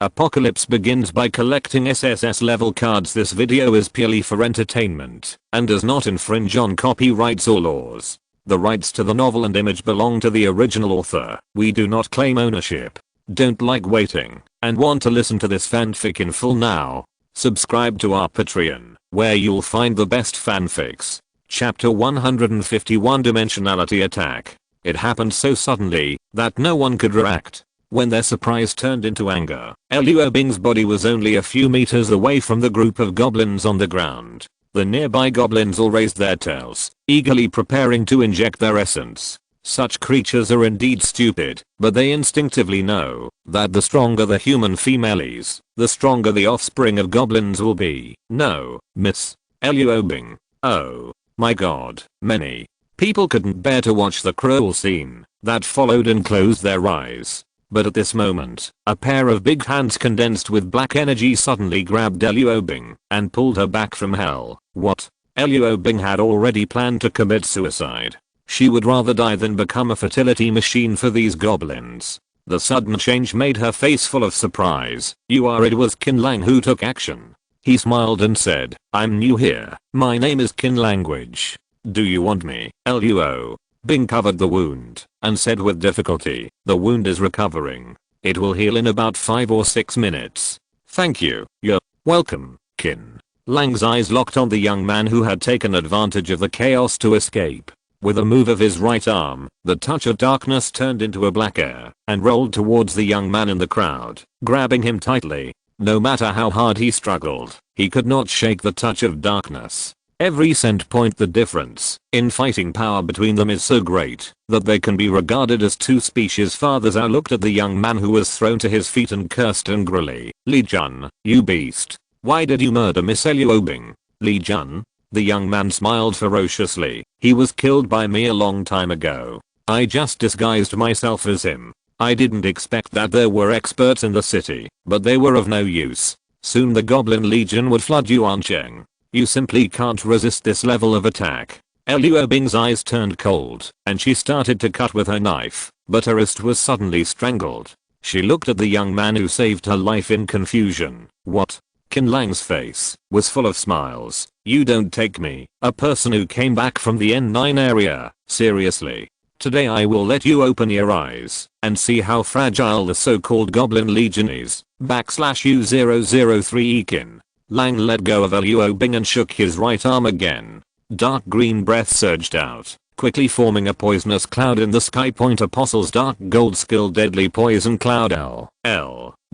Apocalypse begins by collecting S.S.S level cards. This video is purely for entertainment and does not infringe on copyrights or laws. The rights to the novel and image belong to the original author. We do not claim ownership. Don't like waiting and want to listen to this fanfic in full now? Subscribe to our Patreon, where you'll find the best fanfics. Chapter 151, Dimensionality Attack. It happened so suddenly that no one could react. When their surprise turned into anger, Liu Bing's body was only a few meters away from the group of goblins on the ground. The nearby goblins all raised their tails, eagerly preparing to inject their essence. Such creatures are indeed stupid, but they instinctively know that the stronger the human female is, the stronger the offspring of goblins will be. No, Miss Liu Bing. Oh my god, many people couldn't bear to watch the cruel scene that followed and closed their eyes. But at this moment, a pair of big hands condensed with black energy suddenly grabbed Liu Bing and pulled her back from hell. What? Liu Bing had already planned to commit suicide. She would rather die than become a fertility machine for these goblins. The sudden change made her face full of surprise. It was Qin Lang who took action. He smiled and said, "I'm new here. My name is Qin Language. Do you want me?" Liu Bing covered the wound and said with difficulty, "The wound is recovering. It will heal in about 5 or 6 minutes. Thank you. You're welcome, Qin." Lang's eyes locked on the young man who had taken advantage of the chaos to escape. With a move of his right arm, the touch of darkness turned into a black air and rolled towards the young man in the crowd, grabbing him tightly. No matter how hard he struggled, he could not shake the touch of darkness. Every cent point the difference in fighting power between them is so great that they can be regarded as two species. Father Zhao looked at the young man who was thrown to his feet and cursed angrily. "Li Jun, you beast. Why did you murder Miss Liu Bing?" "Li Jun?" The young man smiled ferociously. "He was killed by me a long time ago. I just disguised myself as him. I didn't expect that there were experts in the city, but they were of no use. Soon the Goblin Legion would flood Yuancheng. You simply can't resist this level of attack." Liu Bing's eyes turned cold, and she started to cut with her knife, but her wrist was suddenly strangled. She looked at the young man who saved her life in confusion. "What?" Qin Lang's face was full of smiles. "You don't take me, a person who came back from the N9 area, seriously. Today I will let you open your eyes and see how fragile the so-called Goblin Legion is. /U003 Qin Lang let go of Liu Bing and shook his right arm again. Dark green breath surged out, quickly forming a poisonous cloud in the sky. Apostle's dark gold skill deadly poison cloud.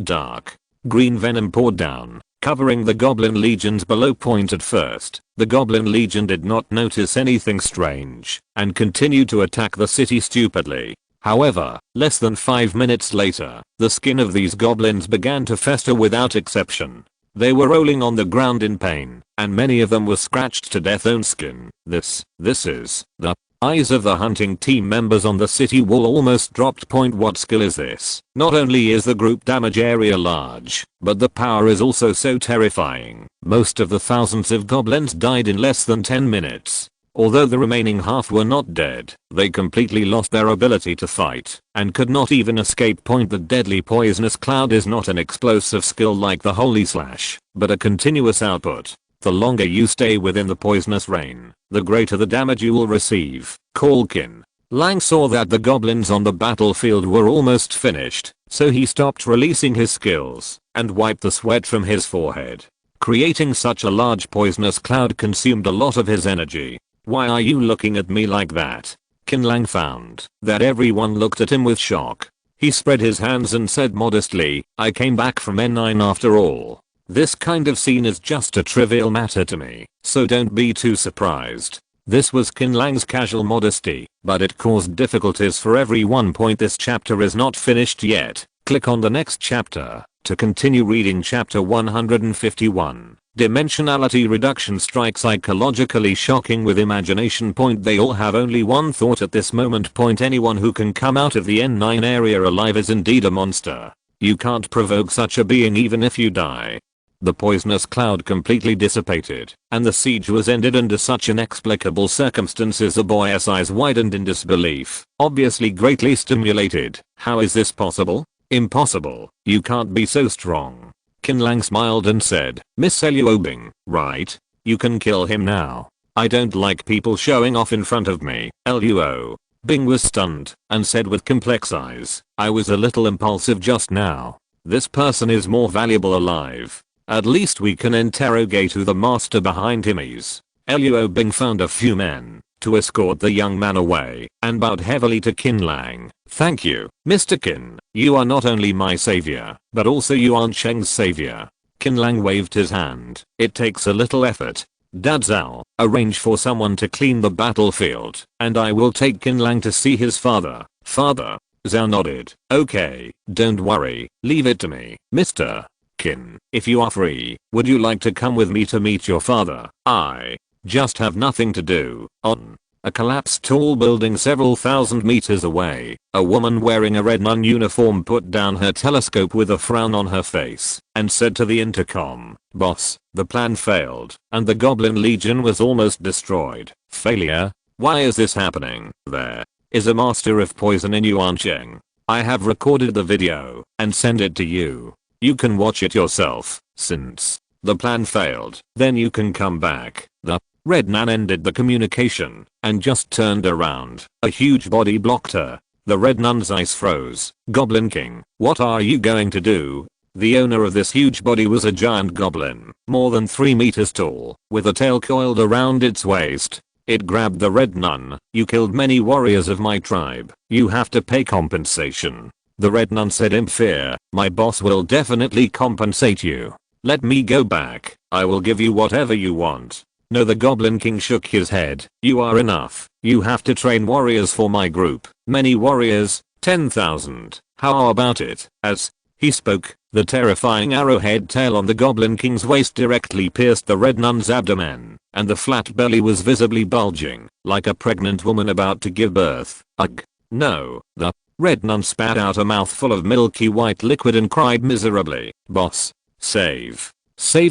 Dark green venom poured down, covering the Goblin Legions below. At first, the Goblin Legion did not notice anything strange and continued to attack the city stupidly. However, less than 5 minutes later, the skin of these goblins began to fester without exception. They were rolling on the ground in pain, and many of them were scratched to death. Own skin. This is the eyes of the hunting team members on the city wall almost dropped. What skill is this? Not only is the group damage area large, but the power is also so terrifying. Most of the thousands of goblins died in less than 10 minutes. Although the remaining half were not dead, they completely lost their ability to fight and could not even escape. The deadly poisonous cloud is not an explosive skill like the holy slash, but a continuous output. The longer you stay within the poisonous rain, the greater the damage you will receive. Qin Lang saw that the goblins on the battlefield were almost finished, so he stopped releasing his skills and wiped the sweat from his forehead. Creating such a large poisonous cloud consumed a lot of his energy. "Why are you looking at me like that?" Qin Lang found that everyone looked at him with shock. He spread his hands and said modestly, "I came back from N9 after all. This kind of scene is just a trivial matter to me, so don't be too surprised." This was Qin Lang's casual modesty, but it caused difficulties for everyone. This chapter is not finished yet. Click on the next chapter to continue reading. Chapter 151. Dimensionality reduction strike psychologically shocking with imagination. They all have only one thought at this moment. Anyone who can come out of the N9 area alive is indeed a monster. You can't provoke such a being even if you die. The poisonous cloud completely dissipated, and the siege was ended under such inexplicable circumstances. The boy's eyes widened in disbelief, obviously greatly stimulated. How is this possible? Impossible, you can't be so strong. Qin Lang smiled and said, Miss Luo Bing, right? You can kill him now. I don't like people showing off in front of me. Luo Bing was stunned and said with complex eyes, I was a little impulsive just now. This person is more valuable alive. At least we can interrogate who the master behind him is. Luo Bing found a few men to escort the young man away and bowed heavily to Qin Lang. Thank you, Mr. Qin. You are not only my savior, but also Yuan Cheng's savior. Qin Lang waved his hand. It takes a little effort. Dad Zhao, arrange for someone to clean the battlefield, and I will take Qin Lang to see his father. Father? Zhao nodded. Okay, don't worry, leave it to me. Mr. Qin, if you are free, would you like to come with me to meet your father? I just have nothing to do. On a collapsed tall building several thousand meters away, a woman wearing a red nun uniform put down her telescope with a frown on her face and said to the intercom, Boss, the plan failed and the Goblin Legion was almost destroyed. Failure? Why is this happening? There is a master of poison in Yuancheng. I have recorded the video and send it to you. You can watch it yourself. Since the plan failed, then you can come back. The Red Nun ended the communication and just turned around. A huge body blocked her. The Red Nun's eyes froze. Goblin King, what are you going to do? The owner of this huge body was a giant goblin, more than 3 meters tall, with a tail coiled around its waist. It grabbed the Red Nun. You killed many warriors of my tribe. You have to pay compensation. The Red Nun said in fear, my boss will definitely compensate you. Let me go back. I will give you whatever you want. No, the Goblin King shook his head. You are enough. You have to train warriors for my group. Many warriors, 10,000. How about it? As he spoke, the terrifying arrowhead tail on the Goblin King's waist directly pierced the Red Nun's abdomen, and the flat belly was visibly bulging, like a pregnant woman about to give birth. Ugh. No. The Red Nun spat out a mouthful of milky white liquid and cried miserably, Boss. Save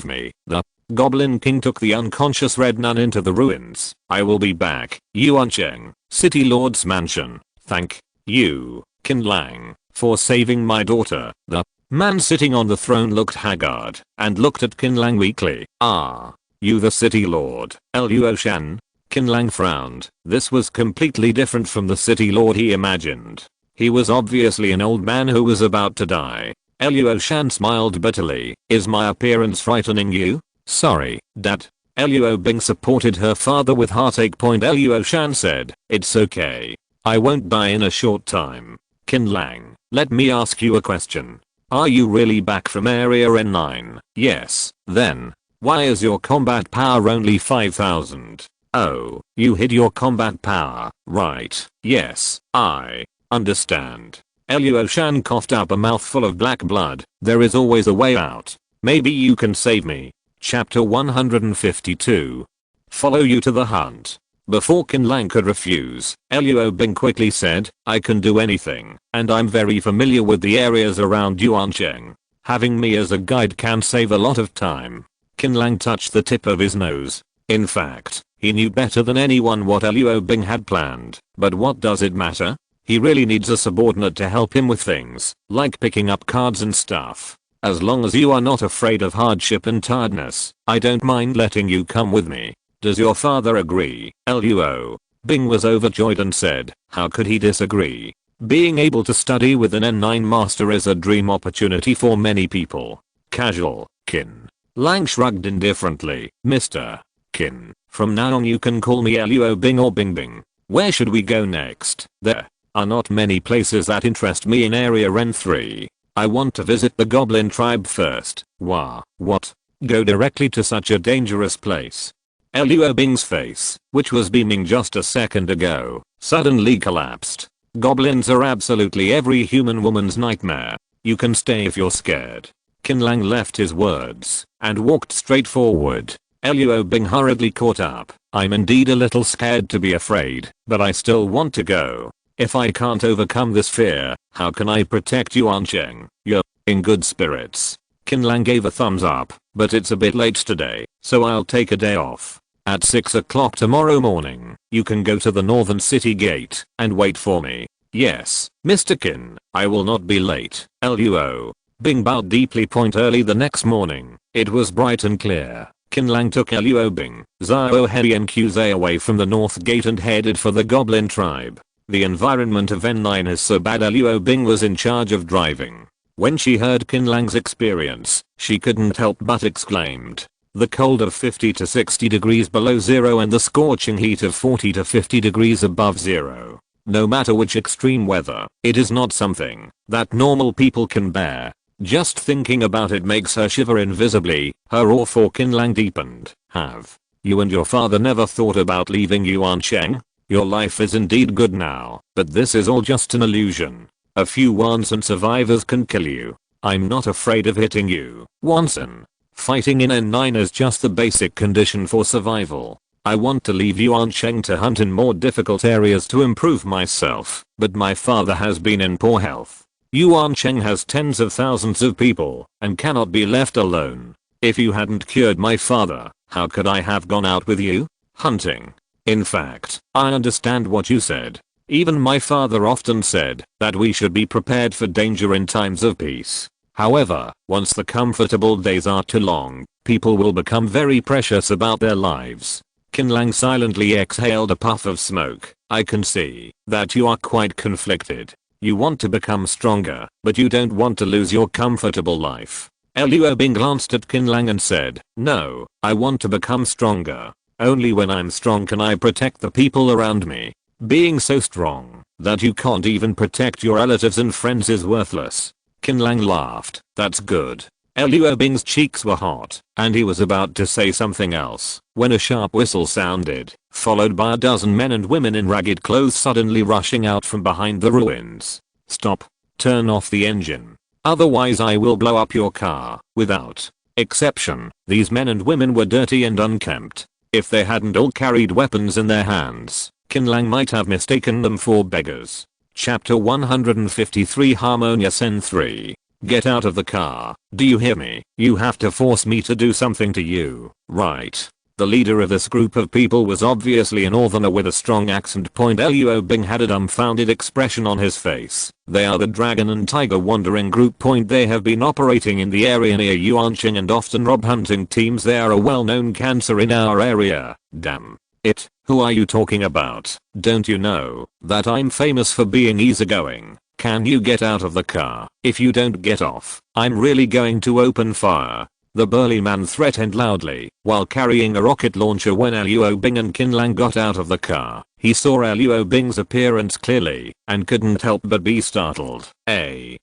me. The Goblin King took the unconscious Red Nun into the ruins. I will be back. Yuancheng, City Lord's mansion. Thank you, Qin Lang, for saving my daughter. The man sitting on the throne looked haggard and looked at Qin Lang weakly. Ah, you the City Lord, Luo Shan? Qin Lang frowned. This was completely different from the City Lord he imagined. He was obviously an old man who was about to die. Luo Shan smiled bitterly. Is my appearance frightening you? Sorry, Dad. Luo Bing supported her father with heartache. Luo Shan said, it's okay. I won't die in a short time. Qin Lang, let me ask you a question. Are you really back from Area N9? Yes. Then, why is your combat power only 5,000? Oh, you hid your combat power, right? Yes, I understand. Luo Shan coughed up a mouthful of black blood. There is always a way out. Maybe you can save me. Chapter 152. Follow you to the hunt. Before Qin Lang could refuse, Luo Bing quickly said, I can do anything, and I'm very familiar with the areas around Yuancheng. Having me as a guide can save a lot of time. Qin Lang touched the tip of his nose. In fact, he knew better than anyone what Luo Bing had planned, but what does it matter? He really needs a subordinate to help him with things, like picking up cards and stuff. As long as you are not afraid of hardship and tiredness, I don't mind letting you come with me. Does your father agree? Luo Bing was overjoyed and said, how could he disagree? Being able to study with an N9 master is a dream opportunity for many people. Casual. Qin Lang shrugged indifferently. Mr. Qin, from now on you can call me Luo Bing or Bing Bing. Where should we go next? There are not many places that interest me in Area N3. I want to visit the Goblin tribe first. Wah, what? Go directly to such a dangerous place? Luo Bing's face, which was beaming just a second ago, suddenly collapsed. Goblins are absolutely every human woman's nightmare. You can stay if you're scared. Qin Lang left his words and walked straight forward. Luo Bing hurriedly caught up. I'm indeed a little scared to be afraid, but I still want to go. If I can't overcome this fear, how can I protect Yuancheng? You're in good spirits. Qin Lang gave a thumbs up, but it's a bit late today, so I'll take a day off. At 6 o'clock tomorrow morning, you can go to the northern city gate and wait for me. Yes, Mr. Qin, I will not be late. Luo. Bing bowed deeply. Early the next morning, it was bright and clear. Qin Lang took Luo Bing, Zhao Hei and Qzhe away from the north gate and headed for the goblin tribe. The environment of N9 is so bad Luo Bing was in charge of driving. When she heard Qin Lang's experience, she couldn't help but exclaimed. The cold of 50 to 60 degrees below zero and the scorching heat of 40 to 50 degrees above zero. No matter which extreme weather, it is not something that normal people can bear. Just thinking about it makes her shiver invisibly. Her awe for Qin Lang deepened. Have you and your father never thought about leaving Yuancheng? Your life is indeed good now, but this is all just an illusion. A few Wanson survivors can kill you. I'm not afraid of hitting you, Wanson. Fighting in N9 is just the basic condition for survival. I want to leave Yuancheng to hunt in more difficult areas to improve myself, but my father has been in poor health. Yuancheng has tens of thousands of people and cannot be left alone. If you hadn't cured my father, how could I have gone out with you? Hunting. In fact, I understand what you said. Even my father often said that we should be prepared for danger in times of peace. However, once the comfortable days are too long, people will become very precious about their lives. Qin Lang silently exhaled a puff of smoke. I can see that you are quite conflicted. You want to become stronger, but you don't want to lose your comfortable life. Luo Bing glanced at Qin Lang and said, no, I want to become stronger. Only when I'm strong can I protect the people around me. Being so strong that you can't even protect your relatives and friends is worthless. Qin Lang laughed. That's good. Luo Bing's cheeks were hot, and he was about to say something else, when a sharp whistle sounded, followed by a dozen men and women in ragged clothes suddenly rushing out from behind the ruins. Stop. Turn off the engine. Otherwise I will blow up your car. Without exception, these men and women were dirty and unkempt. If they hadn't all carried weapons in their hands, Qin Lang might have mistaken them for beggars. Chapter 153 Harmonious N3. Get out of the car. Do you hear me? You have to force me to do something to you, right? The leader of this group of people was obviously a northerner with a strong accent. Luo Bing had a dumbfounded expression on his face. They are the Dragon and Tiger Wandering Group. They have been operating in the area near Yuancheng and often rob hunting teams. They are a well-known cancer in our area. Damn it. Who are you talking about? Don't you know that I'm famous for being easygoing? Can you get out of the car? If you don't get off, I'm really going to open fire. The burly man threatened loudly while carrying a rocket launcher. When Luo Bing and Qin Lang got out of the car, he saw Luo Bing's appearance clearly and couldn't help but be startled. Hey,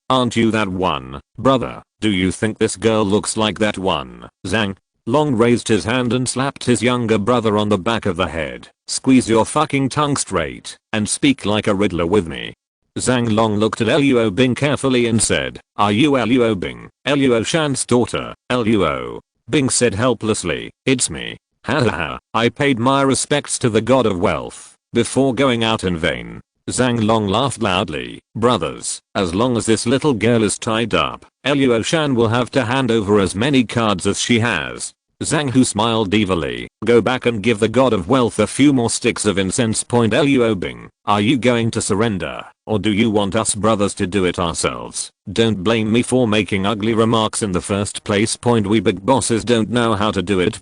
aren't you that one, brother? Do you think this girl looks like that one? Zhang Long raised his hand and slapped his younger brother on the back of the head. Squeeze your fucking tongue straight and speak like a riddler with me. Zhang Long looked at Luo Bing carefully and said, are you Luo Bing, Luo Shan's daughter? Luo Bing said helplessly, it's me. Hahaha, I paid my respects to the god of wealth before going out in vain. Zhang Long laughed loudly. Brothers, as long as this little girl is tied up, Luo Shan will have to hand over as many cards as she has. Zhang Hu smiled evilly. Go back and give the god of wealth a few more sticks of incense. Luo Bing, are you going to surrender, or do you want us brothers to do it ourselves? Don't blame me for making ugly remarks in the first place. We big bosses don't know how to do it.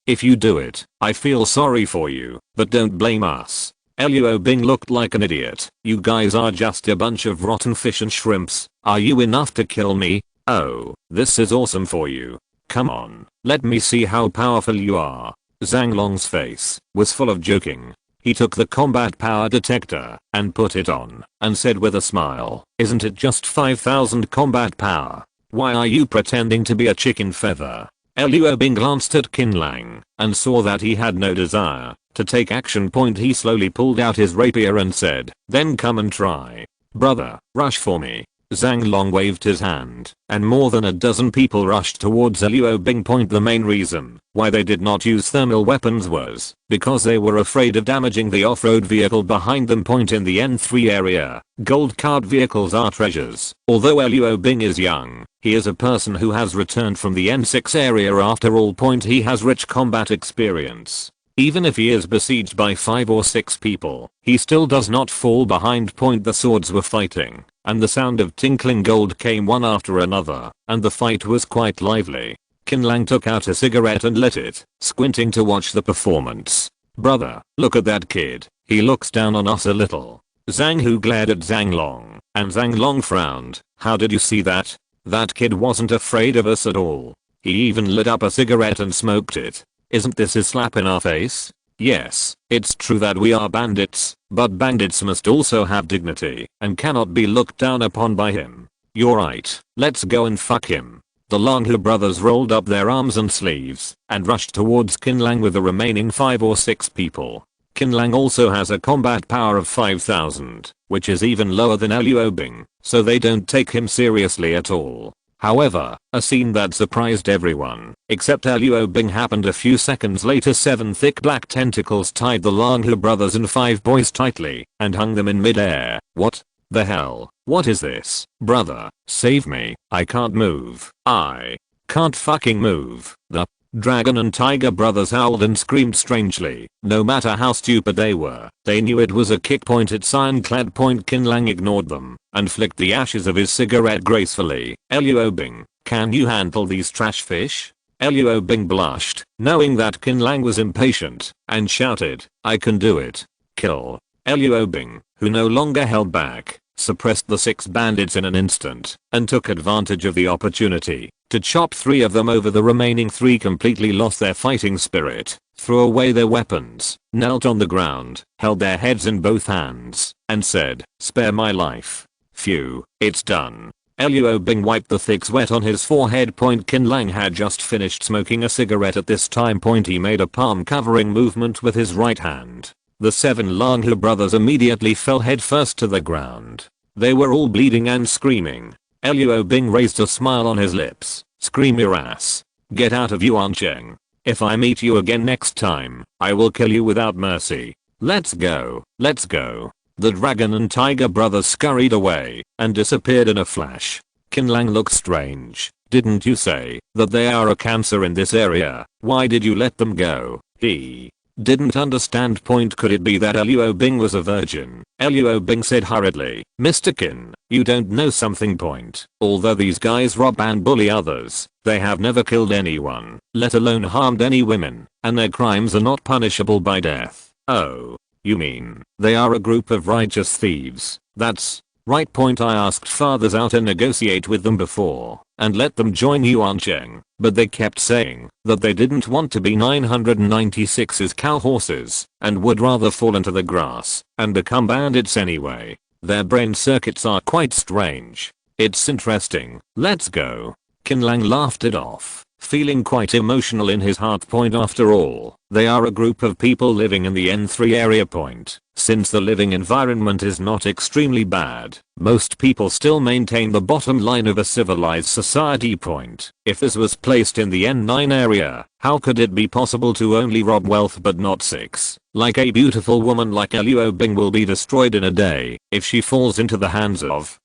If you do it, I feel sorry for you, but don't blame us. Luo Bing looked like an idiot. You guys are just a bunch of rotten fish and shrimps. Are you enough to kill me? Oh, this is awesome for you. Come on, let me see how powerful you are. Zhang Long's face was full of joking. He took the combat power detector and put it on and said with a smile, isn't it just 5,000 combat power? Why are you pretending to be a chicken feather? Luo Bing glanced at Qin Lang and saw that he had no desire to take action. He slowly pulled out his rapier and said, then come and try. Brother, rush for me. Zhang Long waved his hand, and more than a dozen people rushed towards Luo Bing. The main reason why they did not use thermal weapons was because they were afraid of damaging the off-road vehicle behind them. In the N3 area, gold card vehicles are treasures. Although Luo Bing is young, he is a person who has returned from the N6 area after all. He has rich combat experience. Even if he is besieged by 5 or 6 people, he still does not fall behind. The swords were fighting, and the sound of tinkling gold came one after another, and the fight was quite lively. Qin Lang took out a cigarette and lit it, squinting to watch the performance. Brother, look at that kid, he looks down on us a little. Zhang Hu glared at Zhang Long, and Zhang Long frowned. How did you see that? That kid wasn't afraid of us at all. He even lit up a cigarette and smoked it. Isn't this a slap in our face? Yes, it's true that we are bandits, but bandits must also have dignity and cannot be looked down upon by him. You're right, let's go and fuck him. The Lang brothers rolled up their arms and sleeves and rushed towards Qin Lang with the remaining 5 or 6 people. Qin Lang also has a combat power of 5000, which is even lower than Liu Bing, so they don't take him seriously at all. However, a scene that surprised everyone, except Liu Bing, happened a few seconds later. 7 thick black tentacles tied the Lang brothers and 5 boys tightly and hung them in midair. What the hell? What is this? Brother, save me, I can't move. I can't fucking move. The Dragon and Tiger brothers howled and screamed strangely. No matter how stupid they were, they knew it was a kick point at Ironclad Point. Qin Lang ignored them and flicked the ashes of his cigarette gracefully. Liu Bing, can you handle these trash fish? Liu Bing blushed, knowing that Qin Lang was impatient, and shouted, I can do it. Kill. Liu Bing, who no longer held back, suppressed the 6 bandits in an instant and took advantage of the opportunity to chop 3 of them over. The remaining 3 completely lost their fighting spirit, threw away their weapons, knelt on the ground, held their heads in both hands, and said, spare my life. Phew, it's done. Liu Bing wiped the thick sweat on his forehead. Qin Lang had just finished smoking a cigarette at this time. He made a palm covering movement with his right hand. The 7 Lang brothers immediately fell headfirst to the ground. They were all bleeding and screaming. Liu Bing raised a smile on his lips. Scream your ass. Get out of Yuancheng. If I meet you again next time, I will kill you without mercy. Let's go. Let's go. The Dragon and Tiger brothers scurried away and disappeared in a flash. Qin Lang looked strange. Didn't you say that they are a cancer in this area? Why did you let them go? He didn't understand. Could it be that Liu Bing was a virgin? Liu Bing said hurriedly, Mr. Qin, you don't know something. Although these guys rob and bully others, they have never killed anyone, let alone harmed any women, and their crimes are not punishable by death. Oh, you mean they are a group of righteous thieves? That's right. I asked fathers out and negotiate with them before and let them join Yuancheng, but they kept saying that they didn't want to be 996's cow horses and would rather fall into the grass and become bandits anyway. Their brain circuits are quite strange. It's interesting. Let's go. Qin Lang laughed it off, feeling quite emotional in his heart. After all, they are a group of people living in the N3 area. Since the living environment is not extremely bad, most people still maintain the bottom line of a civilized society. If this was placed in the N9 area, how could it be possible to only rob wealth but not 6? Like a beautiful woman like Liu Bing will be destroyed in a day if she falls into the hands of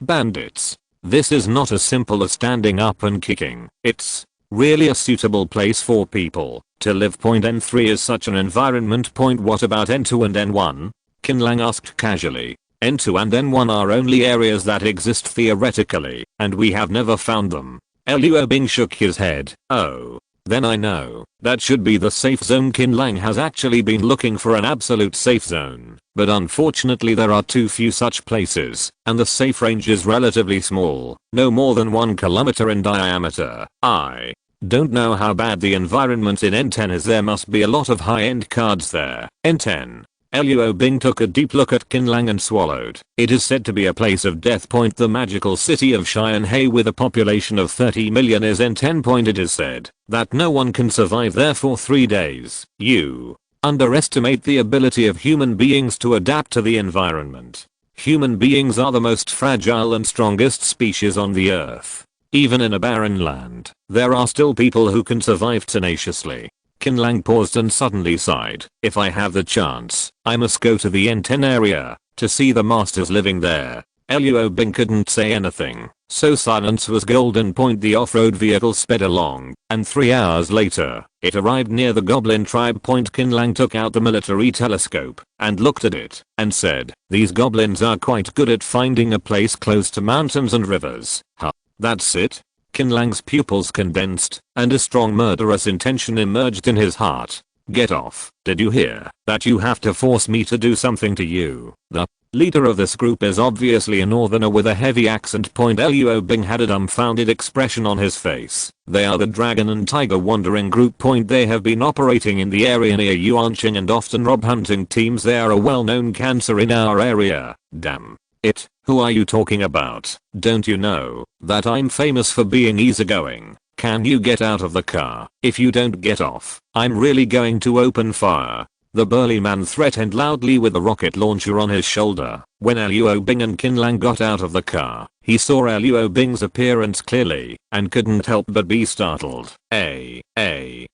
bandits. This is not as simple as standing up and kicking. It's really a suitable place for people to live. N3 is such an environment. What about N2 and N1? Qin Lang asked casually. N2 and N1 are only areas that exist theoretically, and we have never found them. Liu Bing shook his head. Oh. Then I know. That should be the safe zone. Qin Lang has actually been looking for an absolute safe zone, but unfortunately there are too few such places, and the safe range is relatively small, no more than 1 kilometer in diameter. I don't know how bad the environment in N10 is. There must be a lot of high-end cards there. N10. Liu Bing took a deep look at Qin Lang and swallowed. It is said to be a place of death. The magical city of Xianhei with a population of 30 million is N10. It is said that no one can survive there for 3 days. You underestimate the ability of human beings to adapt to the environment. Human beings are the most fragile and strongest species on the earth. Even in a barren land, there are still people who can survive tenaciously. Qin Lang paused and suddenly sighed. If I have the chance, I must go to the N10 area to see the masters living there. Luo Bing couldn't say anything, so silence was golden. The off-road vehicle sped along, and 3 hours later, it arrived near the goblin tribe. Qin Lang took out the military telescope and looked at it and said, "These goblins are quite good at finding a place close to mountains and rivers." Huh. That's it? Qin Lang's pupils condensed, and a strong murderous intention emerged in his heart. "Get off. Did you hear that you have to force me to do something to you?" The leader of this group is obviously a northerner with a heavy accent. Luo Bing had a dumbfounded expression on his face. They are the Dragon and Tiger Wandering Group. They have been operating in the area near Yuanqing and often rob hunting teams. They are a well-known cancer in our area. Damn it, who are you talking about? Don't you know that I'm famous for being easygoing? Can you get out of the car? If you don't get off, I'm really going to open fire. The burly man threatened loudly with a rocket launcher on his shoulder. When Luo Bing and Qin Lang got out of the car, he saw Luo Bing's appearance clearly and couldn't help but be startled. Hey,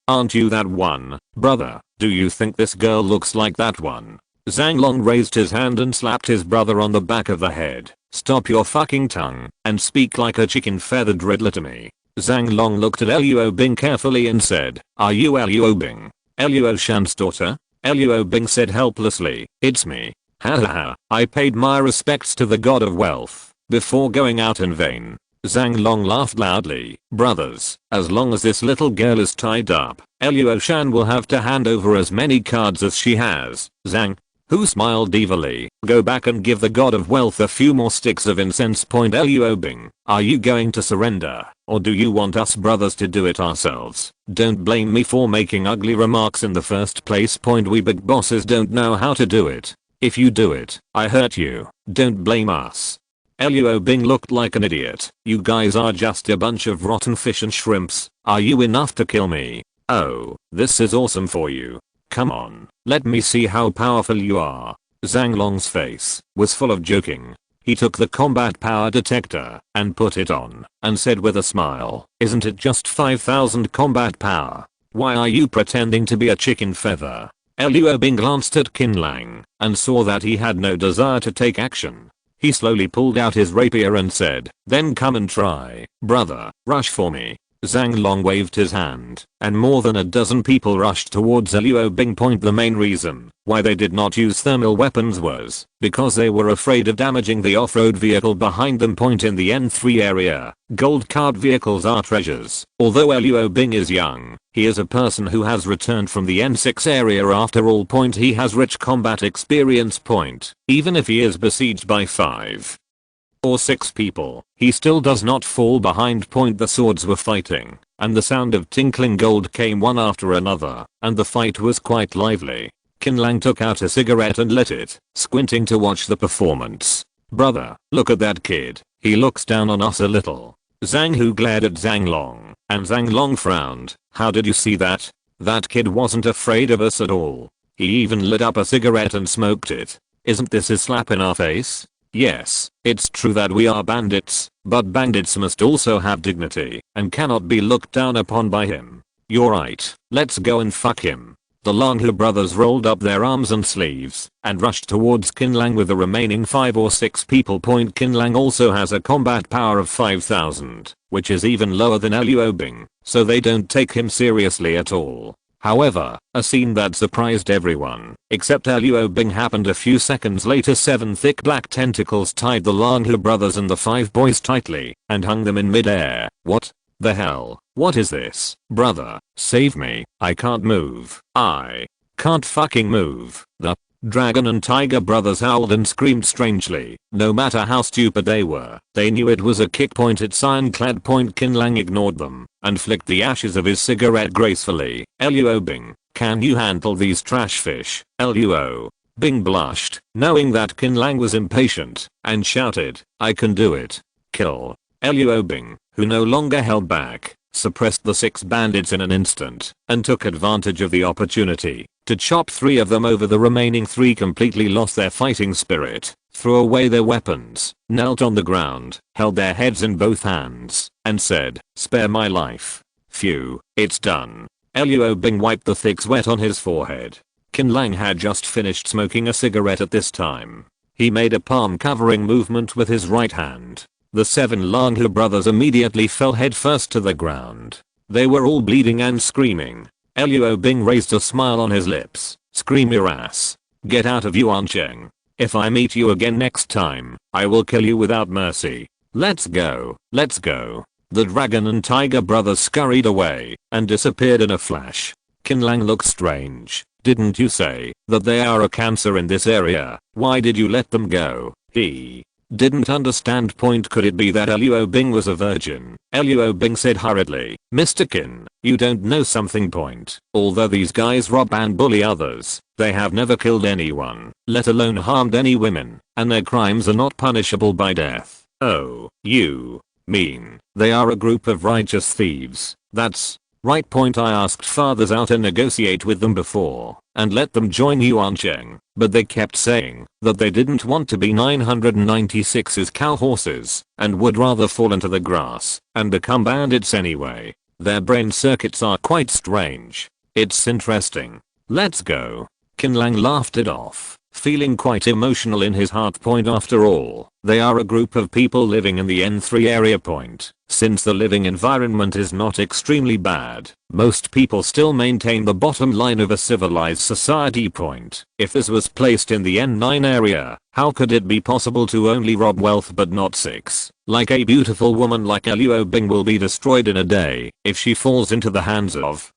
aren't you that one, brother? Do you think this girl looks like that one?" Zhang Long raised his hand and slapped his brother on the back of the head. "Stop your fucking tongue and speak like a chicken feathered riddler to me." Zhang Long looked at Luo Bing carefully and said, "Are you Luo Bing, Luo Shan's daughter?" Luo Bing said helplessly, "It's me. Hahaha, I paid my respects to the god of wealth before going out in vain." Zhang Long laughed loudly. "Brothers, as long as this little girl is tied up, Luo Shan will have to hand over as many cards as she has." Zhang, who smiled evilly, "Go back and give the god of wealth a few more sticks of incense." Luo Bing, are you going to surrender, or do you want us brothers to do it ourselves? Don't blame me for making ugly remarks in the first place. We big bosses don't know how to do it. If you do it, I hurt you. Don't blame us. Luo Bing looked like an idiot. "You guys are just a bunch of rotten fish and shrimps. Are you enough to kill me? Oh, this is awesome for you. Come on, let me see how powerful you are." Zhang Long's face was full of joking. He took the combat power detector and put it on and said with a smile, "Isn't it just 5,000 combat power? Why are you pretending to be a chicken feather?" Luo Bing glanced at Qin Lang and saw that he had no desire to take action. He slowly pulled out his rapier and said, "Then come and try, brother. Rush for me." Zhang Long waved his hand, and more than a dozen people rushed towards Luo Bing. The main reason why they did not use thermal weapons was because they were afraid of damaging the off-road vehicle behind them. In the N3 area, gold cart vehicles are treasures. Although Luo Bing is young, he is a person who has returned from the N6 area after all. He has rich combat experience. Even if he is besieged by 5 or 6 people, he still does not fall behind. The swords were fighting, and the sound of tinkling gold came one after another, and the fight was quite lively. Qin Lang took out a cigarette and lit it, squinting to watch the performance. "Brother, look at that kid. He looks down on us a little." Zhang Hu glared at Zhang Long, and Zhang Long frowned. "How did you see that? That kid wasn't afraid of us at all. He even lit up a cigarette and smoked it. Isn't this a slap in our face? Yes, it's true that we are bandits, but bandits must also have dignity and cannot be looked down upon by him. You're right, let's go and fuck him." The Langhu brothers rolled up their arms and sleeves and rushed towards Qin Lang with the remaining 5 or 6 people. Qin Lang also has a combat power of 5,000, which is even lower than Luo Bing, so they don't take him seriously at all. However, a scene that surprised everyone, except Luo Bing, happened a few seconds later. 7 thick black tentacles tied the Langhu brothers and the 5 boys tightly and hung them in midair. "What the hell? What is this? Brother, save me. I can't move. I can't fucking move." The Dragon and Tiger brothers howled and screamed strangely. No matter how stupid they were, they knew it was a kick. It's ironclad. Qin Lang ignored them and flicked the ashes of his cigarette gracefully. "Luo Bing, can you handle these trash fish?" Luo Bing blushed, knowing that Qin Lang was impatient, and shouted, "I can do it. Kill." Luo Bing, who no longer held back, suppressed the 6 bandits in an instant and took advantage of the opportunity to chop 3 of them over. The remaining 3 completely lost their fighting spirit, threw away their weapons, knelt on the ground, held their heads in both hands, and said, "Spare my life." "Phew, it's done." Luo Bing wiped the thick sweat on his forehead. Qin Lang had just finished smoking a cigarette at this time. He made a palm covering movement with his right hand. The 7 Lang Hu brothers immediately fell headfirst to the ground. They were all bleeding and screaming. Luo Bing raised a smile on his lips. Scream your ass. Get out of Yuancheng. If I meet you again next time, I will kill you without mercy. Let's go, let's go. The dragon and tiger brothers scurried away and disappeared in a flash. Qin Lang looked strange. Didn't you say that they are a cancer in this area? Why did you let them go? He didn't understand. Could it be that Luo Bing was a virgin? Luo Bing said hurriedly, Mr. Qin, you don't know something. Although these guys rob and bully others, they have never killed anyone, let alone harmed any women, and their crimes are not punishable by death. Oh, you mean they are a group of righteous thieves? That's right. I asked fathers out to negotiate with them before and let them join Yuancheng, but they kept saying that they didn't want to be 996's cow horses and would rather fall into the grass and become bandits anyway. Their brain circuits are quite strange. It's interesting. Let's go. Qin Lang laughed it off, feeling quite emotional in his heart. After all, they are a group of people living in the N3 area. Since the living environment is not extremely bad, most people still maintain the bottom line of a civilized society. If this was placed in the N9 area, how could it be possible to only rob wealth but not sex? Like a beautiful woman like Luo Bing will be destroyed in a day if she falls into the hands of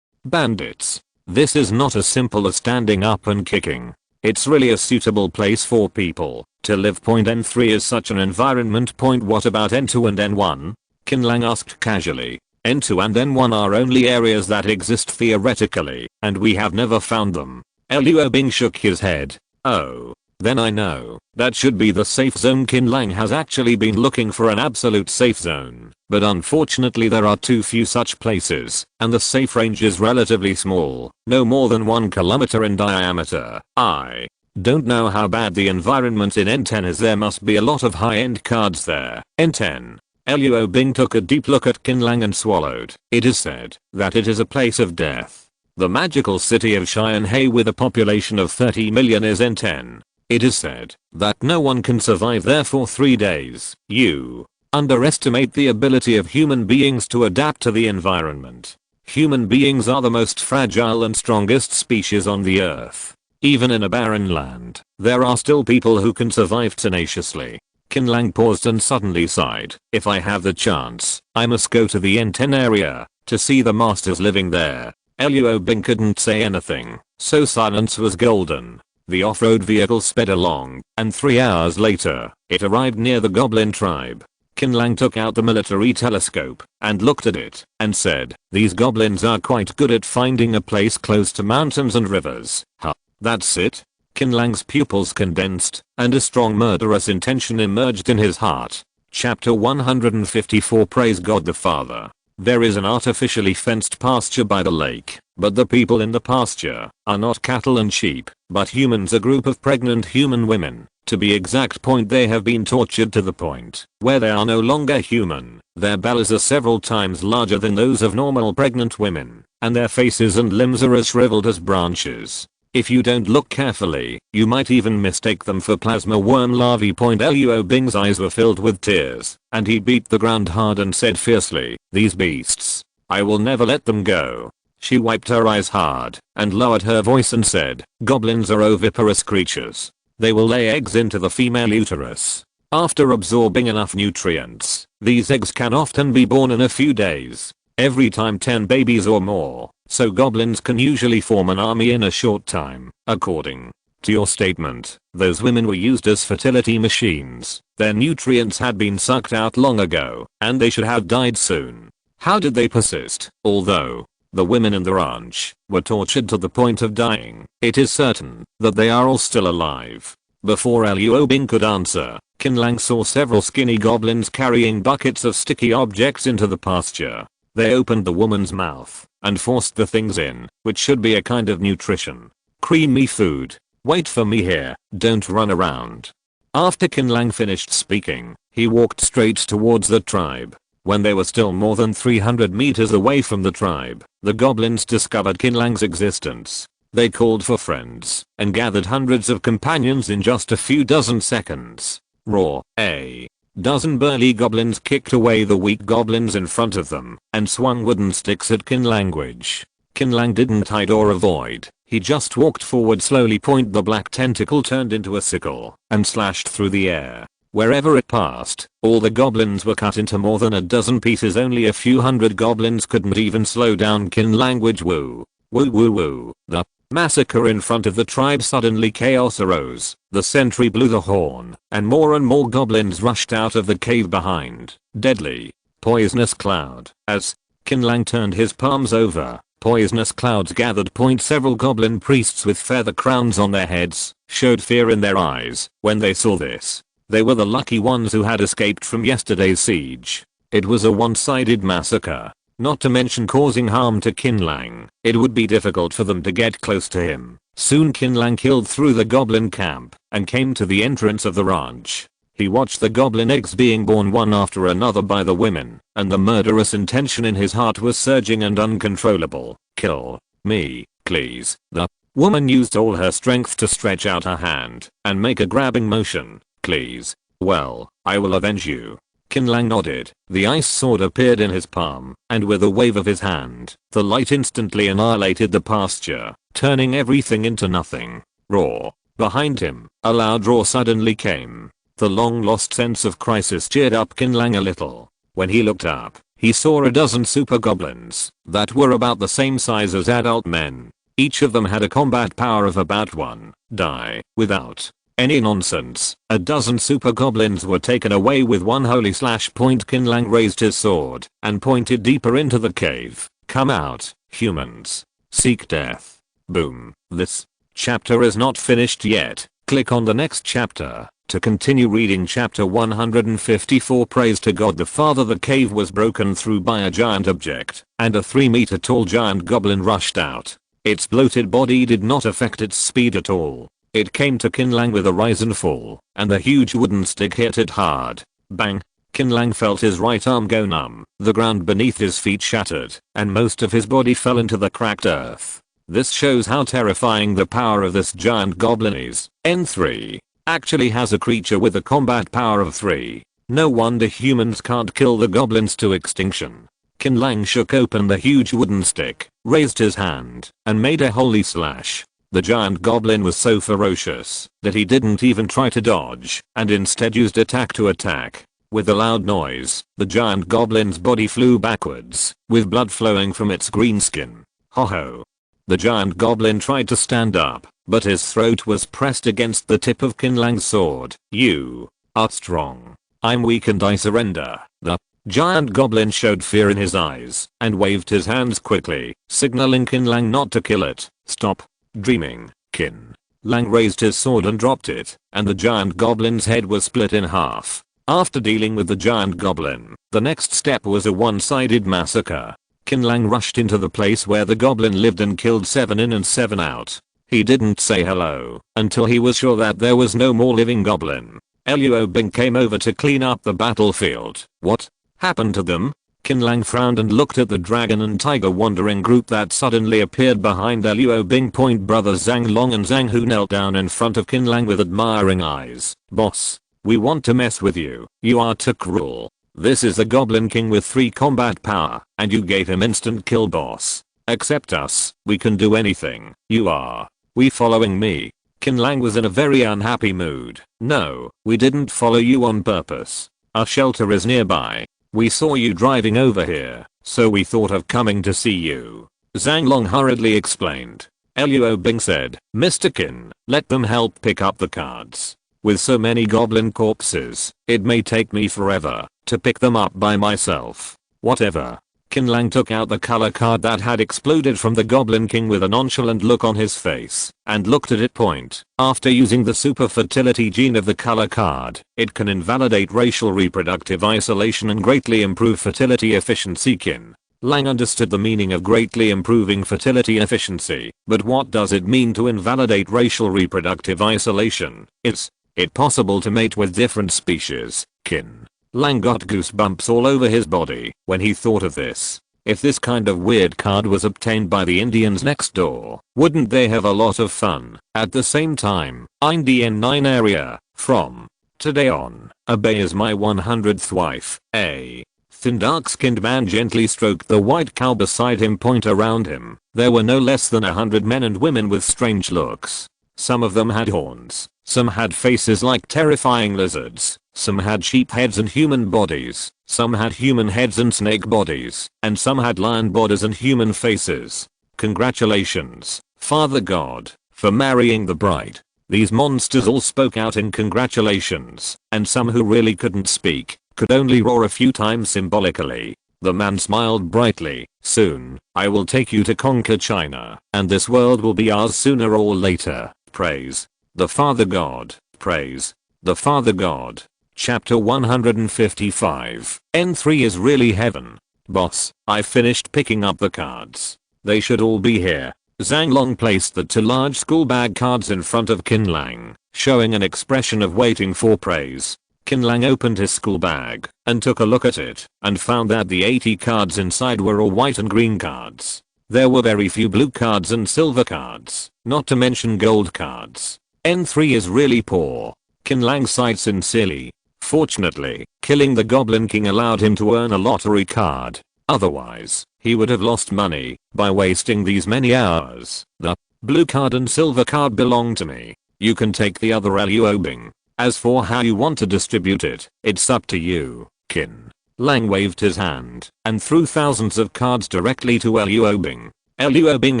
bandits. This is not as simple as standing up and kicking. It's really a suitable place for people to live. N3 is such an environment. What about N2 and N1? Qin Lang asked casually. N2 and N1 are only areas that exist theoretically, and we have never found them. Luo Bing shook his head. Oh, then I know. That should be the safe zone. Qin Lang has actually been looking for an absolute safe zone, but unfortunately there are too few such places, and the safe range is relatively small, no more than 1 kilometer in diameter. I don't know how bad the environment in N10 is. There must be a lot of high-end cards there. N10. Luo Bing took a deep look at Qin Lang and swallowed. It is said that it is a place of death. The magical city of Xianhei with a population of 30 million is N10. It is said that no one can survive there for 3 days. You underestimate the ability of human beings to adapt to the environment. Human beings are the most fragile and strongest species on the earth. Even in a barren land, there are still people who can survive tenaciously. Qin Lang paused and suddenly sighed. If I have the chance, I must go to the N10 area to see the masters living there. Luo Bing couldn't say anything, so silence was golden. The off-road vehicle sped along, and 3 hours later, it arrived near the goblin tribe. Qin Lang took out the military telescope and looked at it and said, these goblins are quite good at finding a place close to mountains and rivers. Huh. That's it? Qin Lang's pupils condensed, and a strong murderous intention emerged in his heart. Chapter 154. Praise God the Father. There is an artificially fenced pasture by the lake, but the people in the pasture are not cattle and sheep, but humans, a group of pregnant human women. To be exact, they have been tortured to the point where they are no longer human. Their bellies are several times larger than those of normal pregnant women, and their faces and limbs are as shriveled as branches. If you don't look carefully, you might even mistake them for plasma worm larvae. Luo Bing's eyes were filled with tears, and he beat the ground hard and said fiercely, these beasts. I will never let them go. She wiped her eyes hard and lowered her voice and said, goblins are oviparous creatures. They will lay eggs into the female uterus. After absorbing enough nutrients, these eggs can often be born in a few days. Every time 10 babies or more. So goblins can usually form an army in a short time. According to your statement, those women were used as fertility machines. Their nutrients had been sucked out long ago, and they should have died soon. How did they persist? Although the women in the ranch were tortured to the point of dying, it is certain that they are all still alive. Before Luo Bing could answer, Qin Lang saw several skinny goblins carrying buckets of sticky objects into the pasture. They opened the woman's mouth and forced the things in, which should be a kind of nutrition. Creamy food. Wait for me here, don't run around. After Qin Lang finished speaking, he walked straight towards the tribe. When they were still more than 300 meters away from the tribe, the goblins discovered Qin Lang's existence. They called for friends and gathered hundreds of companions in just a few dozen seconds. Raw. A dozen burly goblins kicked away the weak goblins in front of them and swung wooden sticks at Qin Lang. Qin Lang didn't hide or avoid. He just walked forward slowly. The black tentacle turned into a sickle and slashed through the air. Wherever it passed, all the goblins were cut into more than a dozen pieces. Only a few hundred goblins couldn't even slow down Qin Lang. Woo. Woo woo woo. The massacre in front of the tribe. Suddenly chaos arose. The sentry blew the horn, and more goblins rushed out of the cave behind. Deadly, poisonous cloud. As Qin Lang turned his palms over, poisonous clouds gathered. Several goblin priests with feather crowns on their heads showed fear in their eyes when they saw this. They were the lucky ones who had escaped from yesterday's siege. It was a one-sided massacre. Not to mention causing harm to Qin Lang. It would be difficult for them to get close to him. Soon Qin Lang killed through the goblin camp and came to the entrance of the ranch. He watched the goblin eggs being born one after another by the women, and the murderous intention in his heart was surging and uncontrollable. Kill me, please. The woman used all her strength to stretch out her hand and make a grabbing motion. Please. Well, I will avenge you. Qin Lang nodded. The ice sword appeared in his palm, and with a wave of his hand, the light instantly annihilated the pasture, turning everything into nothing. Roar. Behind him, a loud roar suddenly came. The long-lost sense of crisis cheered up Qin Lang a little. When he looked up, he saw a dozen super goblins that were about the same size as adult men. Each of them had a combat power of about 1. Die. Without any nonsense, a dozen super goblins were taken away with one holy slash. Qin Lang raised his sword and pointed deeper into the cave. Come out, humans. Seek death. Boom. This chapter is not finished yet. Click on the next chapter to continue reading chapter 154. Praise to God the Father. The cave was broken through by a giant object, and a 3-meter tall giant goblin rushed out. Its bloated body did not affect its speed at all. It came to Qin Lang with a rise and fall, and the huge wooden stick hit it hard. Bang! Qin Lang felt his right arm go numb, the ground beneath his feet shattered, and most of his body fell into the cracked earth. This shows how terrifying the power of this giant goblin is. N3 actually has a creature with a combat power of 3. No wonder humans can't kill the goblins to extinction. Qin Lang shook open the huge wooden stick, raised his hand, and made a holy slash. The giant goblin was so ferocious that he didn't even try to dodge, and instead used attack to attack. With a loud noise, the giant goblin's body flew backwards, with blood flowing from its green skin. Ho ho. The giant goblin tried to stand up, but his throat was pressed against the tip of Qin Lang's sword. You are strong. I'm weak and I surrender. The giant goblin showed fear in his eyes and waved his hands quickly, signaling Qin Lang not to kill it. Stop dreaming, Qin Lang raised his sword and dropped it, and the giant goblin's head was split in half. After dealing with the giant goblin, the next step was a one-sided massacre. Qin Lang rushed into the place where the goblin lived and killed 7 in and 7 out. He didn't say hello until he was sure that there was no more living goblin. Luo Bing came over to clean up the battlefield. What happened to them? Qin Lang frowned and looked at the dragon and tiger wandering group that suddenly appeared behind Luo Bing. Brothers Zhang Long and Zhang Hu knelt down in front of Qin Lang with admiring eyes. Boss, we want to mess with you. You are too cruel. This is the Goblin King with 3 combat power, and you gave him instant kill. Boss, accept us. We can do anything. You are we following me? Qin Lang was in a very unhappy mood. No, we didn't follow you on purpose. Our shelter is nearby. We saw you driving over here, so we thought of coming to see you. Zhang Long hurriedly explained. Luo Bing said, Mr. Qin, let them help pick up the cards. With so many goblin corpses, it may take me forever to pick them up by myself. Whatever. Qin Lang took out the color card that had exploded from the Goblin King with a nonchalant look on his face and looked at it. After using the super fertility gene of the color card, it can invalidate racial reproductive isolation and greatly improve fertility efficiency. Qin Lang understood the meaning of greatly improving fertility efficiency, but what does it mean to invalidate racial reproductive isolation? Is it possible to mate with different species? Qin Lang got goosebumps all over his body when he thought of this. If this kind of weird card was obtained by the Indians next door, wouldn't they have a lot of fun? At the same time, Indian 9 area, from today on, Abay is my 100th wife. A thin dark-skinned man gently stroked the white cow beside him. Point around him, there were no less than 100 men and women with strange looks. Some of them had horns, some had faces like terrifying lizards, some had sheep heads and human bodies, some had human heads and snake bodies, and some had lion bodies and human faces. Congratulations, Father God, for marrying the bride. These monsters all spoke out in congratulations, and some who really couldn't speak could only roar a few times symbolically. The man smiled brightly. Soon, I will take you to conquer China, and this world will be ours sooner or later. Praise the Father God. Praise the Father God. Chapter 155. N3 is really heaven. Boss, I finished picking up the cards. They should all be here. Zhang Long placed the 2 large school bag cards in front of Qin Lang, showing an expression of waiting for praise. Qin Lang opened his school bag and took a look at it and found that the 80 cards inside were all white and green cards. There were very few blue cards and silver cards, not to mention gold cards. N3 is really poor. Qin Lang sighed sincerely. Fortunately, killing the Goblin King allowed him to earn a lottery card. Otherwise, he would have lost money by wasting these many hours. The blue card and silver card belong to me. You can take the other Luo Bing. As for how you want to distribute it, it's up to you. Qin Lang waved his hand and threw thousands of cards directly to Luo Bing. Luo Bing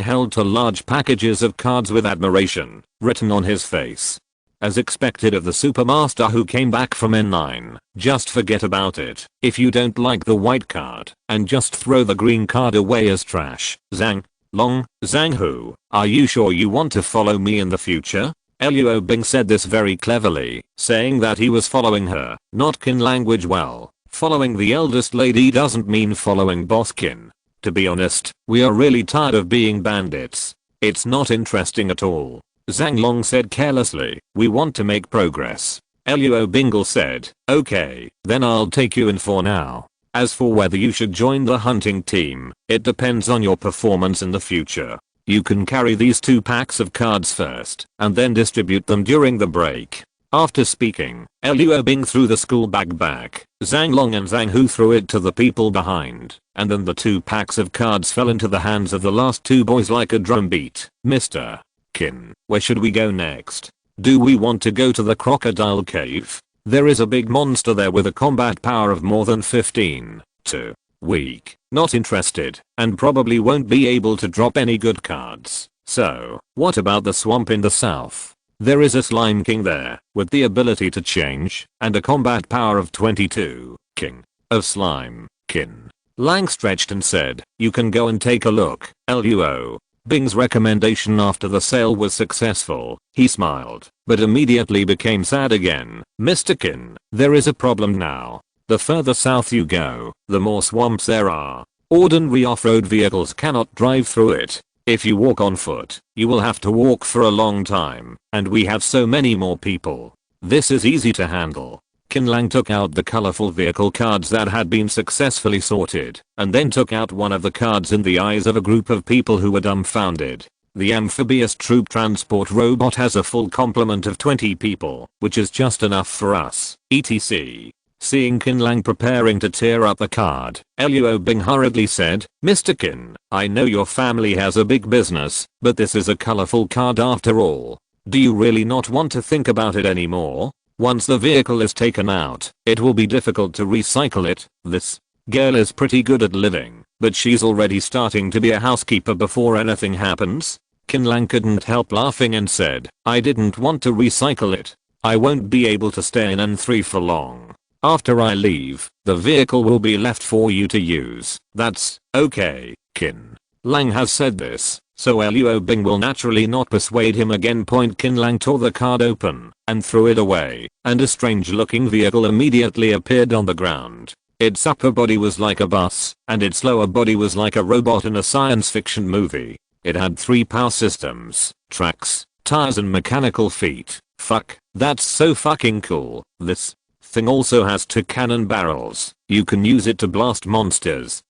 held 2 large packages of cards with admiration written on his face. As expected of the Supermaster who came back from N9, just forget about it if you don't like the white card, and just throw the green card away as trash. Zhang Long, Zhang Hu, are you sure you want to follow me in the future? Luo Bing said this very cleverly, saying that he was following her, not Qin language well. Following the eldest lady doesn't mean following Boss Qin. To be honest, we are really tired of being bandits. It's not interesting at all. Zhang Long said carelessly, we want to make progress. Luo Bing said, okay, then I'll take you in for now. As for whether you should join the hunting team, it depends on your performance in the future. You can carry these 2 packs of cards first, and then distribute them during the break. After speaking, Luo Bing threw the school bag back. Zhang Long and Zhang Hu threw it to the people behind, and then the 2 packs of cards fell into the hands of the last 2 boys like a drum beat. Mr. Qin, where should we go next? Do we want to go to the crocodile cave? There is a big monster there with a combat power of more than 15. Too weak, not interested, and probably won't be able to drop any good cards. So, what about the swamp in the south? There is a slime king there, with the ability to change, and a combat power of 22. King of slime, Qin Lang stretched and said, you can go and take a look. Luo Bing's recommendation after the sale was successful. He smiled, but immediately became sad again. Mr. Qin, there is a problem now. The further south you go, the more swamps there are. Ordinary off-road vehicles cannot drive through it. If you walk on foot, you will have to walk for a long time, and we have so many more people. This is easy to handle. Qin Lang took out the colorful vehicle cards that had been successfully sorted, and then took out one of the cards in the eyes of a group of people who were dumbfounded. The amphibious troop transport robot has a full complement of 20 people, which is just enough for us, etc. Seeing Qin Lang preparing to tear up the card, Luo Bing hurriedly said, Mr. Qin, I know your family has a big business, but this is a colorful card after all. Do you really not want to think about it anymore? Once the vehicle is taken out, it will be difficult to recycle it. This girl is pretty good at living, but she's already starting to be a housekeeper before anything happens. Qin Lang couldn't help laughing and said, I didn't want to recycle it. I won't be able to stay in N3 for long. After I leave, the vehicle will be left for you to use. That's okay. Qin Lang has said this, so Luo Bing will naturally not persuade him again. Qin Lang tore the card open and threw it away, and a strange looking vehicle immediately appeared on the ground. Its upper body was like a bus, and its lower body was like a robot in a science fiction movie. It had 3 power systems, tracks, tires and mechanical feet. Fuck, that's so fucking cool. This thing also has 2 cannon barrels. You can use it to blast monsters.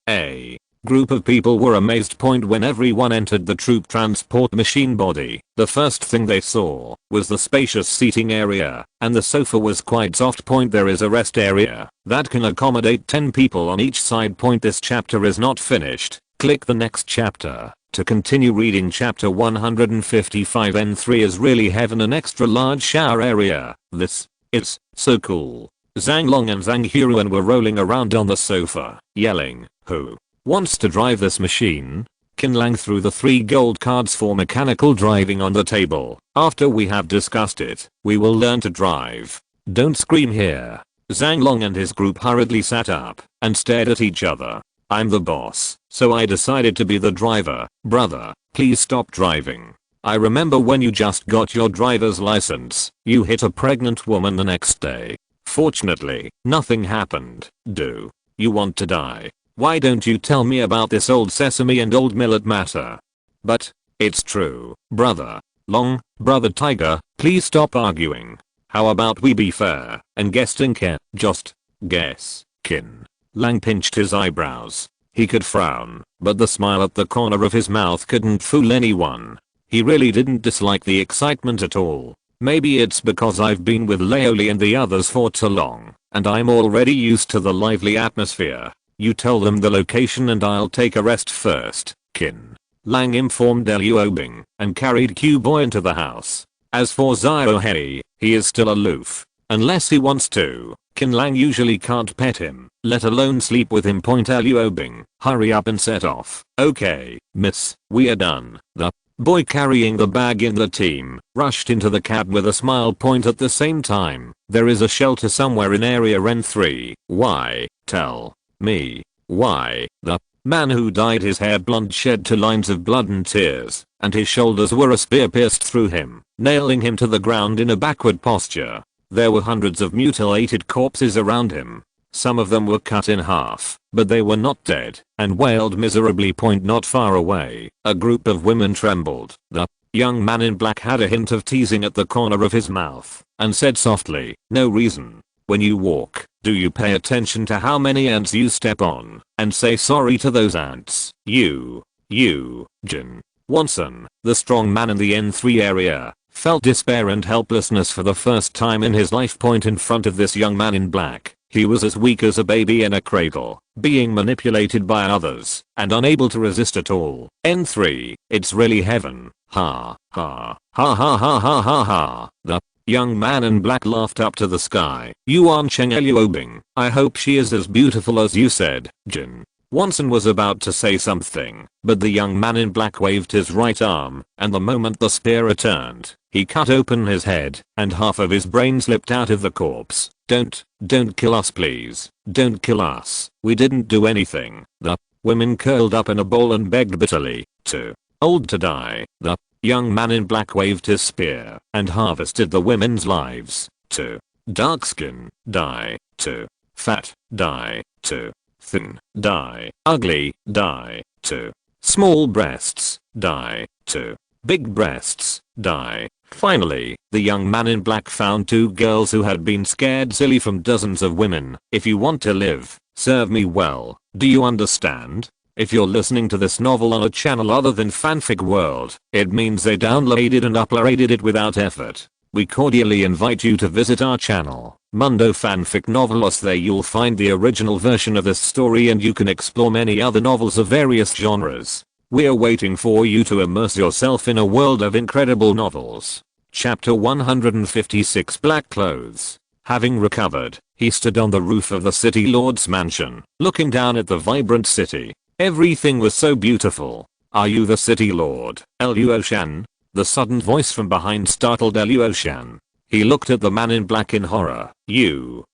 Group of people were amazed. When everyone entered the troop transport machine body, the first thing they saw was the spacious seating area, and the sofa was quite soft. There is a rest area that can accommodate 10 people on each side. This chapter is not finished. Click the next chapter to continue reading. Chapter 155. N3 is really heaven, an extra large shower area. This is so cool. Zhang Long and Zhang Huruan were rolling around on the sofa, yelling, "Who wants to drive this machine?" Qin Lang threw the 3 gold cards for mechanical driving on the table. "After we have discussed it, we will learn to drive. Don't scream here." Zhang Long and his group hurriedly sat up and stared at each other. "I'm the boss, so I decided to be the driver. Brother, please stop driving. I remember when you just got your driver's license, you hit a pregnant woman the next day. Fortunately, nothing happened. Do you want to die? Why don't you tell me about this old sesame and old millet matter?" "But it's true, brother Long, brother Tiger, please stop arguing. How about we be fair and guess Tinker? Just guess." Qin Lang pinched his eyebrows. He could frown, but the smile at the corner of his mouth couldn't fool anyone. He really didn't dislike the excitement at all. "Maybe it's because I've been with Leoli and the others for too long, and I'm already used to the lively atmosphere. You tell them the location and I'll take a rest first," Qin Lang informed Liu Bing, and carried Q Boy into the house. As for Xiao Hei, he is still aloof. Unless he wants to, Qin Lang usually can't pet him, let alone sleep with him. Liu Bing, hurry up and set off. "Okay, miss, we are done." The boy carrying the bag in the team rushed into the cab with a smile. At the same time, there is a shelter somewhere in area N3. "Why? Tell me why." The man who dyed his hair blonde shed 2 lines of blood and tears, and his shoulders were a spear pierced through him, nailing him to the ground in a backward posture. There were hundreds of mutilated corpses around him. Some of them were cut in half, but they were not dead, and wailed miserably. Not far away, a group of women trembled. The young man in black had a hint of teasing at the corner of his mouth, and said softly, "No reason. When you walk, do you pay attention to how many ants you step on, and say sorry to those ants?" You, Jin Wonson, the strong man in the N3 area, felt despair and helplessness for the first time in his life. In front of this young man in black, he was as weak as a baby in a cradle, being manipulated by others, and unable to resist at all. N3, it's really heaven. Ha ha ha ha ha ha ha ha. The young man in black laughed up to the sky. "Yuan Cheng Liu Bing, I hope she is as beautiful as you said." Jin Wonson was about to say something, but the young man in black waved his right arm, and the moment the spear returned, he cut open his head, and half of his brain slipped out of the corpse. Don't kill us please. Don't kill us. We didn't do anything." The women curled up in a ball and begged bitterly. "Too old to die." The young man in black waved his spear, and harvested the women's lives. "Too dark skin, die. Too fat, die. Too thin, die. Ugly, die. Too small breasts, die. Too big breasts, die." Finally, the young man in black found 2 girls who had been scared silly from dozens of women. "If you want to live, serve me well. Do you understand? If you're listening to this novel on a channel other than Fanfic World, it means they downloaded and uploaded it without effort. We cordially invite you to visit our channel, Mundo Fanfic Novelos. There you'll find the original version of this story, and you can explore many other novels of various genres. We're waiting for you to immerse yourself in a world of incredible novels. Chapter 156. Black Clothes. Having recovered, he stood on the roof of the city lord's mansion, looking down at the vibrant city. Everything was so beautiful. "Are you the city lord, Liu Shan?" The sudden voice from behind startled Liu Shan. He looked at the man in black in horror. You,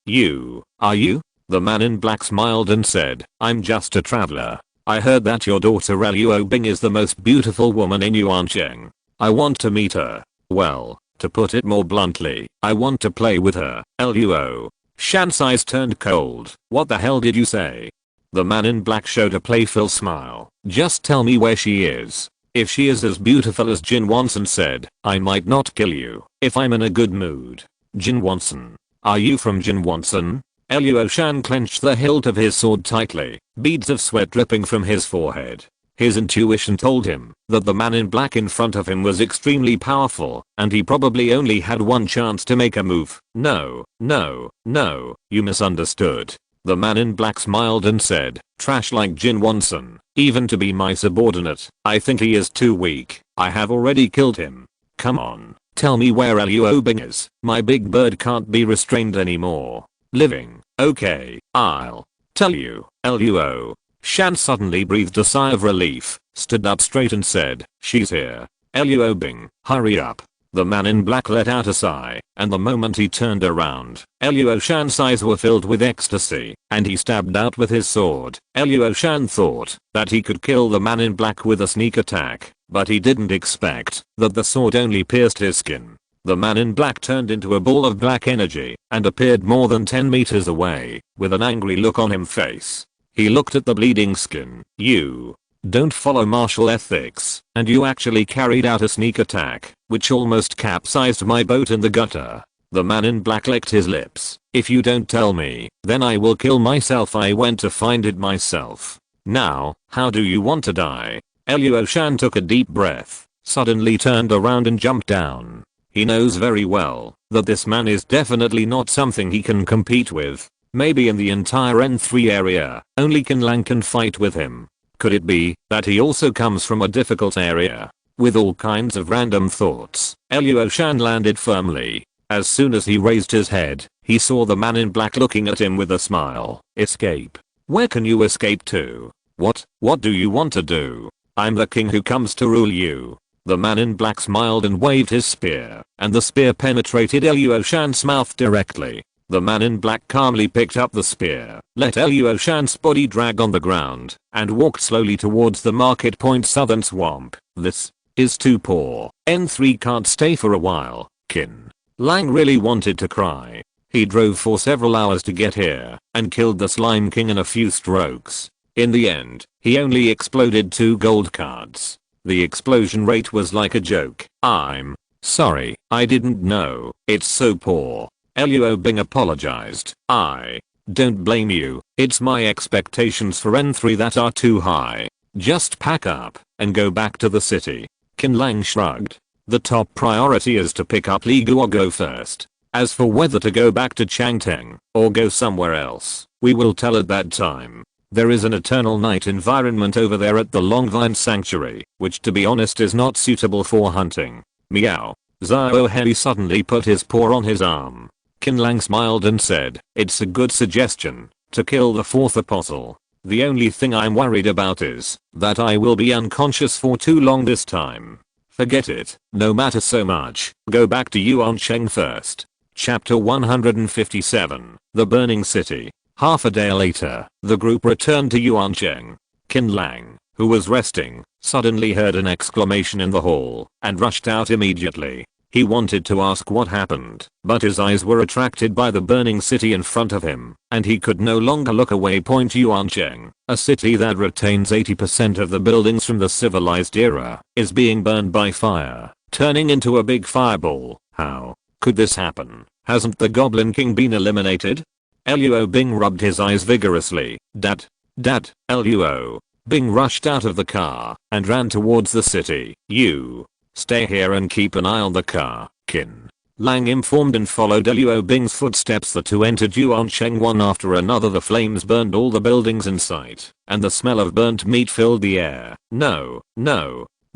are you?" The man in black smiled and said, "I'm just a traveler. I heard that your daughter Liu Bing is the most beautiful woman in Yuancheng. I want to meet her. Well, to put it more bluntly, I want to play with her." Liu Shan's eyes turned cold. "What the hell did you say?" The man in black showed a playful smile. "Just tell me where she is. If she is as beautiful as Jin Wonson said, I might not kill you if I'm in a good mood." "Jin Wonson? Are you from Jin Wonson?" Luo Shan clenched the hilt of his sword tightly, beads of sweat dripping from his forehead. His intuition told him that the man in black in front of him was extremely powerful, and he probably only had one chance to make a move. No, no, no, you misunderstood. The man in black smiled and said, trash like Jin Wonson, even to be my subordinate, I think he is too weak. I have already killed him. Come on, tell me where Luo Bing is. My big bird can't be restrained anymore. Living, okay, I'll tell you. Luo Shan suddenly breathed a sigh of relief, stood up straight and said, she's here. Luo Bing, hurry up. The man in black let out a sigh, and the moment he turned around, Luo Shan's eyes were filled with ecstasy, and he stabbed out with his sword. Luo Shan thought that he could kill the man in black with a sneak attack, but he didn't expect that the sword only pierced his skin. The man in black turned into a ball of black energy and appeared more than 10 meters away, with an angry look on his face. He looked at the bleeding skin. You don't follow martial ethics, and you actually carried out a sneak attack, which almost capsized my boat in the gutter. The man in black licked his lips. If you don't tell me, then I will kill myself. I went to find it myself. Now, how do you want to die? Luo Shan took a deep breath, suddenly turned around and jumped down. He knows very well that this man is definitely not something he can compete with. Maybe in the entire N3 area, only Qin Lang can fight with him. Could it be that he also comes from a difficult area? With all kinds of random thoughts, Luo Shan landed firmly. As soon as he raised his head, he saw the man in black looking at him with a smile. Escape? Where can you escape to? What do you want to do? I'm the king who comes to rule you. The man in black smiled and waved his spear, and the spear penetrated Luo Shan's mouth directly. The man in black calmly picked up the spear, let Luo Shan's body drag on the ground, and walked slowly towards the Market Point Southern Swamp. This is too poor. N3 can't stay for a while. Qin Lang really wanted to cry. He drove for several hours to get here, and killed the Slime King in a few strokes. In the end, he only exploded 2 gold cards. The explosion rate was like a joke. I'm sorry, I didn't know. It's so poor. Luo Bing apologized. I don't blame you. It's my expectations for N3 that are too high. Just pack up and go back to the city. Qin Lang shrugged. The top priority is to pick up Li Guogo first. As for whether to go back to Changteng or go somewhere else, we will tell at that time. There is an eternal night environment over there at the Longvine Sanctuary, which to be honest is not suitable for hunting. Meow. Zhao Hei suddenly put his paw on his arm. Qin Lang smiled and said, it's a good suggestion, to kill the 4th apostle. The only thing I'm worried about is that I will be unconscious for too long this time. Forget it, no matter so much, go back to Yuancheng first. Chapter 157, The Burning City. Half a day later, the group returned to Yuancheng. Qin Lang, who was resting, suddenly heard an exclamation in the hall, and rushed out immediately. He wanted to ask what happened, but his eyes were attracted by the burning city in front of him, and he could no longer look away. Yuancheng, a city that retains 80% of the buildings from the civilized era, is being burned by fire, turning into a big fireball. How could this happen? Hasn't the Goblin King been eliminated? Luo Bing rubbed his eyes vigorously. Dad. Luo Bing rushed out of the car and ran towards the city. You stay here and keep an eye on the car, Qin Lang informed and followed Luo Bing's footsteps. The two entered Yuancheng one after another. The flames burned all the buildings in sight, and the smell of burnt meat filled the air. No,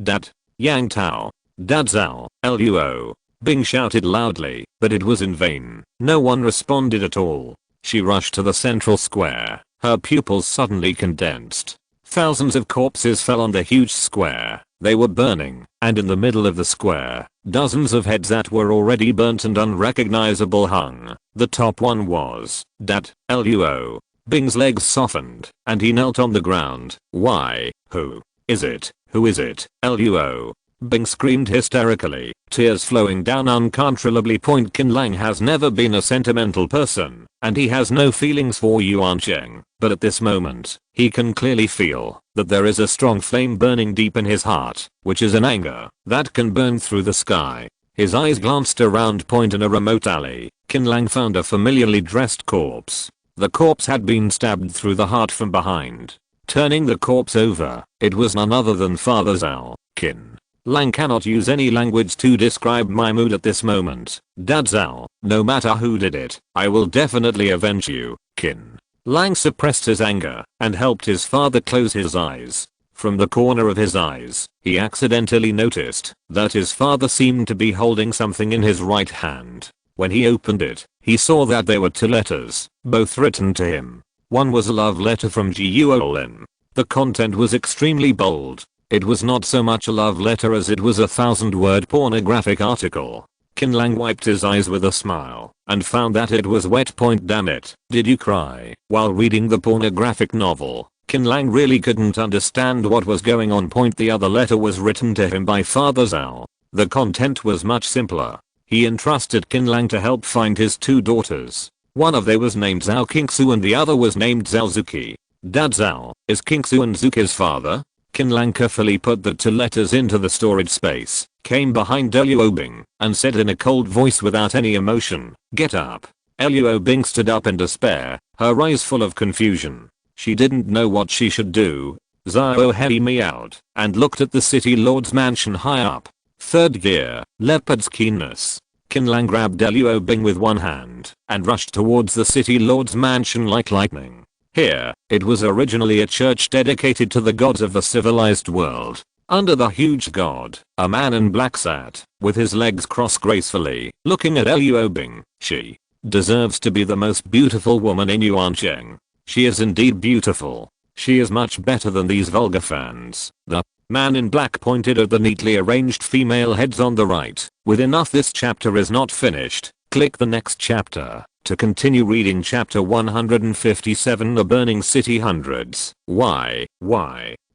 Dad. Yang Tao. Dad Zhao. Luo Bing shouted loudly, but it was in vain. No one responded at all. She rushed to the central square. Her pupils suddenly condensed. Thousands of corpses fell on the huge square. They were burning, and in the middle of the square, dozens of heads that were already burnt and unrecognizable hung. The top one was Dad. Luo Bing's legs softened, and he knelt on the ground. Why? Who is it? Who is it? Luo Bing screamed hysterically, tears flowing down uncontrollably. Qin Lang has never been a sentimental person, and he has no feelings for Yuancheng, but at this moment, he can clearly feel that there is a strong flame burning deep in his heart, which is an anger that can burn through the sky. His eyes glanced around. In a remote alley, Qin Lang found a familiarly dressed corpse. The corpse had been stabbed through the heart from behind. Turning the corpse over, it was none other than Father Zhao. Qin Lang cannot use any language to describe my mood at this moment. Dad Zhao, no matter who did it, I will definitely avenge you. Qin Lang suppressed his anger and helped his father close his eyes. From the corner of his eyes, he accidentally noticed that his father seemed to be holding something in his right hand. When he opened it, he saw that there were 2 letters, both written to him. One was a love letter from Guolin. The content was extremely bold. It was not so much a love letter as it was a 1,000-word pornographic article. Qin Lang wiped his eyes with a smile and found that it was wet. Damn it, did you cry while reading the pornographic novel? Qin Lang really couldn't understand what was going on. The other letter was written to him by Father Zhao. The content was much simpler. He entrusted Qin Lang to help find his 2 daughters. One of them was named Zhao Qingsu and the other was named Zhao Zuki. Dad Zhao, is Qingsu and Zuki's father? Qin Lang carefully put the 2 letters into the storage space, came behind Liu Bing, and said in a cold voice without any emotion, "Get up." Liu Bing stood up in despair, her eyes full of confusion. She didn't know what she should do. Zhao headed me out and looked at the city lord's mansion high up. 3rd gear, leopard's keenness. Qin Lang grabbed Liu Bing with one hand and rushed towards the city lord's mansion like lightning. Here, it was originally a church dedicated to the gods of the civilized world. Under the huge god, a man in black sat, with his legs crossed gracefully, looking at Liu Bing. She deserves to be the most beautiful woman in Yuancheng. She is indeed beautiful. She is much better than these vulgar fans. The man in black pointed at the neatly arranged female heads on the right. With enough, this chapter is not finished. Click the next chapter to continue reading chapter 157. The Burning City. Hundreds. Why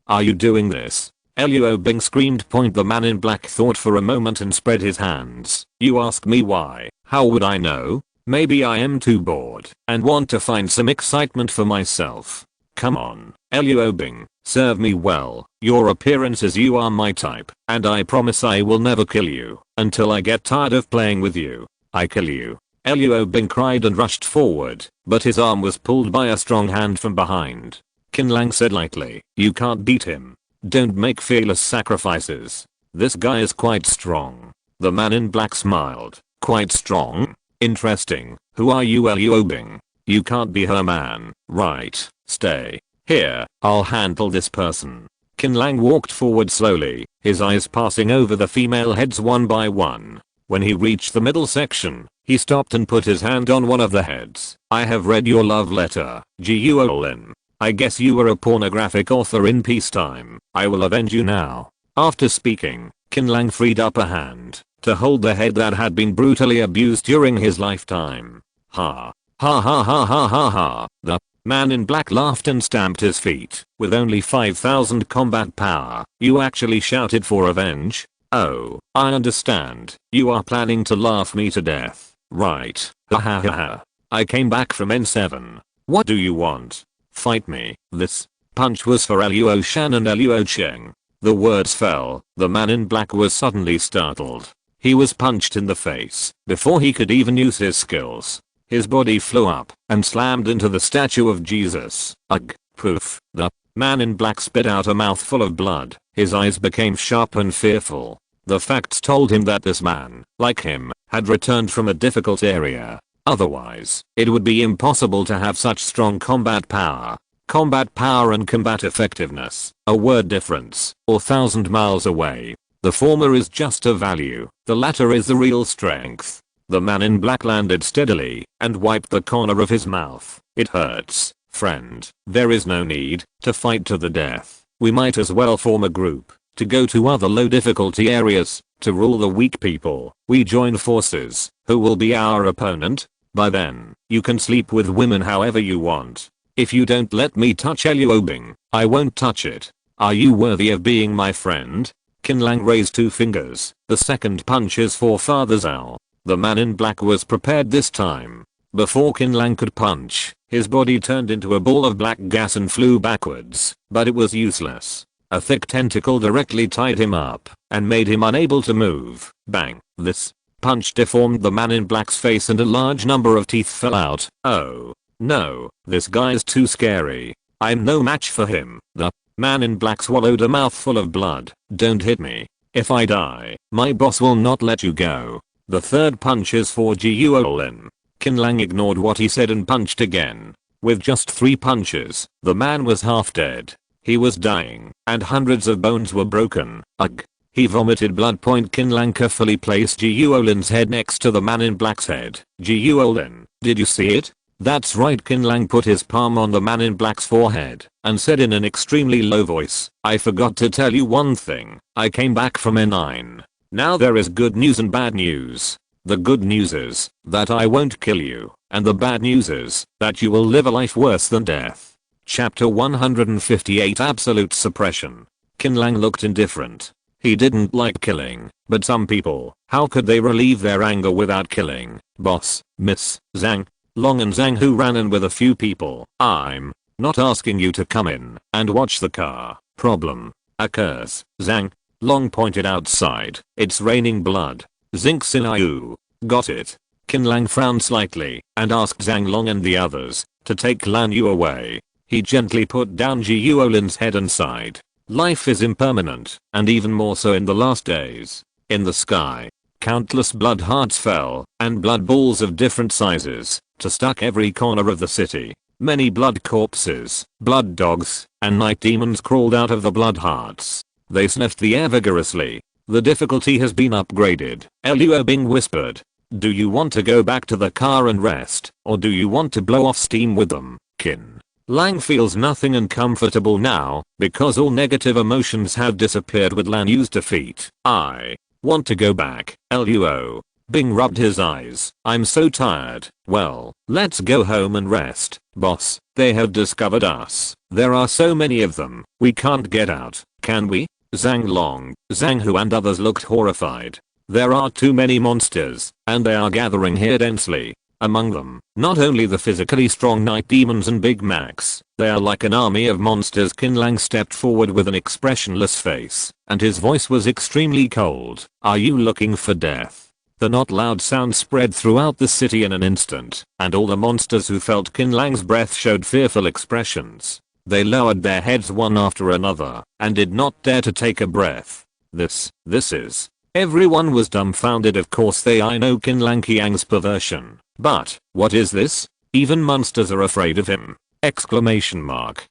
are you doing this? Liu Bing screamed. The man in black thought for a moment and spread his hands. You ask me why? How would I know? Maybe I am too bored and want to find some excitement for myself. Come on, Liu Bing, serve me well. Your appearance is you are my type, and I promise I will never kill you until I get tired of playing with you. I kill you. Liu Bing cried and rushed forward, but his arm was pulled by a strong hand from behind. Qin Lang said lightly, "You can't beat him. Don't make fearless sacrifices. This guy is quite strong." The man in black smiled. Quite strong? Interesting. Who are you, Liu Bing? You can't be her man, right? Stay here, I'll handle this person. Qin Lang walked forward slowly, his eyes passing over the female heads one by one. When he reached the middle section, he stopped and put his hand on one of the heads. I have read your love letter, Guolin. I guess you were a pornographic author in peacetime. I will avenge you now. After speaking, Qin Lang freed up a hand to hold the head that had been brutally abused during his lifetime. Ha. Ha ha ha ha ha ha. The man in black laughed and stamped his feet. With only 5,000 combat power, you actually shouted for revenge? Oh, I understand. You are planning to laugh me to death, right? Ha ha ha ha. I came back from N7. What do you want? Fight me. This punch was for Liu Shan and Liu Cheng. The words fell. The man in black was suddenly startled. He was punched in the face before he could even use his skills. His body flew up and slammed into the statue of Jesus. Ugh. Poof. The man in black spit out a mouthful of blood. His eyes became sharp and fearful. The facts told him that this man, like him, had returned from a difficult area. Otherwise, it would be impossible to have such strong combat power. Combat power and combat effectiveness, a word difference, or 1,000 miles away. The former is just a value, the latter is the real strength. The man in black landed steadily and wiped the corner of his mouth. It hurts, friend. There is no need to fight to the death. We might as well form a group to go to other low difficulty areas to rule the weak people. We join forces. Who will be our opponent? By then, you can sleep with women however you want. If you don't let me touch Liu Bing, I won't touch it. Are you worthy of being my friend? Qin Lang raised 2 fingers. The second punch is for Father Zhao. The man in black was prepared this time. Before Qin Lang could punch, his body turned into a ball of black gas and flew backwards, but it was useless. A thick tentacle directly tied him up and made him unable to move. Bang. This punch deformed the man in black's face and a large number of teeth fell out. Oh. No, this guy's too scary. I'm no match for him. The man in black swallowed a mouthful of blood. Don't hit me. If I die, my boss will not let you go. The third punch is for Guolin. Qin Lang ignored what he said and punched again. With just 3 punches, the man was half dead. He was dying, and hundreds of bones were broken. Ugh. He vomited blood. Qin Lang carefully placed Guolin's head next to the man in black's head. Guolin, did you see it? That's right. Qin Lang put his palm on the man in black's forehead and said in an extremely low voice, I forgot to tell you one thing. I came back from N9. Now there is good news and bad news. The good news is that I won't kill you, and the bad news is that you will live a life worse than death. Chapter 158 Absolute Suppression. Qin Lang looked indifferent. He didn't like killing, but some people, how could they relieve their anger without killing? Boss, Miss, Zhang, Long and Zhang who ran in with a few people. I'm not asking you to come in and watch the car. Problem occurs. Zhang, Long pointed outside. It's raining blood. Zinc Sinayu. Got it. Qin Lang frowned slightly and asked Zhang Long and the others to take Lan Yu away. He gently put down Guolin's head and sighed. Life is impermanent, and even more so in the last days. In the sky, countless blood hearts fell, and blood balls of different sizes to stuck every corner of the city. Many blood corpses, blood dogs, and night demons crawled out of the blood hearts. They sniffed the air vigorously. The difficulty has been upgraded. Luo Bing whispered. Do you want to go back to the car and rest, or do you want to blow off steam with them? Qin Lang feels nothing uncomfortable now, because all negative emotions have disappeared with Lan Yu's defeat. I want to go back. Luo Bing rubbed his eyes. I'm so tired. Well, let's go home and rest, boss. They have discovered us. There are so many of them. We can't get out, can we? Zhang Long, Zhang Hu and others looked horrified. There are too many monsters, and they are gathering here densely. Among them, not only the physically strong night demons and Big Macs, they are like an army of monsters. Qin Lang stepped forward with an expressionless face, and his voice was extremely cold. Are you looking for death? The not loud sound spread throughout the city in an instant, and all the monsters who felt Qin Lang's breath showed fearful expressions. They lowered their heads one after another, and did not dare to take a breath. This is. Everyone was dumbfounded. Of course I know Qin Lang Qiang's perversion. But, what is this? Even monsters are afraid of him! Exclamation mark.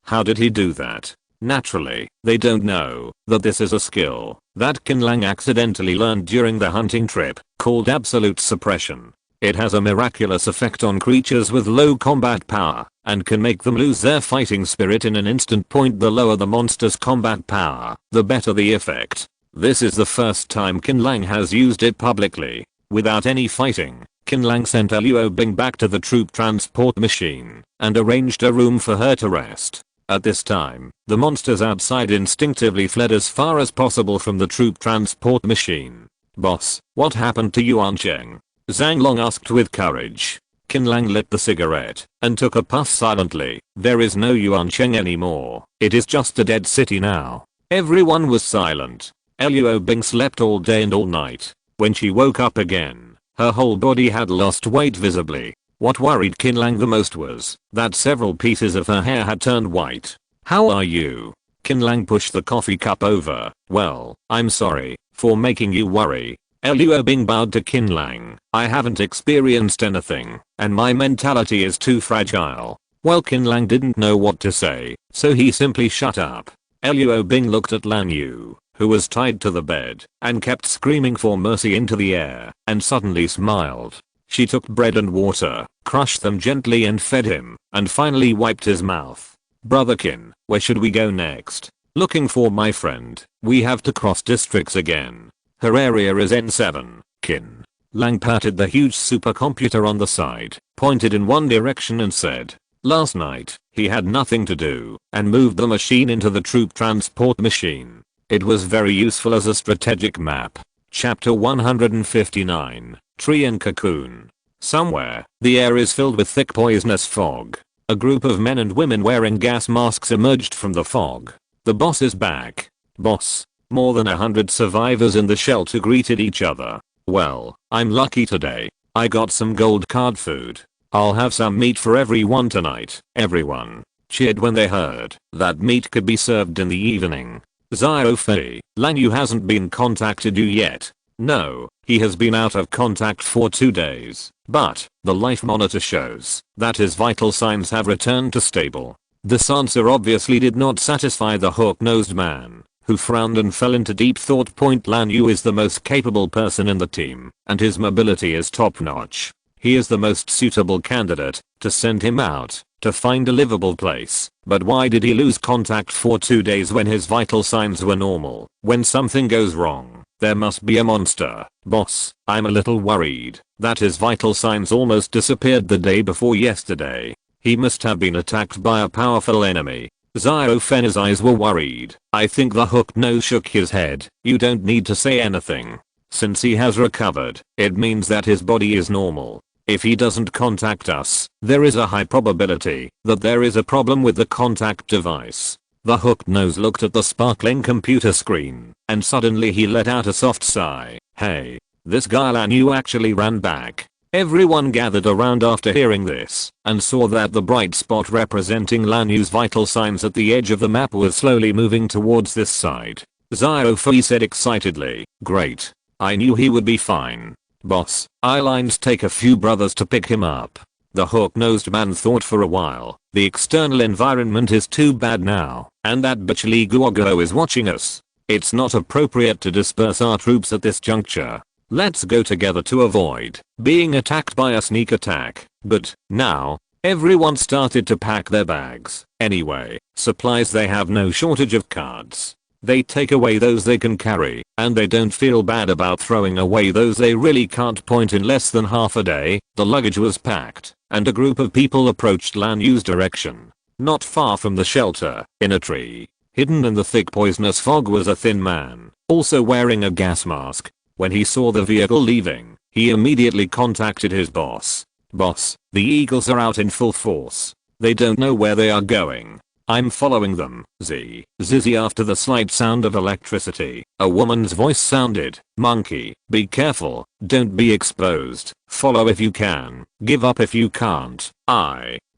How did he do that? Naturally, they don't know that this is a skill that Qin Lang accidentally learned during the hunting trip, called absolute suppression. It has a miraculous effect on creatures with low combat power, and can make them lose their fighting spirit in an instant. The lower the monster's combat power, the better the effect. This is the first time Qin Lang has used it publicly. Without any fighting, Qin Lang sent Luo Bing back to the troop transport machine, and arranged a room for her to rest. At this time, the monsters outside instinctively fled as far as possible from the troop transport machine. Boss, what happened to Yuan Cheng? Zhang Long asked with courage. Qin Lang lit the cigarette and took a puff silently. There is no Yuan Cheng anymore. It is just a dead city now. Everyone was silent. Luo Bing slept all day and all night. When she woke up again, her whole body had lost weight visibly. What worried Qin Lang the most was that several pieces of her hair had turned white. How are you? Qin Lang pushed the coffee cup over. Well, I'm sorry for making you worry. Luo Bing bowed to Qin Lang. I haven't experienced anything, and my mentality is too fragile. Well, Qin Lang didn't know what to say, so he simply shut up. Luo Bing looked at Lan Yu, who was tied to the bed and kept screaming for mercy into the air, and suddenly smiled. She took bread and water, crushed them gently and fed him, and finally wiped his mouth. Brother Qin, where should we go next? Looking for my friend. We have to cross districts again. Her area is N7. Qin Lang patted the huge supercomputer on the side, pointed in one direction and said, last night, he had nothing to do, and moved the machine into the troop transport machine. It was very useful as a strategic map. Chapter 159, Tree and Cocoon. Somewhere, the air is filled with thick poisonous fog. A group of men and women wearing gas masks emerged from the fog. The boss is back. Boss. More than 100 survivors in the shelter greeted each other. Well, I'm lucky today. I got some gold card food. I'll have some meat for everyone tonight. Everyone cheered when they heard that meat could be served in the evening. Lang Yu hasn't been contacted yet. No, he has been out of contact for 2 days, but the life monitor shows that his vital signs have returned to stable. This answer obviously did not satisfy the hook-nosed man, who frowned and fell into deep thought. Lang Yu is the most capable person in the team, and his mobility is top-notch. He is the most suitable candidate to send him out to find a livable place. But why did he lose contact for 2 days when his vital signs were normal? When something goes wrong, there must be a monster. Boss, I'm a little worried that his vital signs almost disappeared the day before yesterday. He must have been attacked by a powerful enemy. Xiaofen's eyes were worried. I think the hook nose shook his head. You don't need to say anything. Since he has recovered, it means that his body is normal. If he doesn't contact us, there is a high probability that there is a problem with the contact device. The hooked nose looked at the sparkling computer screen, and suddenly he let out a soft sigh. Hey, this guy Lang Yu actually ran back. Everyone gathered around after hearing this, and saw that the bright spot representing Lang Yu's vital signs at the edge of the map was slowly moving towards this side. Xiaofei said excitedly, great. I knew he would be fine. Boss, I'll take a few brothers to pick him up. The hook-nosed man thought for a while. The external environment is too bad now, and that bitch Li Guoguo is watching us. It's not appropriate to disperse our troops at this juncture. Let's go together to avoid being attacked by a sneak attack. But now, everyone started to pack their bags. Anyway, supplies, they have no shortage of cards. They take away those they can carry, and they don't feel bad about throwing away those they really can't. Point in less than half a day, the luggage was packed, and a group of people approached Lang Yu's direction. Not far from the shelter, in a tree, hidden in the thick poisonous fog, was a thin man, also wearing a gas mask. When he saw the vehicle leaving, he immediately contacted his boss. Boss, the eagles are out in full force. They don't know where they are going. I'm following them. Zizzy. After the slight sound of electricity, a woman's voice sounded. Monkey, be careful, don't be exposed. Follow if you can, give up if you can't.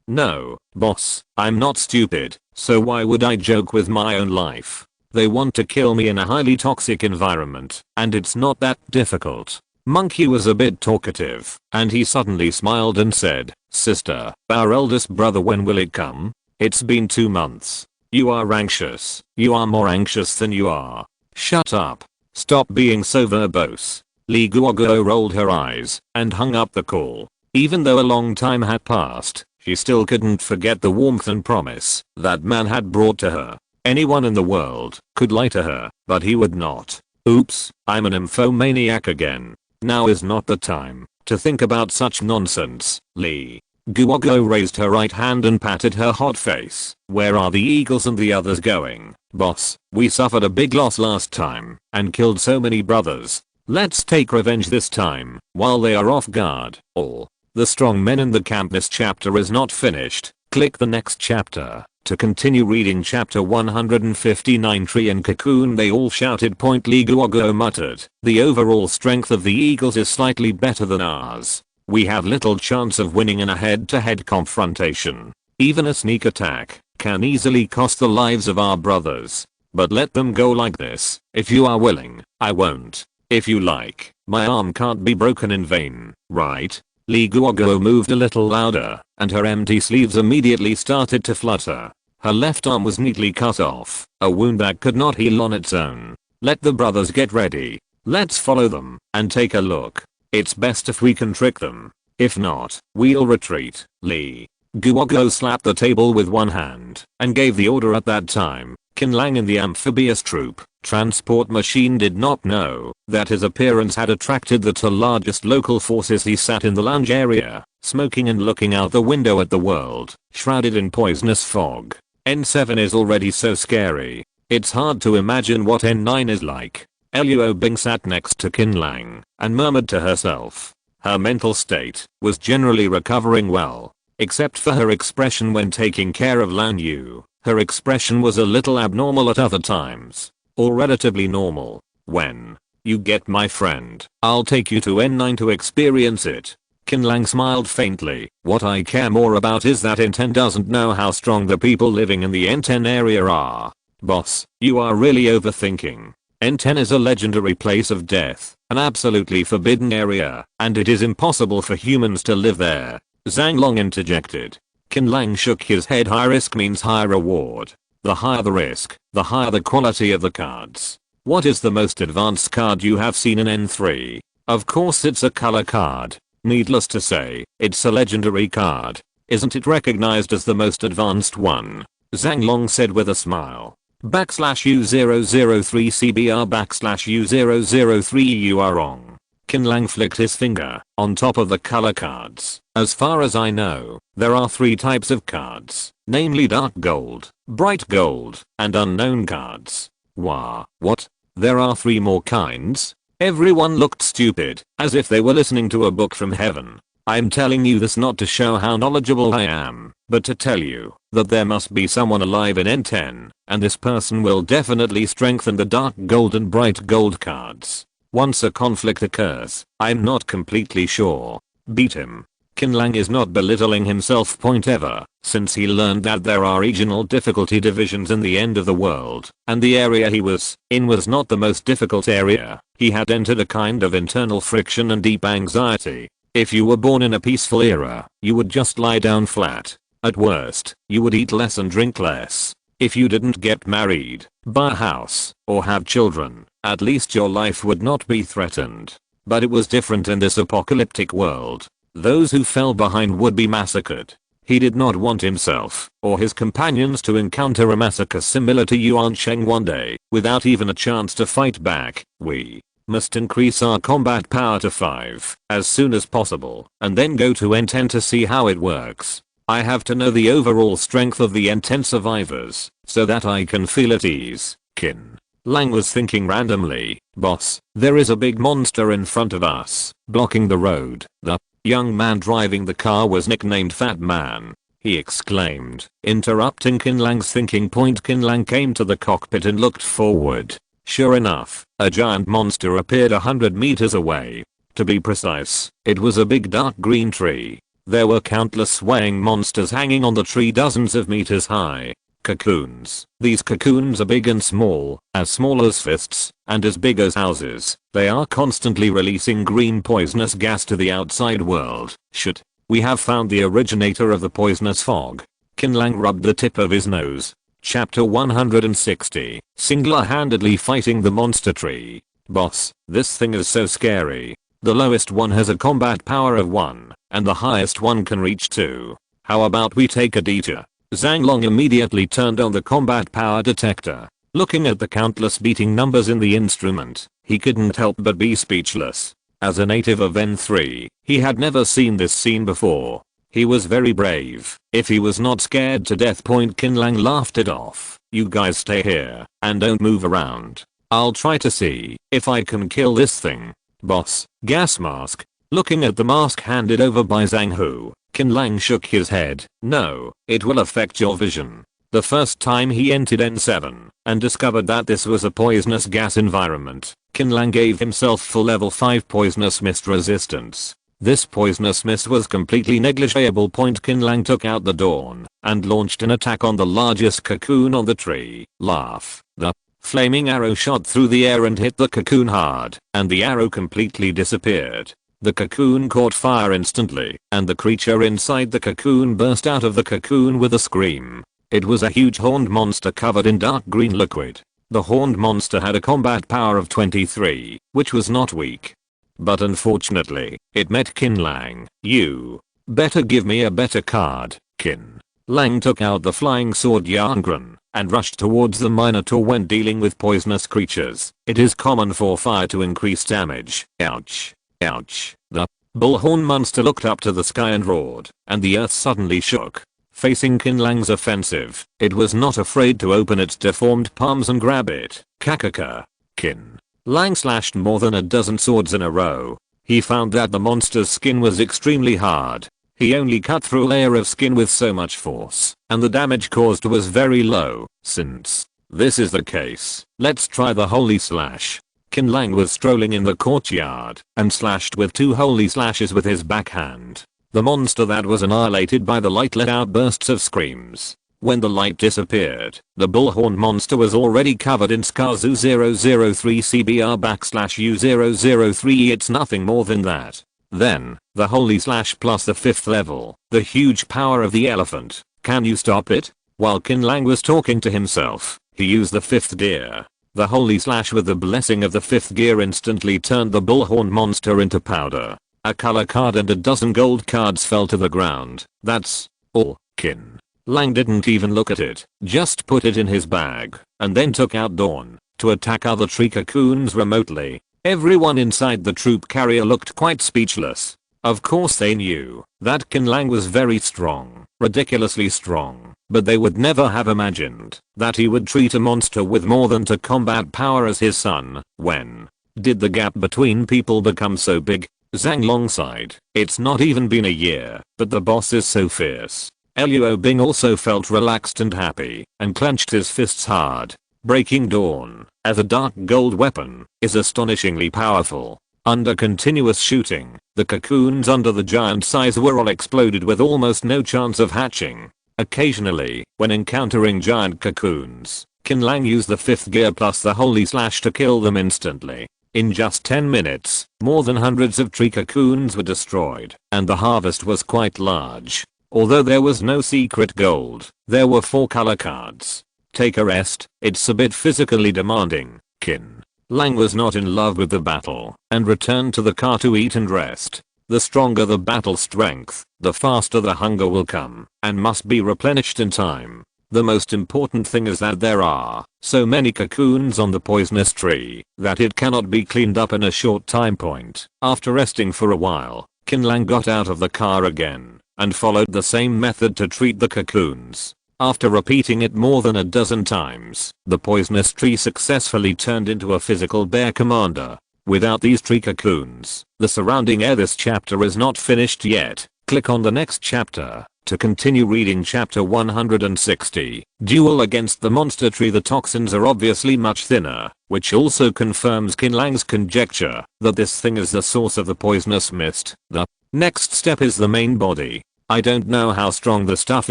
No, boss, I'm not stupid, so why would I joke with my own life? They want to kill me in a highly toxic environment, and it's not that difficult. Monkey was a bit talkative, and he suddenly smiled and said, Sister, our eldest brother, when will it come? It's been 2 months. You are anxious. You are more anxious than you are. Shut up. Stop being so verbose. Li Guoguo rolled her eyes and hung up the call. Even though a long time had passed, she still couldn't forget the warmth and promise that man had brought to her. Anyone in the world could lie to her, but he would not. Oops, I'm an infomaniac again. Now is not the time to think about such nonsense. Li Guoguo raised her right hand and patted her hot face. Where are the eagles and the others going? Boss, we suffered a big loss last time and killed so many brothers. Let's take revenge this time while they are off guard. All the strong men in the camp. This chapter is not finished. Click the next chapter to continue reading chapter 159. Tree and cocoon, they all shouted. Li Guoguo muttered, the overall strength of the eagles is slightly better than ours. We have little chance of winning in a head-to-head confrontation. Even a sneak attack can easily cost the lives of our brothers. But let them go like this. If you are willing, I won't. If you like, my arm can't be broken in vain, right? Li Guoguo moved a little louder, and her empty sleeves immediately started to flutter. Her left arm was neatly cut off, a wound that could not heal on its own. Let the brothers get ready. Let's follow them and take a look. It's best if we can trick them. If not, we'll retreat. Li Guoguo slapped the table with one hand and gave the order. At that time, Qin Lang in the amphibious troop transport machine did not know that his appearance had attracted the two largest local forces. He sat in the lounge area, smoking and looking out the window at the world, shrouded in poisonous fog. N7 is already so scary. It's hard to imagine what N9 is like. Luo Bing sat next to Qin Lang and murmured to herself. Her mental state was generally recovering well, except for her expression when taking care of Lang Yu. Her expression was a little abnormal at other times, or relatively normal. When you get my friend, I'll take you to N9 to experience it. Qin Lang smiled faintly. What I care more about is that N10 doesn't know how strong the people living in the N10 area are. Boss, you are really overthinking. N10 is a legendary place of death, an absolutely forbidden area, and it is impossible for humans to live there. Zhang Long interjected. Qin Lang shook his head. High risk means high reward. The higher the risk, the higher the quality of the cards. What is the most advanced card you have seen in N3? Of course it's a color card. Needless to say, it's a legendary card. Isn't it recognized as the most advanced one? Zhang Long said with a smile. /U003 CBR /U003 you are wrong. Qin Lang flicked his finger on top of the color cards. As far as I know, there are 3 types of cards, namely dark gold, bright gold, and unknown cards. What? There are 3 more kinds? Everyone looked stupid, as if they were listening to a book from heaven. I'm telling you this not to show how knowledgeable I am, but to tell you that there must be someone alive in N10, and this person will definitely strengthen the dark gold and bright gold cards. Once a conflict occurs, I'm not completely sure. Beat him. Qin Lang is not belittling himself ever, since he learned that there are regional difficulty divisions in the end of the world, and the area he was in was not the most difficult area. He had entered a kind of internal friction and deep anxiety. If you were born in a peaceful era, you would just lie down flat. At worst, you would eat less and drink less. If you didn't get married, buy a house, or have children, at least your life would not be threatened. But it was different in this apocalyptic world. Those who fell behind would be massacred. He did not want himself or his companions to encounter a massacre similar to Yuan Sheng one day, without even a chance to fight back. We must increase our combat power to 5 as soon as possible, and then go to N10 to see how it works. I have to know the overall strength of the N10 survivors, so that I can feel at ease. Qin Lang was thinking randomly. Boss, there is a big monster in front of us, blocking the road. The young man driving the car was nicknamed Fat Man, he exclaimed, interrupting Qin Lang's thinking point. Qin Lang came to the cockpit and looked forward. Sure enough, a giant monster appeared 100 meters away. To be precise, it was a big dark green tree. There were countless swaying monsters hanging on the tree, dozens of meters high. Cocoons. These cocoons are big and small as fists, and as big as houses. They are constantly releasing green poisonous gas to the outside world. Shit. We have found the originator of the poisonous fog. Qin Lang rubbed the tip of his nose. Chapter 160. Single-handedly fighting the monster tree. Boss, this thing is so scary. The lowest one has a combat power of 1, and the highest one can reach 2. How about we take a detour? Zhang Long immediately turned on the combat power detector. Looking at the countless beating numbers in the instrument, he couldn't help but be speechless. As a native of N3, he had never seen this scene before. He was very brave. If he was not scared to death. Qin Lang laughed it off. You guys stay here and don't move around. I'll try to see if I can kill this thing. Boss, gas mask. Looking at the mask handed over by Zhang Hu, Qin Lang shook his head. No, it will affect your vision. The first time he entered N7 and discovered that this was a poisonous gas environment, Qin Lang gave himself full level 5 poisonous mist resistance. This poisonous mist was completely negligible. Qin Lang took out the dawn and launched an attack on the largest cocoon on the tree. Laugh. The flaming arrow shot through the air and hit the cocoon hard, and the arrow completely disappeared. The cocoon caught fire instantly, and the creature inside the cocoon burst out of the cocoon with a scream. It was a huge horned monster covered in dark green liquid. The horned monster had a combat power of 23, which was not weak. But unfortunately, it met Qin Lang. You better give me a better card. Qin Lang took out the flying sword Yangren and rushed towards the Minotaur. When dealing with poisonous creatures, it is common for fire to increase damage. Ouch. Ouch. The bullhorn monster looked up to the sky and roared, and the earth suddenly shook. Facing Qin Lang's offensive, it was not afraid to open its deformed palms and grab it. Kakaka. Qin Lang slashed more than a dozen swords in a row. He found that the monster's skin was extremely hard. He only cut through a layer of skin with so much force, and the damage caused was very low. Since this is the case, let's try the holy slash. Qin Lang was strolling in the courtyard and slashed with 2 holy slashes with his backhand. The monster that was annihilated by the light let out bursts of screams. When the light disappeared, the bullhorn monster was already covered in scars. U003CBR/U003. It's nothing more than that. Then, the holy slash plus the 5th level, the huge power of the elephant. Can you stop it? While Qin Lang was talking to himself, he used the 5th gear. The holy slash with the blessing of the 5th gear instantly turned the bullhorn monster into powder. A color card and a dozen gold cards fell to the ground. That's all. Qin Lang didn't even look at it, just put it in his bag, and then took out Dawn to attack other tree cocoons remotely. Everyone inside the troop carrier looked quite speechless. Of course they knew that Qin Lang was very strong, ridiculously strong, but they would never have imagined that he would treat a monster with more than 2 combat power as his son. When did the gap between people become so big? Zhang Long sighed. It's not even been a year, but the boss is so fierce. Luo Bing also felt relaxed and happy, and clenched his fists hard. Breaking Dawn, as a dark gold weapon, is astonishingly powerful. Under continuous shooting, the cocoons under the giant size were all exploded with almost no chance of hatching. Occasionally, when encountering giant cocoons, Qin Lang used the 5th gear plus the holy slash to kill them instantly. In just 10 minutes, more than hundreds of tree cocoons were destroyed, and the harvest was quite large. Although there was no secret gold, there were 4 color cards. Take a rest, it's a bit physically demanding. Qin Lang was not in love with the battle, and returned to the car to eat and rest. The stronger the battle strength, the faster the hunger will come, and must be replenished in time. The most important thing is that there are so many cocoons on the poisonous tree that it cannot be cleaned up in a short time point. After resting for a while, Qin Lang got out of the car again and followed the same method to treat the cocoons. After repeating it more than a dozen times, the poisonous tree successfully turned into a physical bear commander. Without these tree cocoons, the surrounding air. This chapter is not finished yet. Click on the next chapter to continue reading chapter 160. Duel against the monster tree. The toxins are obviously much thinner, which also confirms Qin Lang's conjecture that this thing is the source of the poisonous mist. The next step is the main body. I don't know how strong the stuff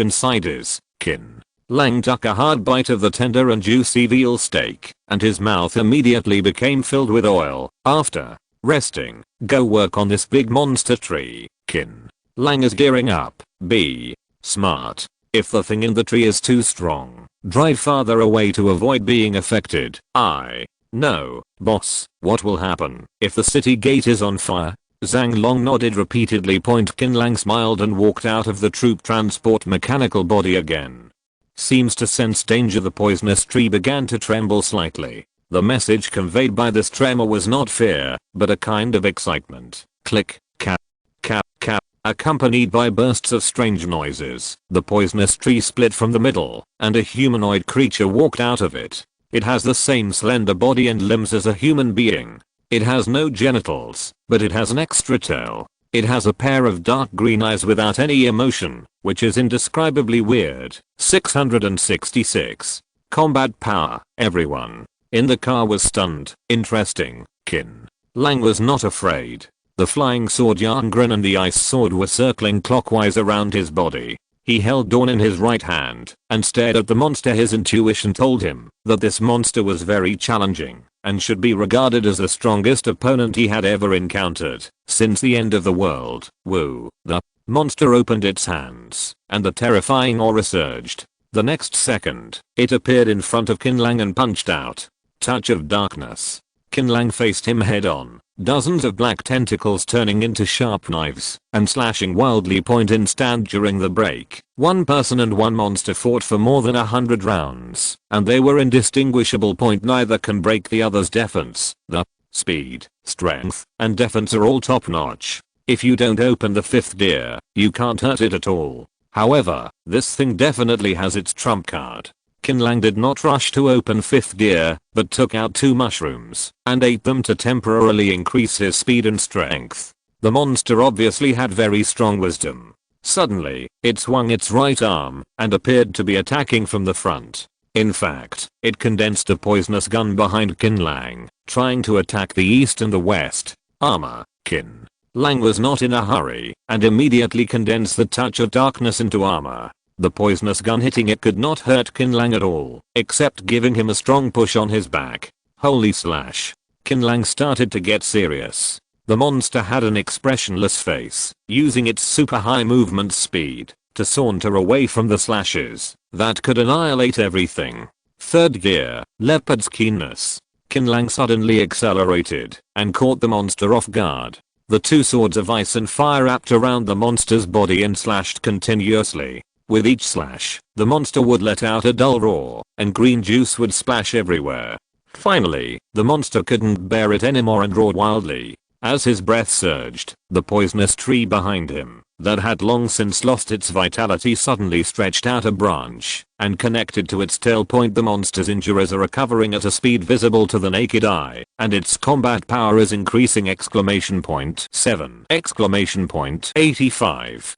inside is. Qin Lang took a hard bite of the tender and juicy veal steak, and his mouth immediately became filled with oil. After resting, go work on this big monster tree. Qin Lang is gearing up. Be smart. If the thing in the tree is too strong, drive farther away to avoid being affected. I know, boss. What will happen if the city gate is on fire? Zhang Long nodded repeatedly. Qin Lang smiled and walked out of the troop transport mechanical body again. Seems to sense danger. The poisonous tree began to tremble slightly. The message conveyed by this tremor was not fear, but a kind of excitement. Click, cap, cap, cap. Accompanied by bursts of strange noises, the poisonous tree split from the middle, and a humanoid creature walked out of it. It has the same slender body and limbs as a human being. It has no genitals, but it has an extra tail. It has a pair of dark green eyes without any emotion, which is indescribably weird. 666. Combat power. Everyone in the car was stunned. Interesting. Qin Lang was not afraid. The flying sword Yarngren and the ice sword were circling clockwise around his body. He held Dawn in his right hand and stared at the monster. His intuition told him that this monster was very challenging and should be regarded as the strongest opponent he had ever encountered since the end of the world. Woo. The monster opened its hands and the terrifying aura surged. The next second, it appeared in front of Qin Lang and punched out. Touch of darkness. Qin Lang faced him head on. Dozens of black tentacles turning into sharp knives and slashing wildly point in stand during the break. One person and one monster fought for more than 100 rounds, and they were indistinguishable. Neither can break the other's defense. The speed, strength, and defense are all top notch. If you don't open the 5th gear, you can't hurt it at all. However, this thing definitely has its trump card. Qin Lang did not rush to open 5th gear, but took out 2 mushrooms and ate them to temporarily increase his speed and strength. The monster obviously had very strong wisdom. Suddenly, it swung its right arm and appeared to be attacking from the front. In fact, it condensed a poisonous gun behind Qin Lang trying to attack the east and the west. Armor. Qin Lang was not in a hurry and immediately condensed the touch of darkness into armor. The poisonous gun hitting it could not hurt Qin Lang at all, except giving him a strong push on his back. Holy slash. Qin Lang started to get serious. The monster had an expressionless face, using its super high movement speed to saunter away from the slashes that could annihilate everything. Third gear, leopard's keenness. Qin Lang suddenly accelerated and caught the monster off guard. The two swords of ice and fire wrapped around the monster's body and slashed continuously. With each slash, the monster would let out a dull roar, and green juice would splash everywhere. Finally, the monster couldn't bear it anymore and roared wildly. As his breath surged, the poisonous tree behind him, that had long since lost its vitality, suddenly stretched out a branch and connected to its tail point. The monster's injuries are recovering at a speed visible to the naked eye, and its combat power is increasing! 7! 85!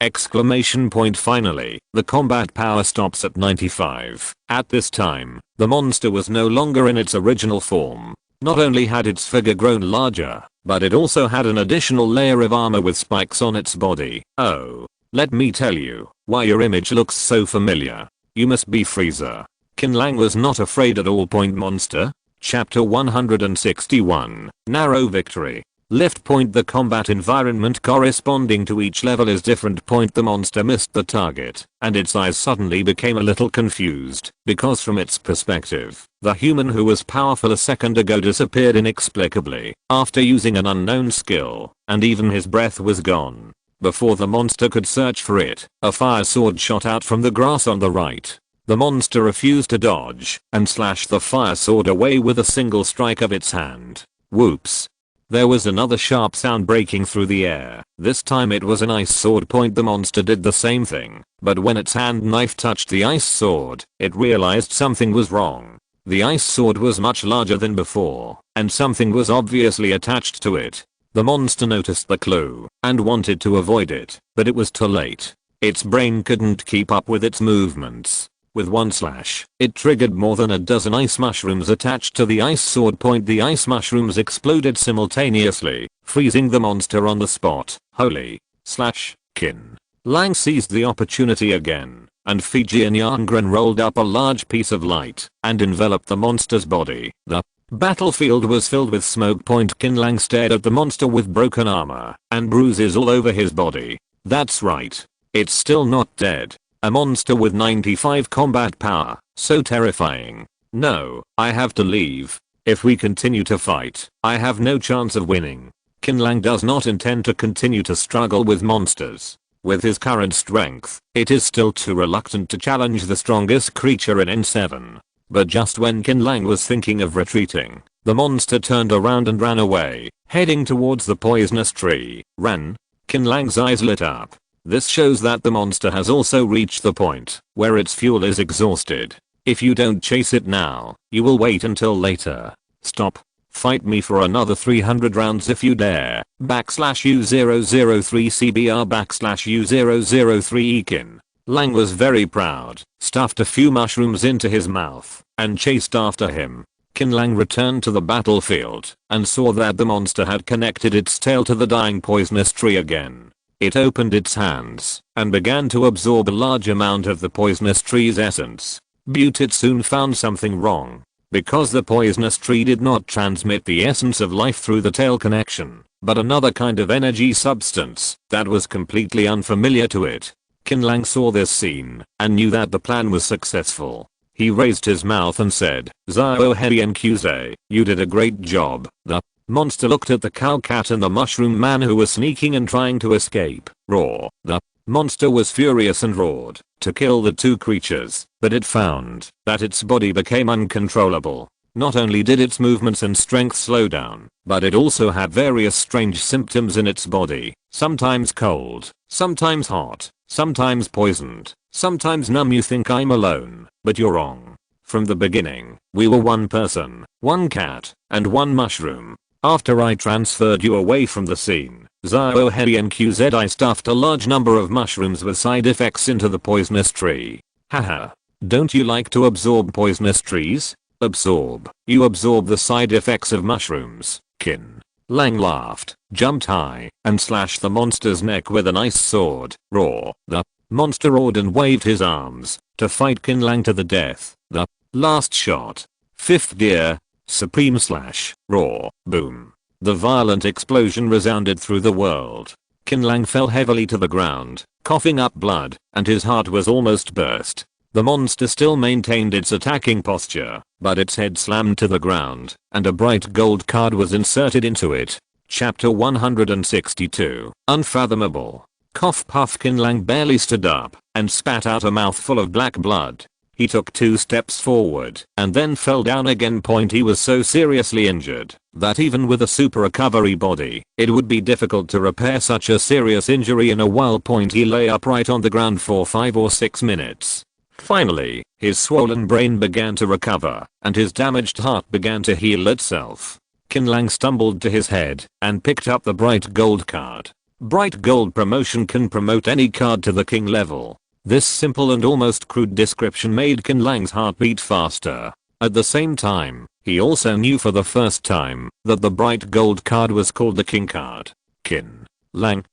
Finally, the combat power stops at 95. At this time, the monster was no longer in its original form. Not only had its figure grown larger, but it also had an additional layer of armor with spikes on its body. Oh, let me tell you why your image looks so familiar. You must be Frieza. Qin Lang was not afraid at all. Point monster. Chapter 161. Narrow victory. Lift point. The combat environment corresponding to each level is different. Point. The monster missed the target, and its eyes suddenly became a little confused, because from its perspective, the human who was powerful a second ago disappeared inexplicably after using an unknown skill, and even his breath was gone. Before the monster could search for it, a fire sword shot out from the grass on the right. The monster refused to dodge and slashed the fire sword away with a single strike of its hand. Whoops. There was another sharp sound breaking through the air. This time it was an ice sword. Point. The monster did the same thing, but when its hand knife touched the ice sword, it realized something was wrong. The ice sword was much larger than before, and something was obviously attached to it. The monster noticed the clue and wanted to avoid it, but it was too late. Its brain couldn't keep up with its movements. With one slash, it triggered more than a dozen ice mushrooms attached to the ice sword. Point. The ice mushrooms exploded simultaneously, freezing the monster on the spot. Holy slash. Qin Lang seized the opportunity again, and Fijian Yangren rolled up a large piece of light and enveloped the monster's body. The battlefield was filled with smoke. Point. Qin Lang stared at the monster with broken armor and bruises all over his body. That's right. It's still not dead. A monster with 95 combat power, so terrifying. No, I have to leave. If we continue to fight, I have no chance of winning. Qin Lang does not intend to continue to struggle with monsters. With his current strength, it is still too reluctant to challenge the strongest creature in N7. But just when Qin Lang was thinking of retreating, the monster turned around and ran away, heading towards the poisonous tree. Ran. Qin Lang's eyes lit up. This shows that the monster has also reached the point where its fuel is exhausted. If you don't chase it now, you will wait until later. Stop. Fight me for another 300 rounds if you dare. /U003CBR /U003 Qin Lang was very proud, stuffed a few mushrooms into his mouth, and chased after him. Qin Lang returned to the battlefield and saw that the monster had connected its tail to the dying poisonous tree again. It opened its hands and began to absorb a large amount of the poisonous tree's essence. But it soon found something wrong, because the poisonous tree did not transmit the essence of life through the tail connection, but another kind of energy substance that was completely unfamiliar to it. Qin Lang saw this scene and knew that the plan was successful. He raised his mouth and said, "Zio Hedian Kuze, you did a great job." The monster looked at the cow cat and the mushroom man who was sneaking and trying to escape. Roar. The monster was furious and roared to kill the two creatures, but it found that its body became uncontrollable. Not only did its movements and strength slow down, but it also had various strange symptoms in its body, sometimes cold, sometimes hot, sometimes poisoned, sometimes numb. You think I'm alone, but you're wrong. From the beginning, we were one person, one cat, and one mushroom. After I transferred you away from the scene, Zio Hedian QZ, I stuffed a large number of mushrooms with side effects into the poisonous tree. Haha. Don't you like to absorb poisonous trees? Absorb. You absorb the side effects of mushrooms. Qin Lang laughed, jumped high, and slashed the monster's neck with an ice sword. Roar. The monster roared and waved his arms to fight Qin Lang to the death. The last shot. Fifth gear. Supreme slash. Roar. Boom. The violent explosion resounded through the world. Qin Lang fell heavily to the ground, coughing up blood, and his heart was almost burst. The monster still maintained its attacking posture, but its head slammed to the ground, and a bright gold card was inserted into it. Chapter 162. Unfathomable. Cough puff. Qin Lang barely stood up, and spat out a mouthful of black blood. He took 2 steps forward, and then fell down again. He was so seriously injured, that even with a super recovery body, it would be difficult to repair such a serious injury in a while. He lay upright on the ground for 5 or 6 minutes. Finally, his swollen brain began to recover, and his damaged heart began to heal itself. Qin Lang stumbled to his head, and picked up the bright gold card. Bright gold promotion can promote any card to the king level. This simple and almost crude description made Qin Lang's heart beat faster. At the same time, he also knew for the first time that the bright gold card was called the king card. Qin Lang,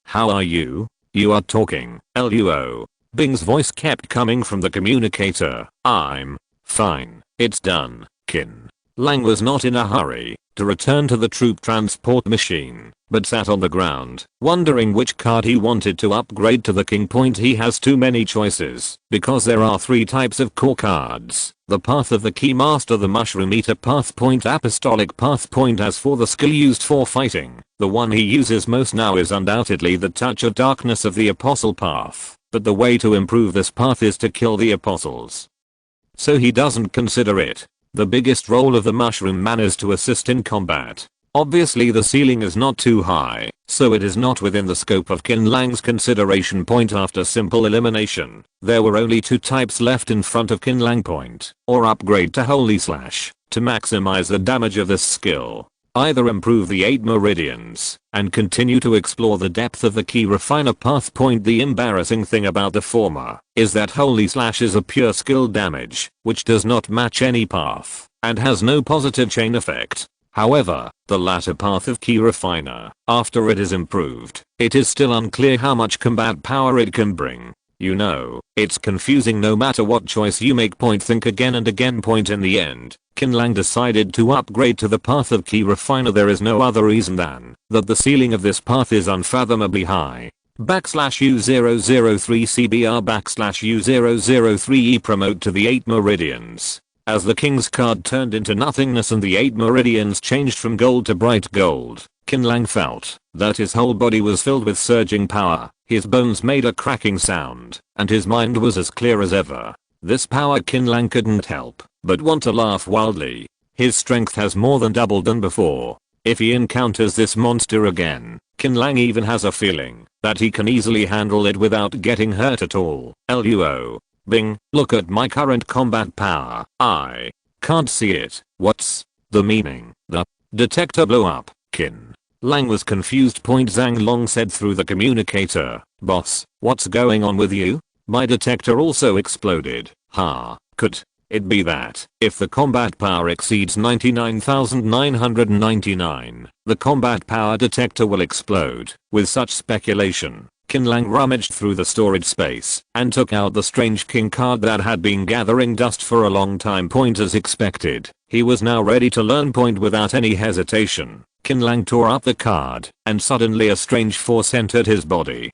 how are you? You are talking, LUO. Bing's voice kept coming from the communicator. I'm fine, it's done. Qin Lang was not in a hurry to return to the troop transport machine, but sat on the ground, wondering which card he wanted to upgrade to the king. He has too many choices, because there are 3 types of core cards: the path of the key master, the mushroom eater path, apostolic path. As for the skill used for fighting, the one he uses most now is undoubtedly the touch of darkness of the apostle path. But the way to improve this path is to kill the apostles. So he doesn't consider it. The biggest role of the mushroom man is to assist in combat. Obviously the ceiling is not too high, so it is not within the scope of Qin Lang's consideration. After simple elimination, there were only 2 types left in front of Qin Lang: or upgrade to Holy Slash, to maximize the damage of this skill. Either improve the 8 meridians, and continue to explore the depth of the key refiner path. The embarrassing thing about the former is that Holy Slash is a pure skill damage, which does not match any path, and has no positive chain effect. However, the latter path of key refiner, after it is improved, it is still unclear how much combat power it can bring. It's confusing no matter what choice you make. Think again and again. In the end, Qin Lang decided to upgrade to the path of key refiner. There is no other reason than that the ceiling of this path is unfathomably high. /U003 CBR /U003E promote to the 8 meridians. As the king's card turned into nothingness and the 8 meridians changed from gold to bright gold, Qin Lang felt that his whole body was filled with surging power. His bones made a cracking sound, and his mind was as clear as ever. This power Qin Lang couldn't help but want to laugh wildly. His strength has more than doubled than before. If he encounters this monster again, Qin Lang even has a feeling that he can easily handle it without getting hurt at all. LUO. Bing, look at my current combat power. I can't see it. What's the meaning? The detector blew up. Qin Lang was confused. Zhang Long said through the communicator, "Boss, what's going on with you? My detector also exploded." Could it be that if the combat power exceeds 99,999, the combat power detector will explode? With such speculation, Qin Lang rummaged through the storage space and took out the strange king card that had been gathering dust for a long time. As expected, he was now ready to learn. Without any hesitation, Qin Lang tore up the card, and suddenly a strange force entered his body,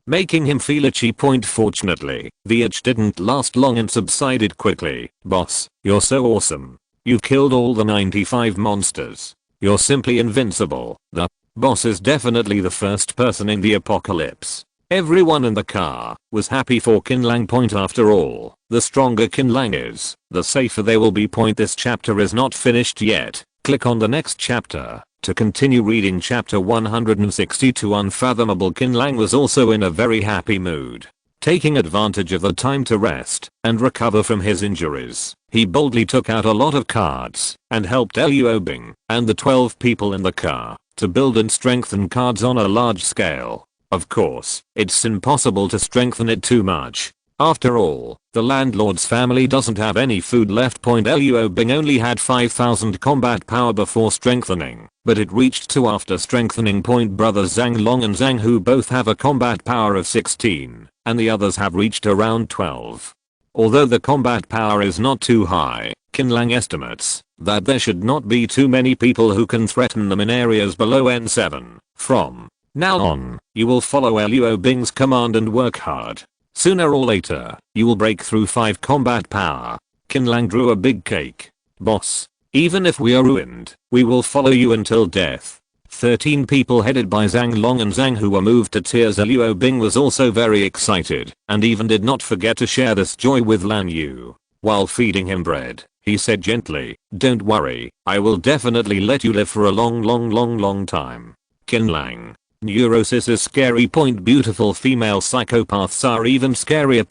making him feel itchy. Fortunately, the itch didn't last long and subsided quickly. "Boss, you're so awesome. You've killed all the 95 monsters. You're simply invincible." The boss is definitely the first person in the apocalypse. Everyone in the car was happy for Qin Lang. After all, the stronger Qin Lang is, the safer they will be. This chapter is not finished yet. Click on the next chapter to continue reading. Chapter 162. Unfathomable. Qin Lang was also in a very happy mood. Taking advantage of the time to rest and recover from his injuries, he boldly took out a lot of cards and helped Luo Bing and the 12 people in the car to build and strengthen cards on a large scale. Of course, it's impossible to strengthen it too much. After all, the landlord's family doesn't have any food left. Luo Bing only had 5000 combat power before strengthening, but it reached 2 after strengthening. Brothers Zhang Long and Zhang Hu both have a combat power of 16, and the others have reached around 12. Although the combat power is not too high, Qin Lang estimates that there should not be too many people who can threaten them in areas below N7. From now on, you will follow Luo Bing's command and work hard. Sooner or later, you will break through 5 combat power. Qin Lang drew a big cake. Boss, even if we are ruined, we will follow you until death. 13 people headed by Zhang Long and Zhang Hu were moved to tears. Luo Bing was also very excited and even did not forget to share this joy with Lan Yu. While feeding him bread, he said gently, "Don't worry, I will definitely let you live for a long time." Qin Lang. Neurosis is scary. Beautiful female psychopaths are even scarier.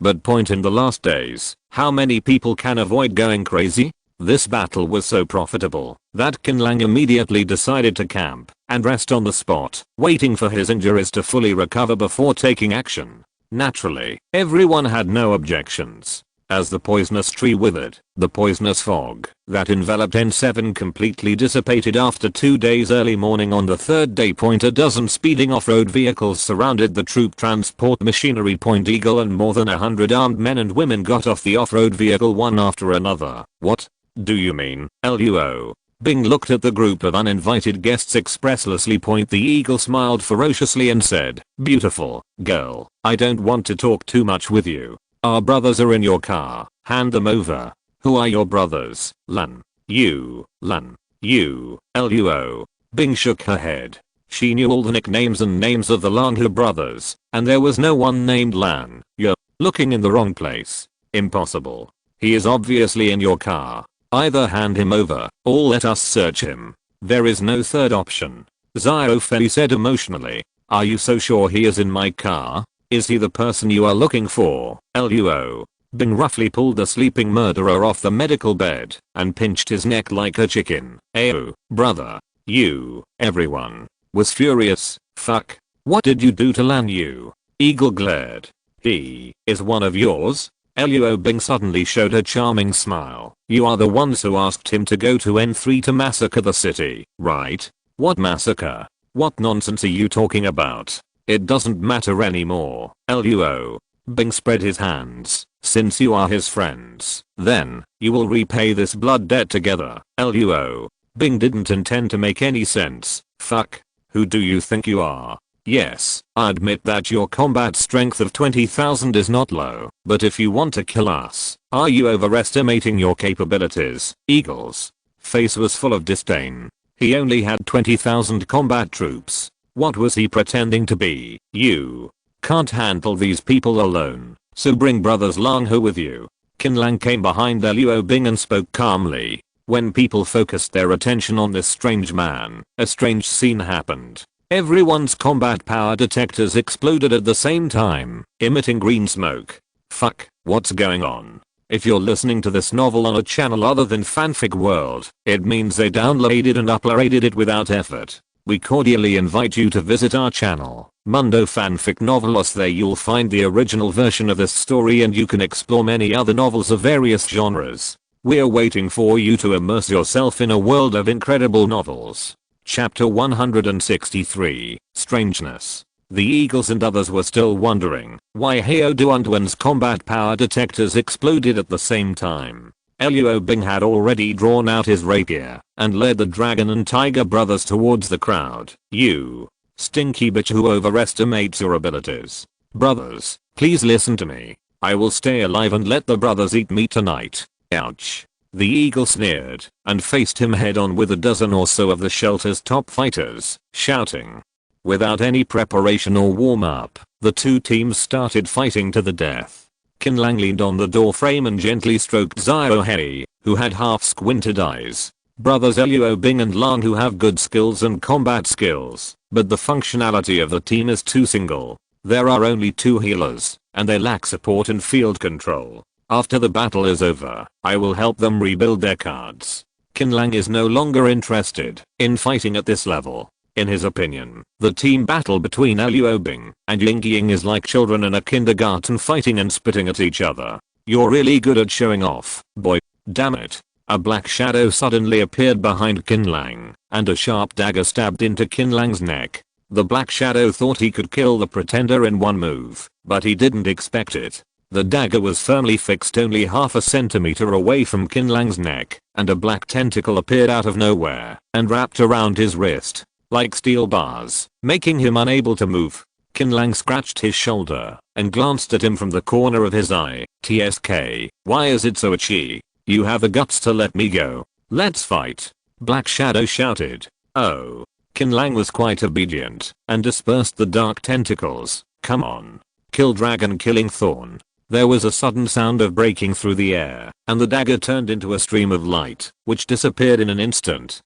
But in the last days, how many people can avoid going crazy? This battle was so profitable that Qin Lang immediately decided to camp and rest on the spot, waiting for his injuries to fully recover before taking action. Naturally, everyone had no objections. As the poisonous tree withered, the poisonous fog that enveloped N7 completely dissipated. After 2 days early morning on the 3rd day. A dozen speeding off-road vehicles surrounded the troop transport machinery. Eagle and more than 100 armed men and women got off the off-road vehicle one after another. What do you mean, Luo? Bing looked at the group of uninvited guests expresslessly. The eagle smiled ferociously and said, "Beautiful girl, I don't want to talk too much with you. Our brothers are in your car, hand them over." "Who are your brothers, Lan Yu, Luo?" Bing shook her head. She knew all the nicknames and names of the Lang Hu brothers, and there was no one named Lan. "You're looking in the wrong place. Impossible. He is obviously in your car. Either hand him over, or let us search him. There is no third option." Xiao Fei said emotionally. "Are you so sure he is in my car? Is he the person you are looking for, Luo?" Bing roughly pulled the sleeping murderer off the medical bed and pinched his neck like a chicken. "Ayo, brother. You." Everyone was furious. "Fuck. What did you do to Lan Yu?" Eagle glared. "He is one of yours?" Luo Bing suddenly showed a charming smile. "You are the ones who asked him to go to N3 to massacre the city, right?" "What massacre? What nonsense are you talking about? It doesn't matter anymore, Luo." Bing spread his hands. "Since you are his friends, then you will repay this blood debt together, Luo." Bing didn't intend to make any sense. "Fuck. Who do you think you are? Yes, I admit that your combat strength of 20,000 is not low, but if you want to kill us, are you overestimating your capabilities?" Eagle's face was full of disdain. He only had 20,000 combat troops. What was he pretending to be? "You can't handle these people alone, so bring brothers Lang Hu with you." Qin Lang came behind Luo Bing and spoke calmly. When people focused their attention on this strange man, a strange scene happened. Everyone's combat power detectors exploded at the same time, emitting green smoke. Fuck, what's going on? If you're listening to this novel on a channel other than Fanfic World, it means they downloaded and uploaded it without effort. We cordially invite you to visit our channel, Mundo Fanfic Novelos. There you'll find the original version of this story and you can explore many other novels of various genres. We're waiting for you to immerse yourself in a world of incredible novels. Chapter 163, Strangeness. The Eagles and others were still wondering why Heo Duanduan's combat power detectors exploded at the same time. Luo Bing had already drawn out his rapier and led the dragon and tiger brothers towards the crowd. "You stinky bitch who overestimates your abilities. Brothers, please listen to me. I will stay alive and let the brothers eat me tonight." Ouch. The eagle sneered and faced him head on with a dozen or so of the shelter's top fighters, shouting. Without any preparation or warm-up, the two teams started fighting to the death. Qin Lang leaned on the door frame and gently stroked Xiao Hei, who had half-squinted eyes. Brothers Luo Bing and Lang who have good skills and combat skills, but the functionality of the team is too single. There are only 2 healers, and they lack support and field control. After the battle is over, I will help them rebuild their cards. Qin Lang is no longer interested in fighting at this level. In his opinion, the team battle between Liu Bing and Ying Ying is like children in a kindergarten fighting and spitting at each other. You're really good at showing off, boy. Damn it. A black shadow suddenly appeared behind Qin Lang, and a sharp dagger stabbed into Qin Lang's neck. The black shadow thought he could kill the pretender in one move, but he didn't expect it. The dagger was firmly fixed only half a centimeter away from Qin Lang's neck, and a black tentacle appeared out of nowhere and wrapped around his wrist, like steel bars, making him unable to move. Qin Lang scratched his shoulder and glanced at him from the corner of his eye. TSK, why is it so itchy? You have the guts to let me go. Let's fight. Black Shadow shouted. Oh. Qin Lang was quite obedient and dispersed the dark tentacles. Come on. Kill dragon killing thorn. There was a sudden sound of breaking through the air, and the dagger turned into a stream of light, which disappeared in an instant.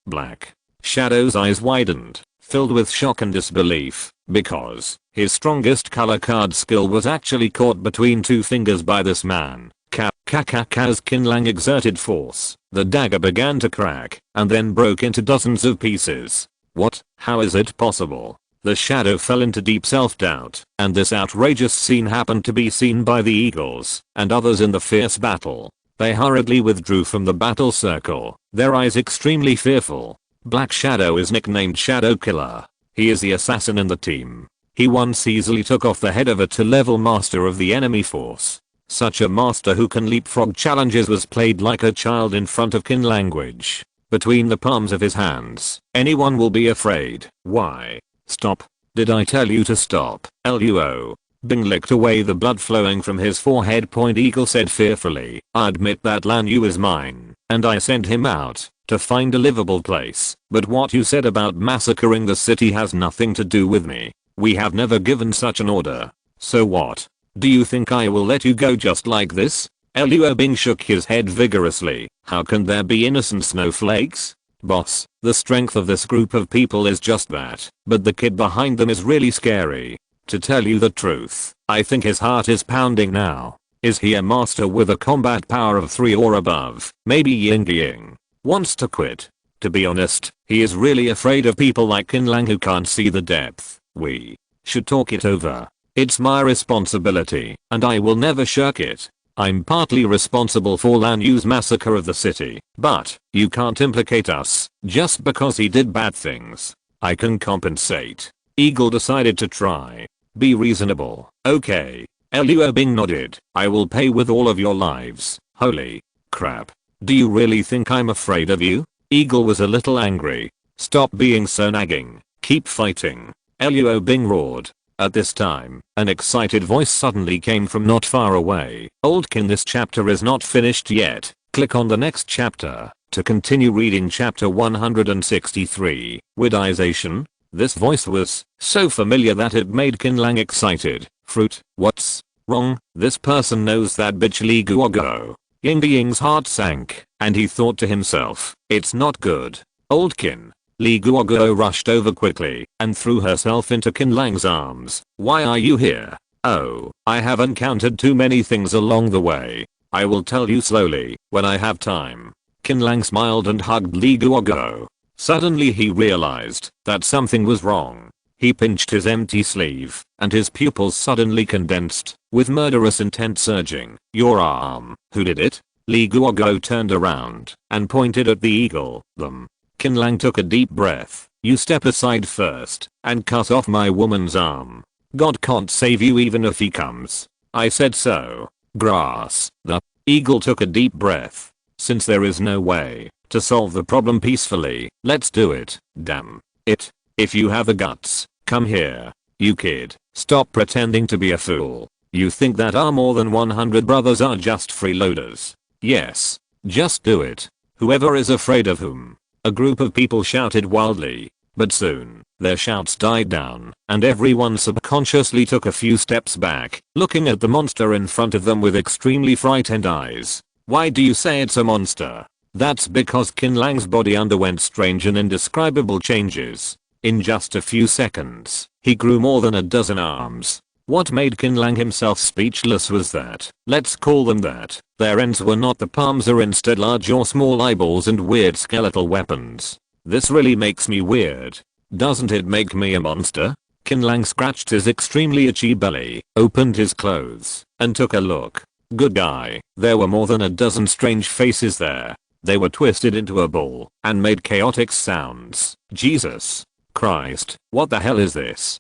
Black Shadow's eyes widened, filled with shock and disbelief, because his strongest color card skill was actually caught between two fingers by this man. As Qin Lang exerted force, the dagger began to crack, and then broke into dozens of pieces. What? How is it possible? The shadow fell into deep self-doubt, and this outrageous scene happened to be seen by the Eagles and others in the fierce battle. They hurriedly withdrew from the battle circle, their eyes extremely fearful. Black Shadow is nicknamed Shadow Killer. He is the assassin in the team. He once easily took off the head of a 2-level master of the enemy force. Such a master who can leapfrog challenges was played like a child in front of Qin language. Between the palms of his hands, anyone will be afraid. Why? Stop. Did I tell you to stop? Luo. Bing licked away the blood flowing from his forehead. Eagle said fearfully, I admit that Lan Yu is mine, and I sent him out to find a livable place, but what you said about massacring the city has nothing to do with me. We have never given such an order. So what? Do you think I will let you go just like this? Luo Bing shook his head vigorously. How can there be innocent snowflakes? Boss, the strength of this group of people is just that, but the kid behind them is really scary. To tell you the truth, I think his heart is pounding now. Is he a master with a combat power of 3 or above? Maybe Ying Ying wants to quit. To be honest, he is really afraid of people like Qin Lang who can't see the depth. We should talk it over. It's my responsibility, and I will never shirk it. I'm partly responsible for Lan Yu's massacre of the city, but you can't implicate us just because he did bad things. I can compensate. Eagle decided to try. Be reasonable. Okay. Luo Bing nodded. I will pay with all of your lives. Holy crap. Do you really think I'm afraid of you? Eagle was a little angry. Stop being so nagging. Keep fighting. Luo Bing roared. At this time, an excited voice suddenly came from not far away. Oldkin, this chapter is not finished yet. Click on the next chapter to continue reading chapter 163. Widization. This voice was so familiar that it made Qin Lang excited. Fruit, what's wrong? This person knows that bitch Li Guogo. Ying Ying's heart sank, and he thought to himself, it's not good. Oldkin. Li Guoguo rushed over quickly and threw herself into Qin Lang's arms. Why are you here? Oh, I have encountered too many things along the way. I will tell you slowly when I have time. Qin Lang smiled and hugged Li Guoguo. Suddenly he realized that something was wrong. He pinched his empty sleeve, and his pupils suddenly condensed, with murderous intent surging. Your arm. Who did it? Li Guoguo turned around and pointed at the eagle. Them. Qin Lang took a deep breath. You step aside first and cut off my woman's arm. God can't save you even if he comes. I said so. Grass. The eagle took a deep breath. Since there is no way to solve the problem peacefully, let's do it. Damn it. If you have the guts, come here. You kid. Stop pretending to be a fool. You think that our more than 100 brothers are just freeloaders? Yes. Just do it. Whoever is afraid of whom? A group of people shouted wildly, but soon, their shouts died down, and everyone subconsciously took a few steps back, looking at the monster in front of them with extremely frightened eyes. Why do you say it's a monster? That's because Qin Lang's body underwent strange and indescribable changes. In just a few seconds, he grew more than a dozen arms. What made Qin Lang himself speechless was that, let's call them that, their ends were not the palms or instead large or small eyeballs and weird skeletal weapons. This really makes me weird. Doesn't it make me a monster? Qin Lang scratched his extremely itchy belly, opened his clothes, and took a look. Good guy. There were more than a dozen strange faces there. They were twisted into a ball and made chaotic sounds. Jesus Christ, what the hell is this?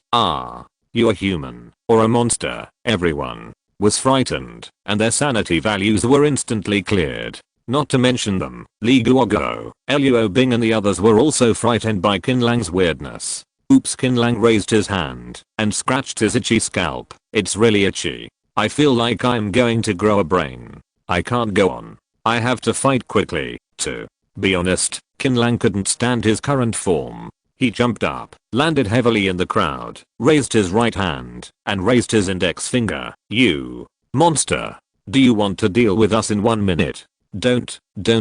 You a human or a monster? Everyone was frightened, and their sanity values were instantly cleared. Not to mention them, Li Guoguo, Luo Bing and the others were also frightened by Qin Lang's weirdness. Oops, Qin Lang raised his hand and scratched his itchy scalp. It's really itchy. I feel like I'm going to grow a brain. I can't go on. I have to fight quickly. To be honest, Qin Lang couldn't stand his current form. He jumped up, landed heavily in the crowd, raised his right hand, and raised his index finger. You monster. Do you want to deal with us in 1 minute? Don't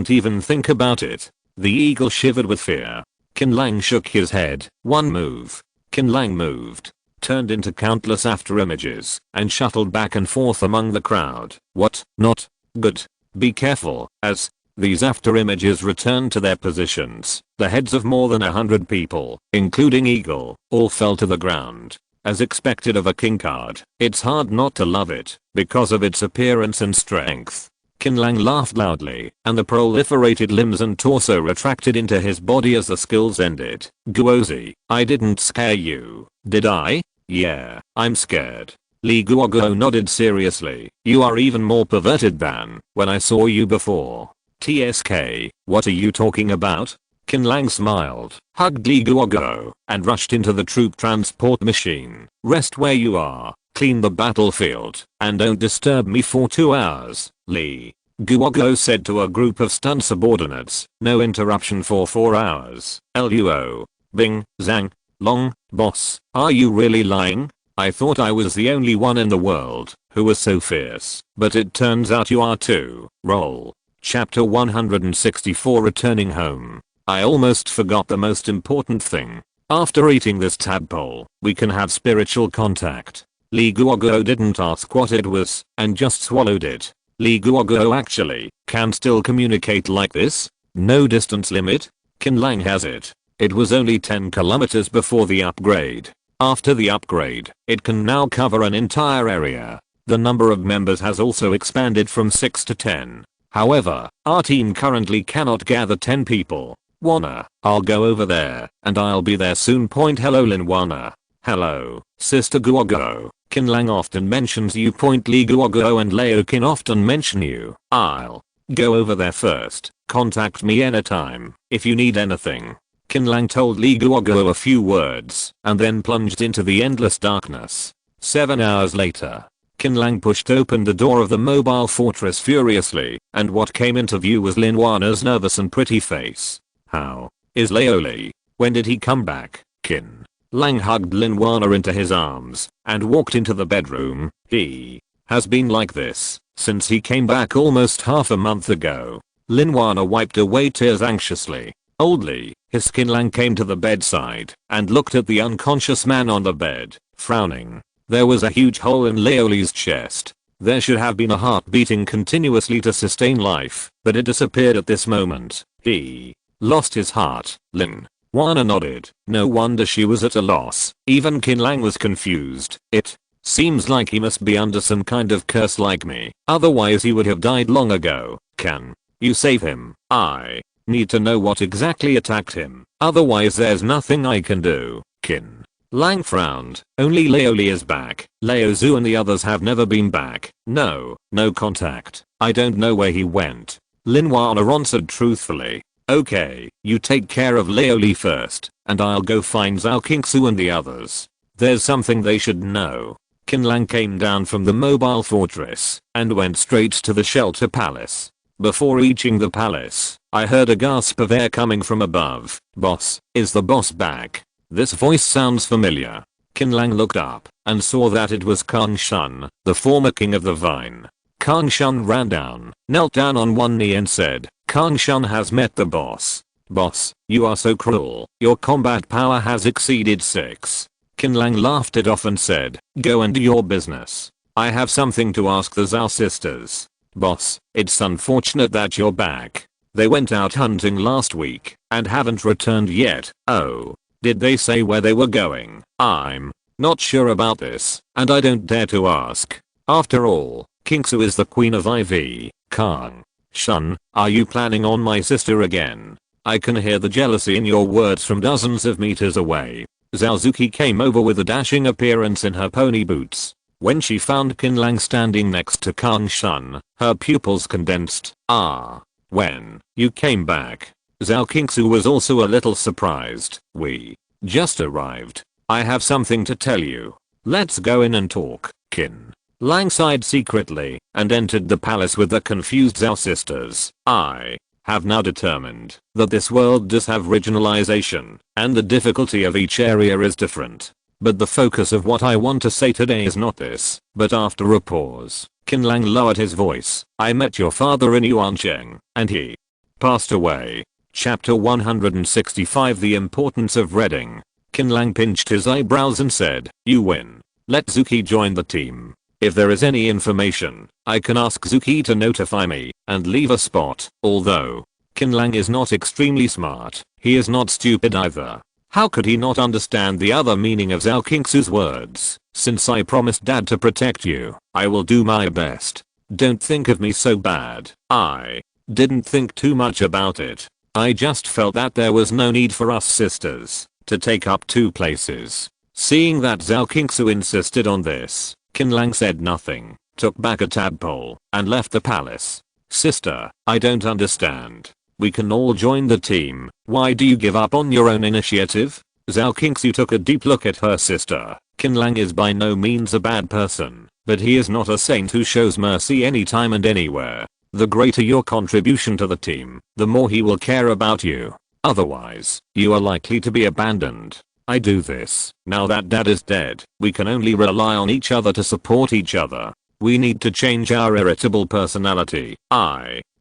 even think about it. The eagle shivered with fear. Qin Lang shook his head. One move. Qin Lang moved, turned into countless after images, and shuttled back and forth among the crowd. What? Not good. Be careful. As these after images returned to their positions, the heads of more than 100 people, including Eagle, all fell to the ground. As expected of a king card, it's hard not to love it, because of its appearance and strength. Qin Lang laughed loudly, and the proliferated limbs and torso retracted into his body as the skills ended. Guozi, I didn't scare you, did I? Yeah, I'm scared. Li Guoguo nodded seriously. You are even more perverted than when I saw you before. TSK, what are you talking about? Qin Lang smiled, hugged Li Guoguo, and rushed into the troop transport machine. Rest where you are, clean the battlefield, and don't disturb me for 2 hours. Li Guoguo said to a group of stunned subordinates. No interruption for 4 hours. Luo Bing, Zhang, Long, boss, are you really lying? I thought I was the only one in the world who was so fierce, but it turns out you are too. Roll. Chapter 164 Returning Home. I almost forgot the most important thing. After eating this tadpole, we can have spiritual contact. Li Guoguo didn't ask what it was, and just swallowed it. Li Guoguo actually can still communicate like this? No distance limit? Qin Lang has it. It was only 10 kilometers before the upgrade. After the upgrade, it can now cover an entire area. The number of members has also expanded from 6 to 10. However, our team currently cannot gather 10 people. Wanna, I'll go over there, and I'll be there soon. Hello Lin Wanna. Hello, Sister Guoguo. Qin Lang often mentions you. Li Guoguo and Leo Qin often mention you. I'll go over there first. Contact me anytime if you need anything. Qin Lang told Li Guoguo a few words and then plunged into the endless darkness. 7 hours later, Qin Lang pushed open the door of the mobile fortress furiously, and what came into view was Lin Wana's nervous and pretty face. How is Leoli? When did he come back? Qin Lang hugged Lin Wana into his arms and walked into the bedroom. He has been like this since he came back almost half a month ago. Lin Wana wiped away tears anxiously. Oldly, his Qin Lang came to the bedside and looked at the unconscious man on the bed, frowning. There was a huge hole in Leoli's chest. There should have been a heart beating continuously to sustain life, but it disappeared at this moment. He lost his heart. Lin Wana nodded. No wonder she was at a loss. Even Qin Lang was confused. It seems like he must be under some kind of curse like me. Otherwise he would have died long ago. Can you save him? I need to know what exactly attacked him. Otherwise there's nothing I can do. Qin Lang frowned. Only Leoli is back. Leo Zhu and the others have never been back. No contact. I don't know where he went. Lin Wana answered truthfully. Okay, you take care of Leoli first, and I'll go find Zhao Qingsu and the others. There's something they should know. Qin Lang came down from the mobile fortress and went straight to the shelter palace. Before reaching the palace, I heard a gasp of air coming from above. Boss, is the boss back? This voice sounds familiar. Qin Lang looked up and saw that it was Kang Shun, the former king of the vine. Kang Shun ran down, knelt down on one knee and said, Kang Shun has met the boss. Boss, you are so cruel. Your combat power has exceeded 6. Qin Lang laughed it off and said, go and do your business. I have something to ask the Zhao sisters. Boss, it's unfortunate that you're back. They went out hunting last week and haven't returned yet. Oh. Did they say where they were going? I'm not sure about this, and I don't dare to ask. After all, Qingsu is the queen of IV. Kang. Shun, are you planning on my sister again? I can hear the jealousy in your words from dozens of meters away. Zaozuki came over with a dashing appearance in her pony boots. When she found Qin Lang standing next to Kang Shun, her pupils condensed. Ah. When you came back. Zhao Qingsu was also a little surprised. We just arrived. I have something to tell you. Let's go in and talk. Qin Lang sighed secretly and entered the palace with the confused Zhao sisters. I have now determined that this world does have regionalization, and the difficulty of each area is different. But the focus of what I want to say today is not this. But after a pause, Qin Lang lowered his voice. I met your father in Yuancheng, and he passed away. Chapter 165 The Importance of Reading. Qin Lang pinched his eyebrows and said, you win. Let Zuki join the team. If there is any information, I can ask Zuki to notify me and leave a spot. Although Qin Lang is not extremely smart, he is not stupid either. How could he not understand the other meaning of Zhao Qingsu's words? Since I promised dad to protect you, I will do my best. Don't think of me so bad. I didn't think too much about it. I just felt that there was no need for us sisters to take up two places. Seeing that Zhao Qingsu insisted on this, Qin Lang said nothing, took back a tadpole, and left the palace. Sister, I don't understand. We can all join the team. Why do you give up on your own initiative? Zhao Qingsu took a deep look at her sister. Qin Lang is by no means a bad person, but he is not a saint who shows mercy anytime and anywhere. The greater your contribution to the team, the more he will care about you. Otherwise, you are likely to be abandoned. I do this. Now that dad is dead, we can only rely on each other to support each other. We need to change our irritable personality.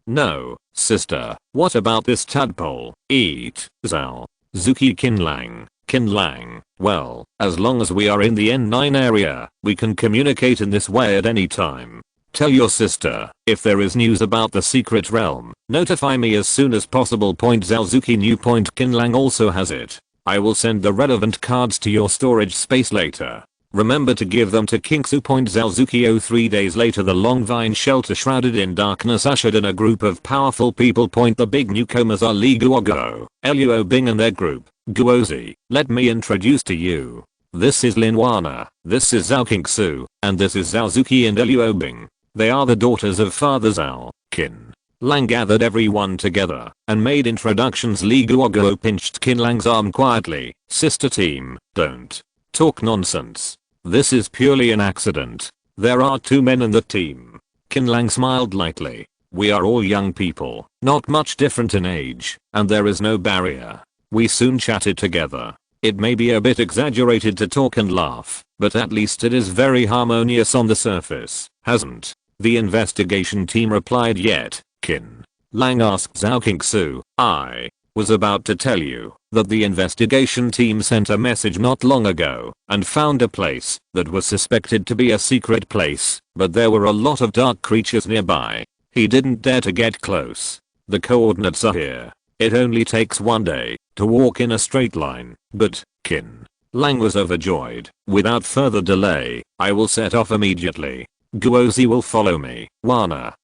No, sister, what about this tadpole? Eat, Zhao. Zuki Qin Lang, well, as long as we are in the N9 area, we can communicate in this way at any time. Tell your sister, if there is news about the secret realm, notify me as soon as possible. Zhao Zuki knew. Qin Lang also has it. I will send the relevant cards to your storage space later. Remember to give them to Qingsu. Zhao Zuki. 3 days later, the long vine shelter shrouded in darkness ushered in a group of powerful people. The big newcomers are Li Guoguo, Luo Bing and their group. Guozi, let me introduce to you. This is Lin Wana, this is Zhao Qingsu, and this is Zhao Zuki and Luo Bing. They are the daughters of Father Zhao. Qin Lang gathered everyone together and made introductions. Li Guoguo pinched Qin Lang's arm quietly. Sister team, don't talk nonsense. This is purely an accident. There are 2 men in the team. Qin Lang smiled lightly. We are all young people, not much different in age, and there is no barrier. We soon chatted together. It may be a bit exaggerated to talk and laugh, but at least it is very harmonious on the surface, hasn't the investigation team replied yet? Qin Lang asked Zhao Qingsu. I was about to tell you that the investigation team sent a message not long ago and found a place that was suspected to be a secret place, but there were a lot of dark creatures nearby. He didn't dare to get close. The coordinates are here. It only takes 1 day to walk in a straight line, but Qin Lang was overjoyed. Without further delay, I will set off immediately. Guozi will follow me. Wana,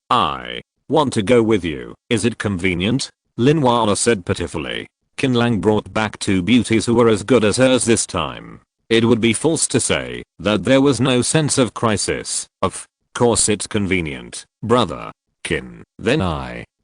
I want to go with you. Is it convenient? Lin Wana said pitifully. Qin Lang brought back 2 beauties who were as good as hers this time. It would be false to say that there was no sense of crisis. Of course it's convenient, brother. Qin. Then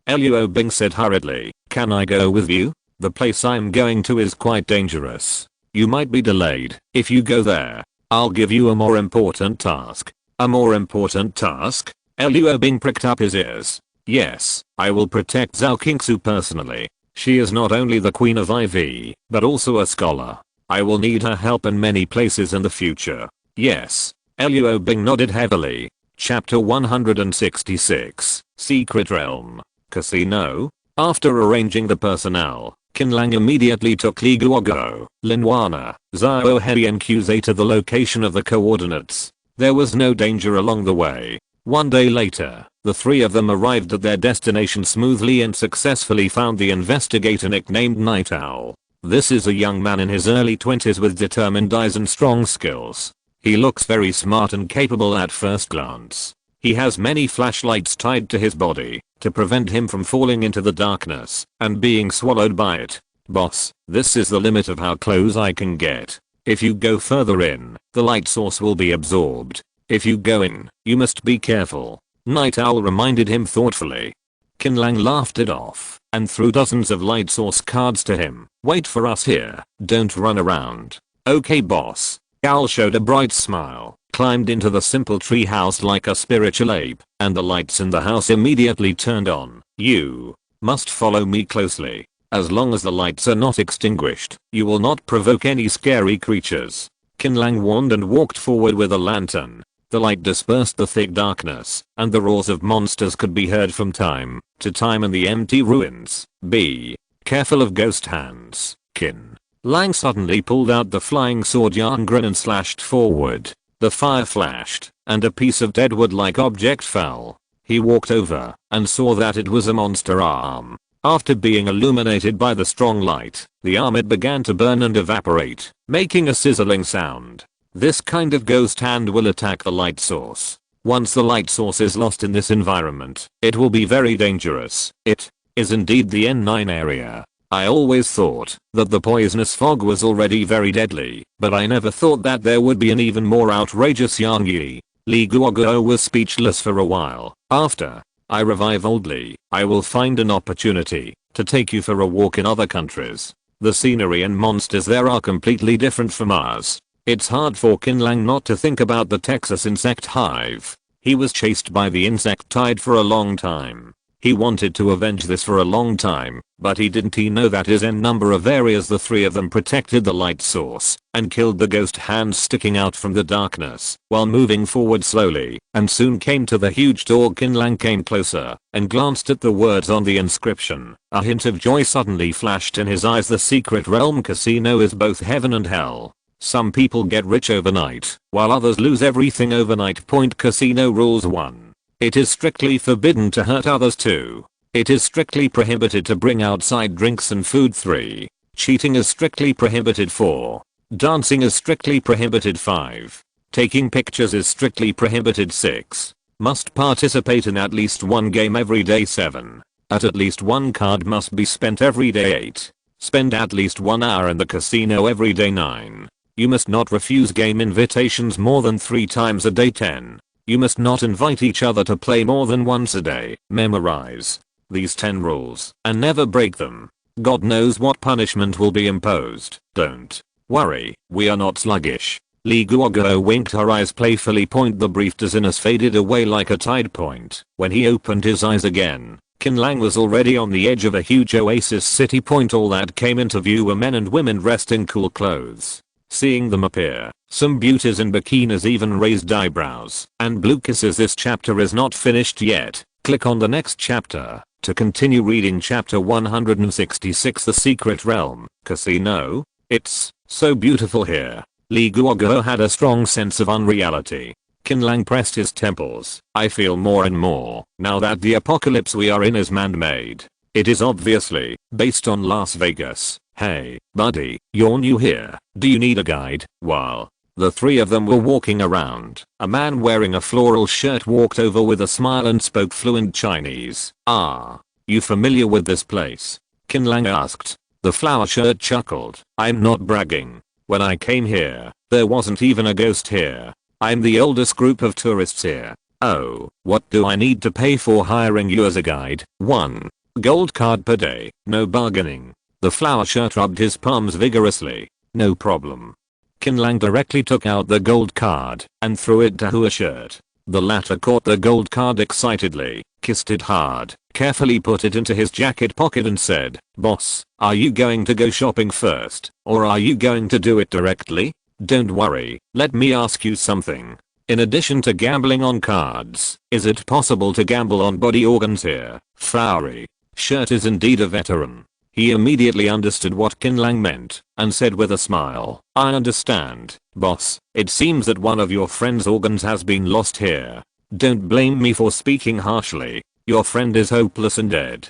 Luo Bing said hurriedly, can I go with you? The place I'm going to is quite dangerous. You might be delayed. If you go there, I'll give you a more important task. A more important task? Luo Bing pricked up his ears. Yes, I will protect Zhao Qingsu personally. She is not only the queen of IV, but also a scholar. I will need her help in many places in the future. Yes. Luo Bing nodded heavily. Chapter 166, Secret Realm. Casino? After arranging the personnel, Qin Lang immediately took Li Guoguo, Lin Wana, Zhao Hei and Qze to the location of the coordinates. There was no danger along the way. 1 day later, the 3 of them arrived at their destination smoothly and successfully found the investigator nicknamed Night Owl. This is a young man in his early 20s with determined eyes and strong skills. He looks very smart and capable at first glance. He has many flashlights tied to his body to prevent him from falling into the darkness and being swallowed by it. Boss, this is the limit of how close I can get. If you go further in, the light source will be absorbed. If you go in, you must be careful. Night Owl reminded him thoughtfully. Qin Lang laughed it off and threw dozens of light source cards to him. Wait for us here. Don't run around. Okay boss. Owl showed a bright smile, climbed into the simple tree house like a spiritual ape, and the lights in the house immediately turned on. You must follow me closely. As long as the lights are not extinguished, you will not provoke any scary creatures. Qin Lang warned and walked forward with a lantern. The light dispersed the thick darkness, and the roars of monsters could be heard from time to time in the empty ruins. Be careful of ghost hands. Qin Lang suddenly pulled out the flying sword Yarngren and slashed forward. The fire flashed, and a piece of deadwood-like object fell. He walked over and saw that it was a monster arm. After being illuminated by the strong light, the arm it began to burn and evaporate, making a sizzling sound. This kind of ghost hand will attack the light source. Once the light source is lost in this environment, it will be very dangerous. It is indeed the N9 area. I always thought that the poisonous fog was already very deadly, but I never thought that there would be an even more outrageous Yang Yi. Li Guoguo was speechless for a while. After I revive Old Li, I will find an opportunity to take you for a walk in other countries. The scenery and monsters there are completely different from ours. It's hard for Qin Lang not to think about the Texas insect hive. He was chased by the insect tide for a long time. He wanted to avenge this for a long time, but he didn't know that in a number of areas the three of them protected the light source and killed the ghost hands sticking out from the darkness while moving forward slowly, and soon came to the huge door. Qin Lang came closer and glanced at the words on the inscription. A hint of joy suddenly flashed in his eyes. The secret realm casino is both heaven and hell. Some people get rich overnight, while others lose everything overnight. Casino rules 1. It is strictly forbidden to hurt others. 2. It is strictly prohibited to bring outside drinks and food. 3. Cheating is strictly prohibited. 4. Dancing is strictly prohibited. 5. Taking pictures is strictly prohibited. 6. Must participate in at least one game every day. 7. At least one card must be spent every day. 8. Spend at least 1 hour in the casino every day. 9. You must not refuse game invitations more than 3 times a day. 10. You must not invite each other to play more than once a day. Memorize these 10 rules and never break them. God knows what punishment will be imposed. Don't worry, we are not sluggish. Li Guoguo winked her eyes playfully. The brief dizziness faded away like a tide point. When he opened his eyes again, Qin Lang was already on the edge of a huge oasis city. All that came into view were men and women dressed in cool clothes. Seeing them appear, some beauties in bikinis even raised eyebrows and blew kisses. This chapter is not finished yet. Click on the next chapter to continue reading chapter 166. The Secret Realm Casino. It's so beautiful here. Li Guoguo had a strong sense of unreality. Qin Lang pressed his temples. I feel more and more now that the apocalypse we are in is man-made. It is obviously based on Las Vegas. Hey, buddy, you're new here. Do you need a guide? While the three of them were walking around, a man wearing a floral shirt walked over with a smile and spoke fluent Chinese. Ah, you familiar with this place? Qin Lang asked. The flower shirt chuckled. I'm not bragging. When I came here, there wasn't even a ghost here. I'm the oldest group of tourists here. Oh, what do I need to pay for hiring you as a guide? 1 gold card per day. No bargaining. The flower shirt rubbed his palms vigorously. No problem. Qin Lang directly took out the gold card and threw it to Hua Shirt. The latter caught the gold card excitedly, kissed it hard, carefully put it into his jacket pocket and said, "Boss, are you going to go shopping first, or are you going to do it directly? Don't worry, let me ask you something. In addition to gambling on cards, is it possible to gamble on body organs here?" Flowery Shirt is indeed a veteran. He immediately understood what Qin Lang meant and said with a smile, "I understand, boss. It seems that one of your friend's organs has been lost here. Don't blame me for speaking harshly. Your friend is hopeless and dead."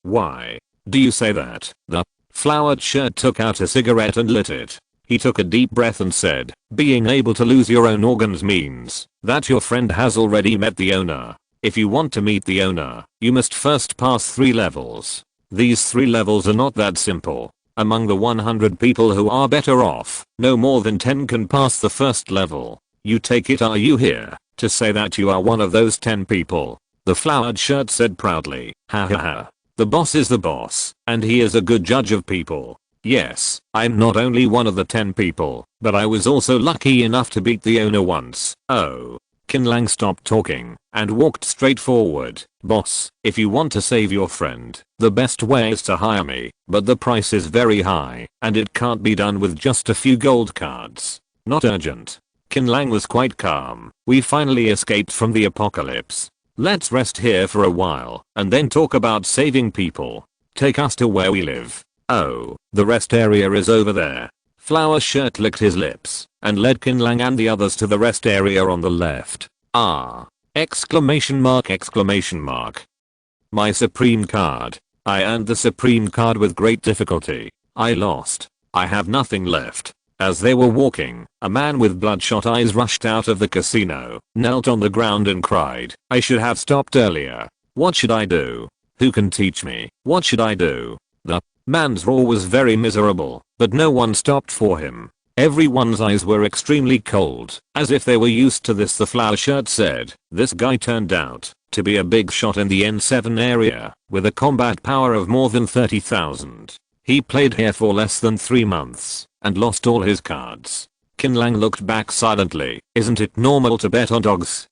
"Why do you say that?" The Flowered shirt took out a cigarette and lit it. He took a deep breath and said, being able to lose your own organs means that your friend has already met the owner. If you want to meet the owner, you must first pass 3 levels. These 3 levels are not that simple. Among the 100 people who are better off, no more than 10 can pass the first level. You take it, are you here to say that you are one of those 10 people? The flowered shirt said proudly. Ha ha ha. The boss is the boss, and he is a good judge of people. Yes, I'm not only one of the 10 people, but I was also lucky enough to beat the owner once. Oh. Qin Lang stopped talking and walked straight forward. Boss, if you want to save your friend, the best way is to hire me, but the price is very high, and it can't be done with just a few gold cards. Not urgent. Qin Lang was quite calm. We finally escaped from the apocalypse. Let's rest here for a while, and then talk about saving people. Take us to where we live. Oh, the rest area is over there. Flower shirt licked his lips and led Qin Lang and the others to the rest area on the left. Ah! Exclamation mark, exclamation mark. My supreme card. I earned the supreme card with great difficulty. I lost. I have nothing left. As they were walking, a man with bloodshot eyes rushed out of the casino, knelt on the ground and cried, I should have stopped earlier. What should I do? Who can teach me? What should I do? The man's roar was very miserable, but no one stopped for him. Everyone's eyes were extremely cold, as if they were used to this. The flower shirt said, this guy turned out to be a big shot in the N7 area, with a combat power of more than 30,000. He played here for less than 3 months, and lost all his cards. Qin Lang looked back silently. Isn't it normal to bet on dogs,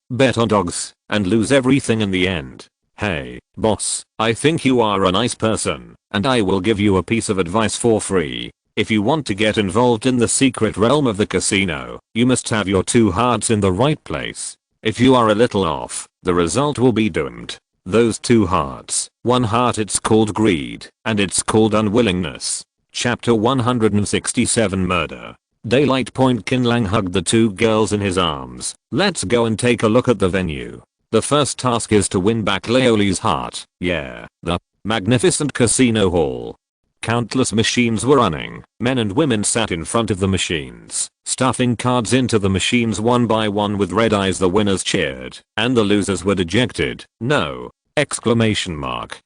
and lose everything in the end? Hey, boss, I think you are a nice person, and I will give you a piece of advice for free. If you want to get involved in the secret realm of the casino, you must have your 2 hearts in the right place. If you are a little off, the result will be doomed. Those 2 hearts, 1 heart it's called greed, and it's called unwillingness. Chapter 167 Murder. Daylight Point. Qin Lang hugged the 2 girls in his arms. Let's go and take a look at the venue. The first task is to win back Leoli's heart. Yeah, the magnificent casino hall. Countless machines were running. Men and women sat in front of the machines, stuffing cards into the machines one by one with red eyes. The winners cheered, and the losers were dejected. No! Exclamation mark.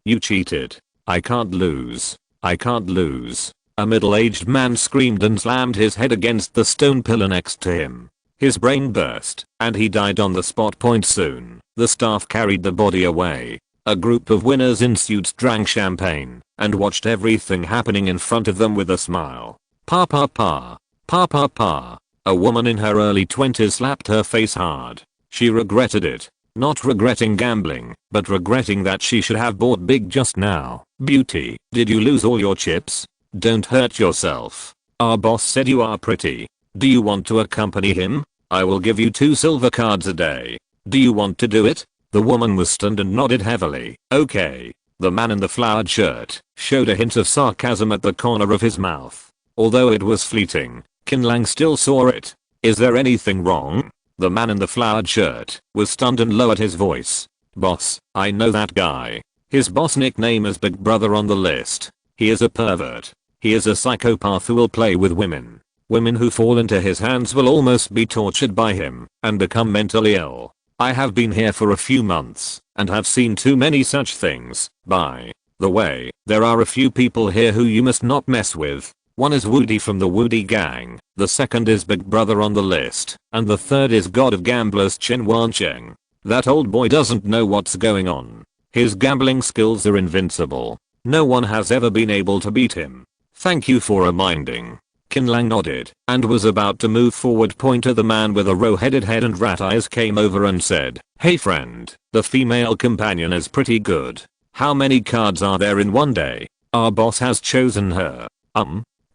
You cheated. I can't lose. I can't lose. A middle-aged man screamed and slammed his head against the stone pillar next to him. His brain burst, and he died on the spot. Soon, the staff carried the body away. A group of winners in suits drank champagne and watched everything happening in front of them with a smile. Pa pa pa. Pa pa pa. A woman in her early 20s slapped her face hard. She regretted it. Not regretting gambling, but regretting that she should have bought big just now. Beauty, did you lose all your chips? Don't hurt yourself. Our boss said you are pretty. Do you want to accompany him? I will give you 2 silver cards a day. Do you want to do it? The woman was stunned and nodded heavily. Okay. The man in the flowered shirt showed a hint of sarcasm at the corner of his mouth. Although it was fleeting, Qin Lang still saw it. Is there anything wrong? The man in the flowered shirt was stunned and lowered his voice. Boss, I know that guy. His boss nickname is Big Brother on the list. He is a pervert. He is a psychopath who will play with women. Women who fall into his hands will almost be tortured by him and become mentally ill. I have been here for a few months and have seen too many such things. By the way, there are a few people here who you must not mess with. One is Woody from the Woody gang, the second is Big Brother on the list, and the third is God of Gamblers Chen Wancheng. That old boy doesn't know what's going on. His gambling skills are invincible. No one has ever been able to beat him. Thank you for reminding. Qin Lang nodded and was about to move forward. The man with a row-headed head and rat eyes came over and said, hey friend, the female companion is pretty good. How many cards are there in one day? Our boss has chosen her.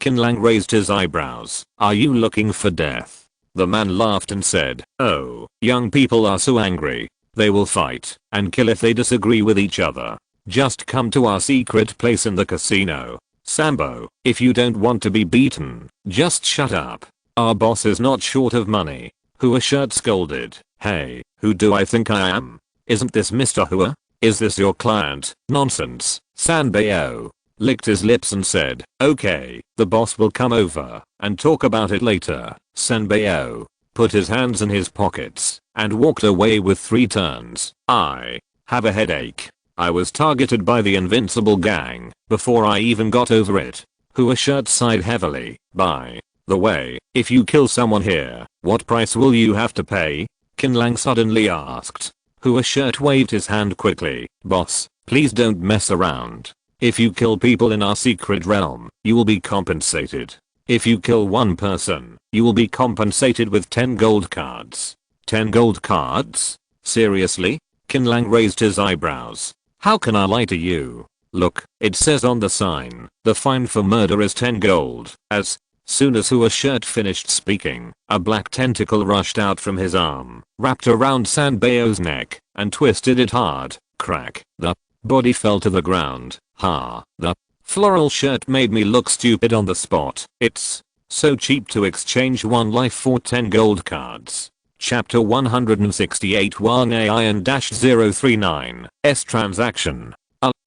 Qin Lang raised his eyebrows. Are you looking for death? The man laughed and said, oh, young people are so angry. They will fight and kill if they disagree with each other. Just come to our secret place in the casino. Sambo, if you don't want to be beaten, just shut up. Our boss is not short of money. Hua shirt scolded. Hey, who do I think I am? Isn't this Mr. Hua? Is this your client? Nonsense, Sanbeo. licked his lips and said, "Okay, the boss will come over and talk about it later." Sanbeo put his hands in his pockets and walked away with 3 turns. I have a headache. I was targeted by the Invincible gang before I even got over it. Who a shirt sighed heavily. By the way, if you kill someone here, what price will you have to pay? Qin Lang suddenly asked. Who a shirt waved his hand quickly. Boss, please don't mess around. If you kill people in our secret realm, you will be compensated. If you kill one person, you will be compensated with 10 gold cards. 10 gold cards? Seriously? Qin Lang raised his eyebrows. How can I lie to you? Look, it says on the sign, the fine for murder is 10 gold. As soon as Hua Shirt finished speaking, a black tentacle rushed out from his arm, wrapped around Sanbeo's neck, and twisted it hard. Crack. The body fell to the ground. The floral shirt made me look stupid on the spot. It's so cheap to exchange one life for 10 gold cards. Chapter 168 Wang AI-039 S transaction.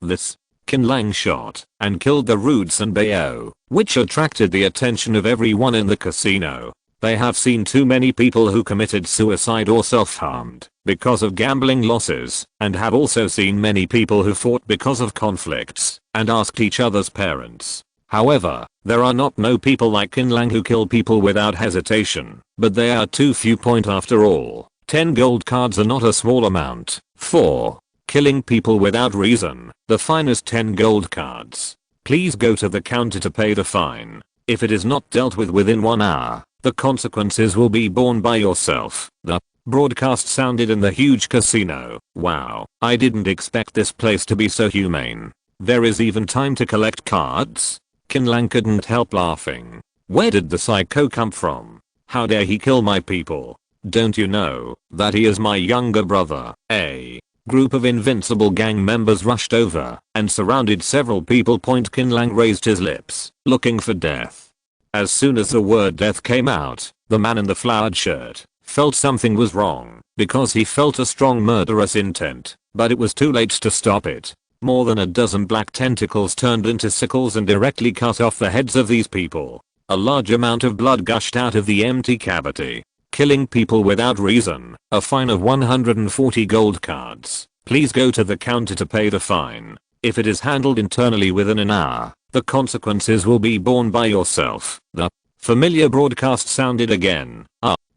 This Qin Lang shot and killed the rude Sanbeo, which attracted the attention of everyone in the casino. They have seen too many people who committed suicide or self-harmed because of gambling losses, and have also seen many people who fought because of conflicts and asked each other's parents. However, there are no people like Qin Lang who kill people without hesitation, but they are too few. After all, 10 gold cards are not a small amount. 4. Killing people without reason. The fine is 10 gold cards. Please go to the counter to pay the fine. If it is not dealt with within 1 hour, the consequences will be borne by yourself. The broadcast sounded in the huge casino. Wow, I didn't expect this place to be so humane. There is even time to collect cards? Qin Lang couldn't help laughing. Where did the psycho come from? How dare he kill my people? Don't you know that he is my younger brother? A group of Invincible gang members rushed over and surrounded several people. Qin Lang raised his lips, looking for death. As soon as the word death came out, the man in the flowered shirt felt something was wrong, because he felt a strong murderous intent, but it was too late to stop it. More than a dozen black tentacles turned into sickles and directly cut off the heads of these people. A large amount of blood gushed out of the empty cavity. Killing people without reason. A fine of 140 gold cards. Please go to the counter to pay the fine. If it is handled internally within an hour, the consequences will be borne by yourself. The familiar broadcast sounded again.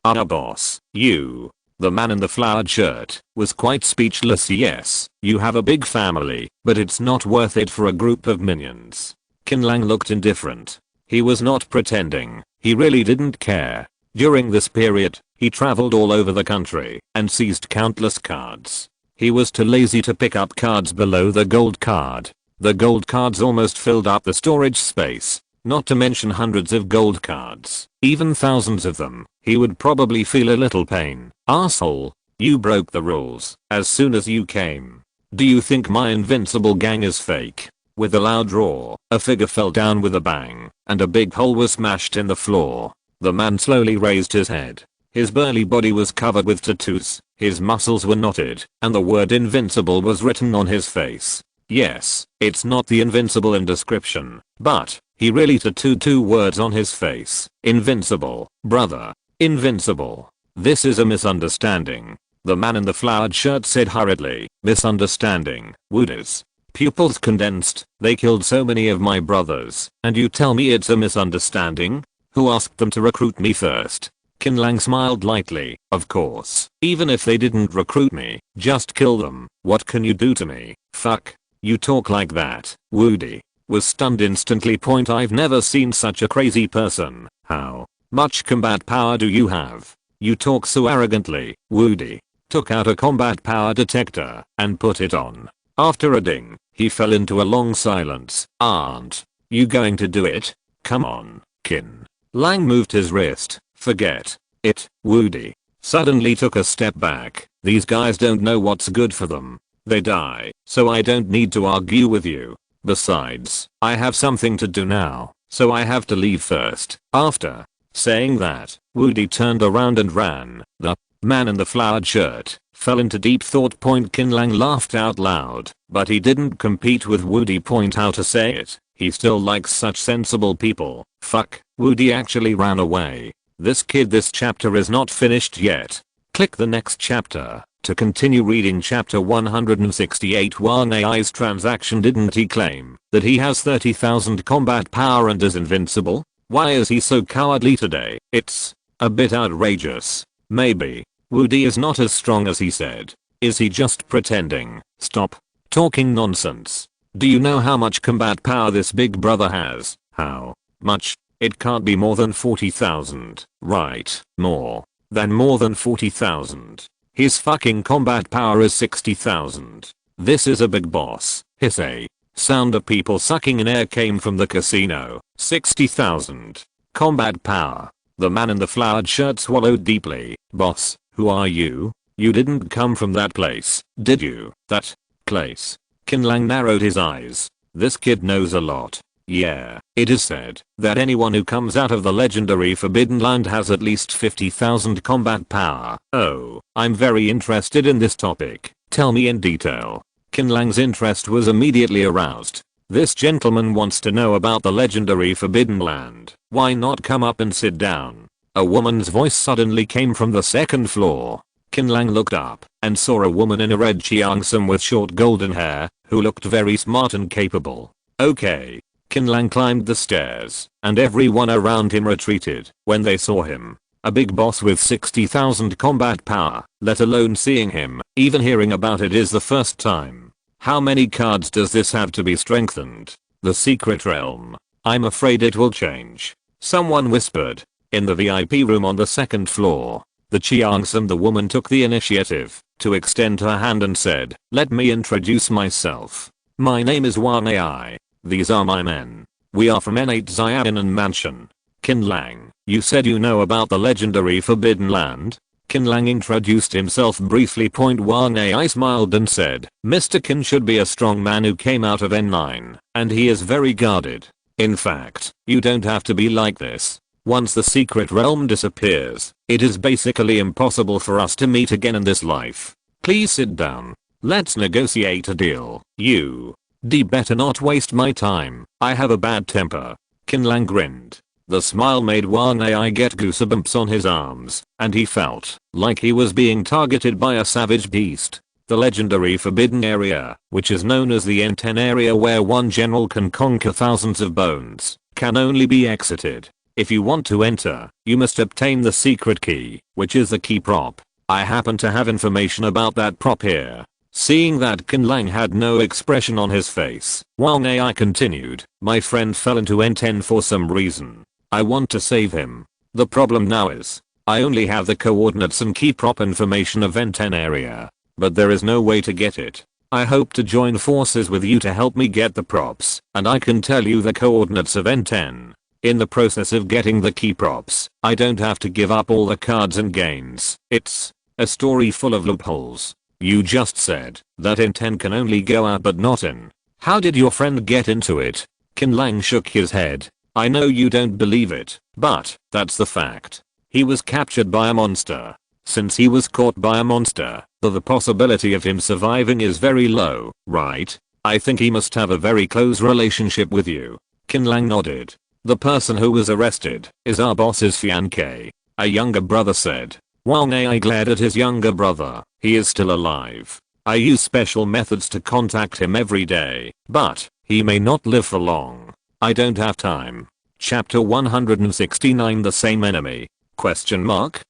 Boss, you. The man in the flowered shirt was quite speechless. Yes, you have a big family, but it's not worth it for a group of minions. Qin Lang looked indifferent. He was not pretending. He really didn't care. During this period, he traveled all over the country and seized countless cards. He was too lazy to pick up cards below the gold card. The gold cards almost filled up the storage space. Not to mention hundreds of gold cards, even thousands of them. He would probably feel a little pain. Asshole, you broke the rules as soon as you came. Do you think my Invincible gang is fake? With a loud roar, a figure fell down with a bang, and a big hole was smashed in the floor. The man slowly raised his head. His burly body was covered with tattoos, his muscles were knotted, and the word invincible was written on his face. Yes, it's not the invincible in description, but he really tattooed 2 words on his face. Invincible, brother. Invincible. This is a misunderstanding. The man in the flowered shirt said hurriedly. Misunderstanding. Woody's pupils condensed. They killed so many of my brothers, and you tell me it's a misunderstanding? Who asked them to recruit me first? Qin Lang smiled lightly. Of course. Even if they didn't recruit me, just kill them. What can you do to me? Fuck. You talk like that. Woody was stunned instantly. I've never seen such a crazy person. How much combat power do you have? You talk so arrogantly. Woody took out a combat power detector and put it on. After a ding, he fell into a long silence. Aren't you going to do it? Come on, Qin Lang moved his wrist. Forget it. Woody suddenly took a step back. These guys don't know what's good for them. They die, so I don't need to argue with you. Besides, I have something to do now, so I have to leave first. After saying that, Woody turned around and ran. The man in the flowered shirt fell into deep thought. Qin Lang laughed out loud, but he didn't compete with Woody. How to say it? He still likes such sensible people. Fuck, Woody actually ran away. This chapter is not finished yet. Click the next chapter to continue reading chapter 168. Wang Ai's transaction. Didn't he claim that he has 30,000 combat power and is invincible? Why is he so cowardly today? It's a bit outrageous. Maybe Woody is not as strong as he said. Is he just pretending? Stop talking nonsense. Do you know how much combat power this big brother has? How much? It can't be more than 40,000, right? More than 40,000. His fucking combat power is 60,000. This is a big boss. Hiss. A sound of people sucking in air came from the casino. 60,000 combat power. The man in the flowered shirt swallowed deeply. Boss, who are you? You didn't come from that place, did you? That place. Qin Lang narrowed his eyes. This kid knows a lot. Yeah, it is said that anyone who comes out of the legendary Forbidden Land has at least 50,000 combat power. Oh, I'm very interested in this topic. Tell me in detail. Qin Lang's interest was immediately aroused. This gentleman wants to know about the legendary Forbidden Land. Why not come up and sit down? A woman's voice suddenly came from the second floor. Qin Lang looked up and saw a woman in a red cheongsam with short golden hair who looked very smart and capable. Okay. Qin Lang climbed the stairs and everyone around him retreated when they saw him. A big boss with 60,000 combat power, let alone seeing him, even hearing about it is the first time. How many cards does this have to be strengthened? The secret realm. I'm afraid it will change. Someone whispered. In the VIP room on the second floor. The cheongsam the woman took the initiative to extend her hand and said, let me introduce myself. My name is Wang Ai. These are my men. We are from N8 Xiaonan Mansion. Qin Lang, you said you know about the legendary Forbidden Land? Qin Lang introduced himself briefly. Wang Ai smiled and said, Mr. Qin should be a strong man who came out of N9, and he is very guarded. In fact, you don't have to be like this. Once the secret realm disappears, it is basically impossible for us to meet again in this life. Please sit down. Let's negotiate a deal. You better not waste my time. I have a bad temper. Qin Lang grinned. The smile made Wang Ai get goosebumps on his arms, and he felt like he was being targeted by a savage beast. The legendary Forbidden Area, which is known as the N10 area where one general can conquer thousands of bones, can only be exited. If you want to enter, you must obtain the secret key, which is the key prop. I happen to have information about that prop here. Seeing that Qin Lang had no expression on his face, Wang Ai continued, my friend fell into N10 for some reason. I want to save him. The problem now is, I only have the coordinates and key prop information of N10 area, but there is no way to get it. I hope to join forces with you to help me get the props, and I can tell you the coordinates of N10. In the process of getting the key props, I don't have to give up all the cards and gains. It's a story full of loopholes. You just said that N10 can only go out but not in. How did your friend get into it? Qin Lang shook his head. I know you don't believe it, but that's the fact. He was captured by a monster. Since he was caught by a monster, the possibility of him surviving is very low, right? I think he must have a very close relationship with you. Qin Lang nodded. The person who was arrested is our boss's fiancé, a younger brother said. Wang Ai glared at his younger brother. He is still alive. I use special methods to contact him every day, but he may not live for long. I don't have time. Chapter 169 The Same Enemy? Question mark?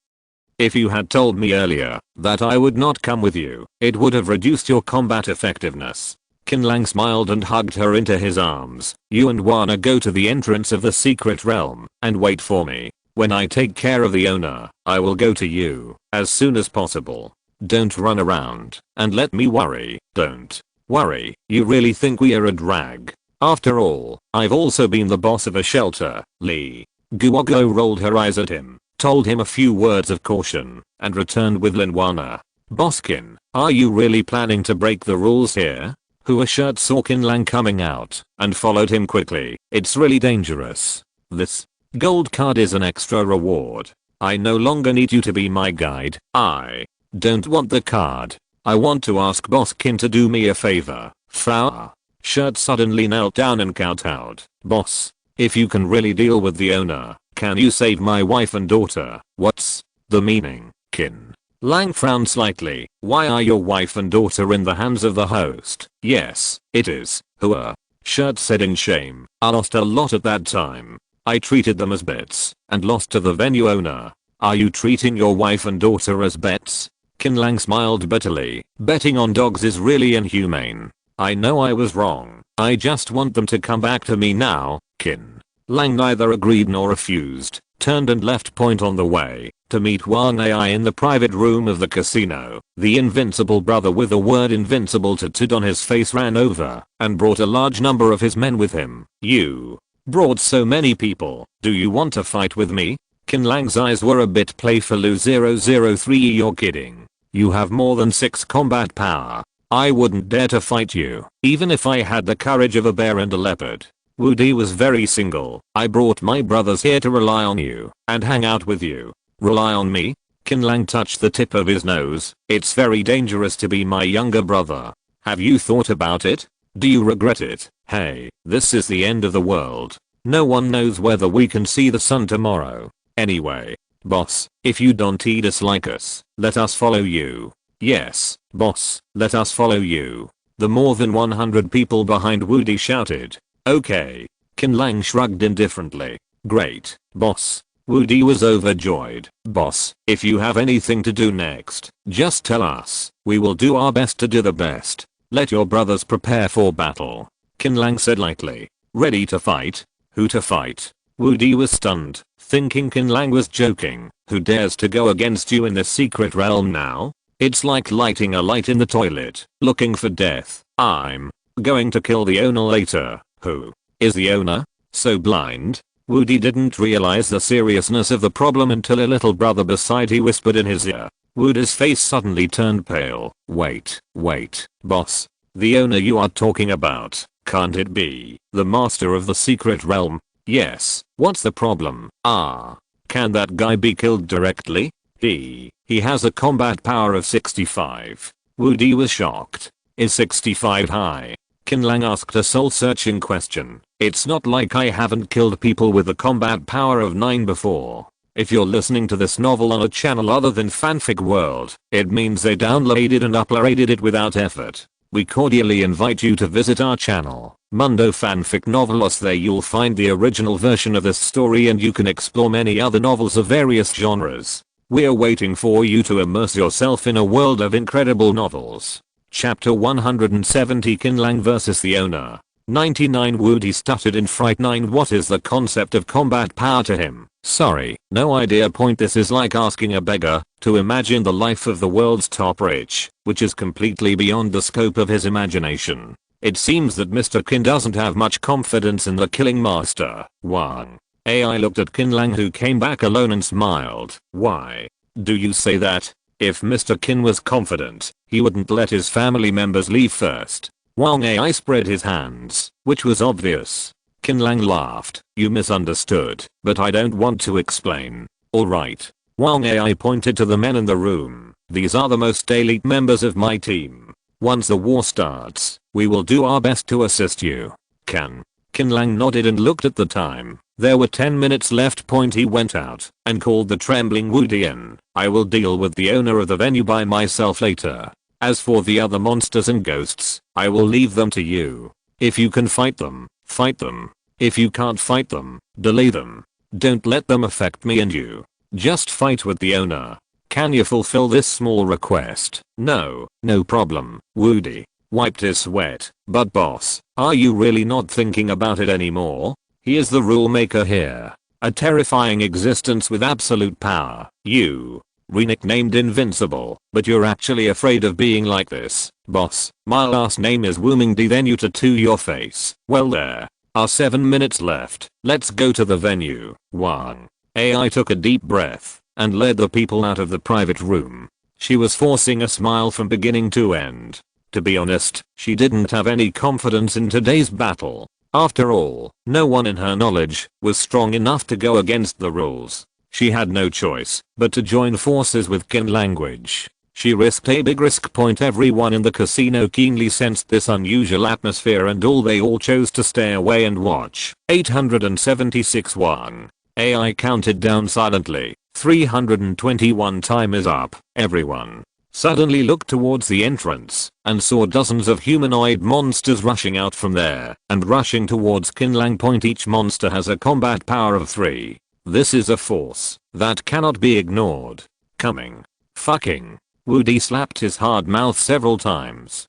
If you had told me earlier that I would not come with you, it would have reduced your combat effectiveness. Qin Lang smiled and hugged her into his arms. You and Wana go to the entrance of the secret realm and wait for me. When I take care of the owner, I will go to you as soon as possible. Don't run around and let me worry. Don't worry. You really think we are a drag? After all, I've also been the boss of a shelter. Li Guogo rolled her eyes at him, told him a few words of caution, and returned with Linwana. Boskin, are you really planning to break the rules here? Hua Shirt saw Qin Lang coming out and followed him quickly. It's really dangerous. This gold card is an extra reward. I no longer need you to be my guide. I don't want the card. I want to ask Boskin to do me a favor. Flower. Shirt suddenly knelt down and kowtowed. Boss, if you can really deal with the owner, can you save my wife and daughter? What's the meaning, Qin? Lang frowned slightly. Why are your wife and daughter in the hands of the host? Yes, it is. Hua. Shirt said in shame. I lost a lot at that time. I treated them as bets and lost to the venue owner. Are you treating your wife and daughter as bets? Qin Lang smiled bitterly. Betting on dogs is really inhumane. I know I was wrong. I just want them to come back to me now, Qin. Lang neither agreed nor refused, turned and left point on the way to meet Wang Ai in the private room of the casino. The invincible brother with the word invincible tattooed on his face ran over and brought a large number of his men with him. You brought so many people. Do you want to fight with me? Qin Lang's eyes were a bit playful. 003. You're kidding. You have more than 6 combat power. I wouldn't dare to fight you, even if I had the courage of a bear and a leopard. Wu Di was very single. I brought my brothers here to rely on you and hang out with you. Rely on me? Qin Lang touched the tip of his nose. It's very dangerous to be my younger brother. Have you thought about it? Do you regret it? Hey, this is the end of the world. No one knows whether we can see the sun tomorrow. Anyway, boss, if you don't dislike us, let us follow you. Yes, boss, let us follow you. The more than 100 people behind Wu Di shouted. Okay. Qin Lang shrugged indifferently. Great, boss. Wu Di was overjoyed. Boss, if you have anything to do next, just tell us. We will do our best to do the best. Let your brothers prepare for battle. Qin Lang said lightly. Ready to fight? Who to fight? Wu Di was stunned, thinking Qin Lang was joking. Who dares to go against you in the secret realm now? It's like lighting a light in the toilet, looking for death. I'm going to kill the owner later. Who is the owner? So blind? Wu Di didn't realize the seriousness of the problem until a little brother beside he whispered in his ear. Wu Di's face suddenly turned pale. Wait, boss. The owner you are talking about, can't it be the master of the secret realm? Yes, what's the problem? Can that guy be killed directly? He has a combat power of 65. Wu Di was shocked. Is 65 high? Qin Lang asked a soul-searching question. It's not like I haven't killed people with a combat power of 9 before. If you're listening to this novel on a channel other than Fanfic World, it means they downloaded and uploaded it without effort. We cordially invite you to visit our channel, Mundo Fanfic Novelos. There you'll find the original version of this story and you can explore many other novels of various genres. We're waiting for you to immerse yourself in a world of incredible novels. Chapter 170. Qin Lang vs the owner. 99. Wu Di stuttered in fright. 9. What is the concept of combat power to him? Sorry, no idea. Point. This is like asking a beggar to imagine the life of the world's top rich, which is completely beyond the scope of his imagination. It seems that Mr. Qin doesn't have much confidence in the killing master. Wang Ai looked at Qin Lang, who came back alone, and smiled. Why do you say that? If Mr. Qin was confident, he wouldn't let his family members leave first. Wang Ai spread his hands, which was obvious. Qin Lang laughed. You misunderstood, but I don't want to explain. Alright. Wang Ai pointed to the men in the room. These are the most elite members of my team. Once the war starts, we will do our best to assist you. Can? Qin Lang nodded and looked at the time. There were 10 minutes left. He went out and called the trembling Wu Di in. I will deal with the owner of the venue by myself later. As for the other monsters and ghosts, I will leave them to you. If you can fight them, fight them. If you can't fight them, delay them. Don't let them affect me and you. Just fight with the owner. Can you fulfill this small request? No problem. Wu Di wiped his sweat. But boss, are you really not thinking about it anymore? He is the rule maker here. A terrifying existence with absolute power. You re-nicknamed Invincible, but you're actually afraid of being like this. Boss, my last name is Wu Ming Di. Then you tattoo your face. Well, there are 7 minutes left. Let's go to the venue. Wang Ai took a deep breath and led the people out of the private room. She was forcing a smile from beginning to end. To be honest, she didn't have any confidence in today's battle. After all, no one in her knowledge was strong enough to go against the rules. She had no choice but to join forces with Qin Language. She risked a big risk. Everyone in the casino keenly sensed this unusual atmosphere and they all chose to stay away and watch. 876 1. AI counted down silently. 321 time is up. Everyone suddenly looked towards the entrance and saw dozens of humanoid monsters rushing out from there and rushing towards Qin Lang. Each monster has a combat power of 3. This is a force that cannot be ignored. Coming. Fucking. Woody slapped his hard mouth several times.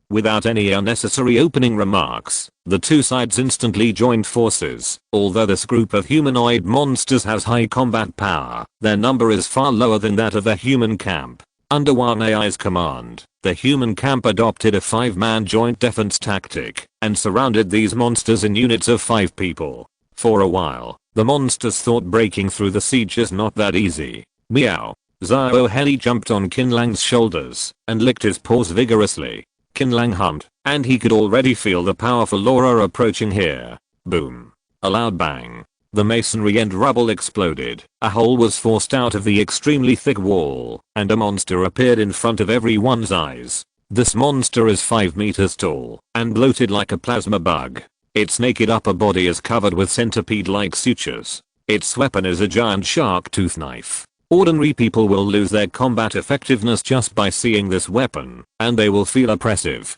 Without any unnecessary opening remarks, the two sides instantly joined forces. Although this group of humanoid monsters has high combat power, their number is far lower than that of the human camp. Under one AI's command, the human camp adopted a 5-man joint defense tactic and surrounded these monsters in units of 5 people. For a while, the monsters thought breaking through the siege is not that easy. Meow. Zhao Heli jumped on Qin Lang's shoulders and licked his paws vigorously. Qin Lang hummed, and he could already feel the powerful aura approaching here. Boom. A loud bang. The masonry and rubble exploded. A hole was forced out of the extremely thick wall, and a monster appeared in front of everyone's eyes. This monster is 5 meters tall and bloated like a plasma bug. Its naked upper body is covered with centipede-like sutures. Its weapon is a giant shark tooth knife. Ordinary people will lose their combat effectiveness just by seeing this weapon, and they will feel oppressive.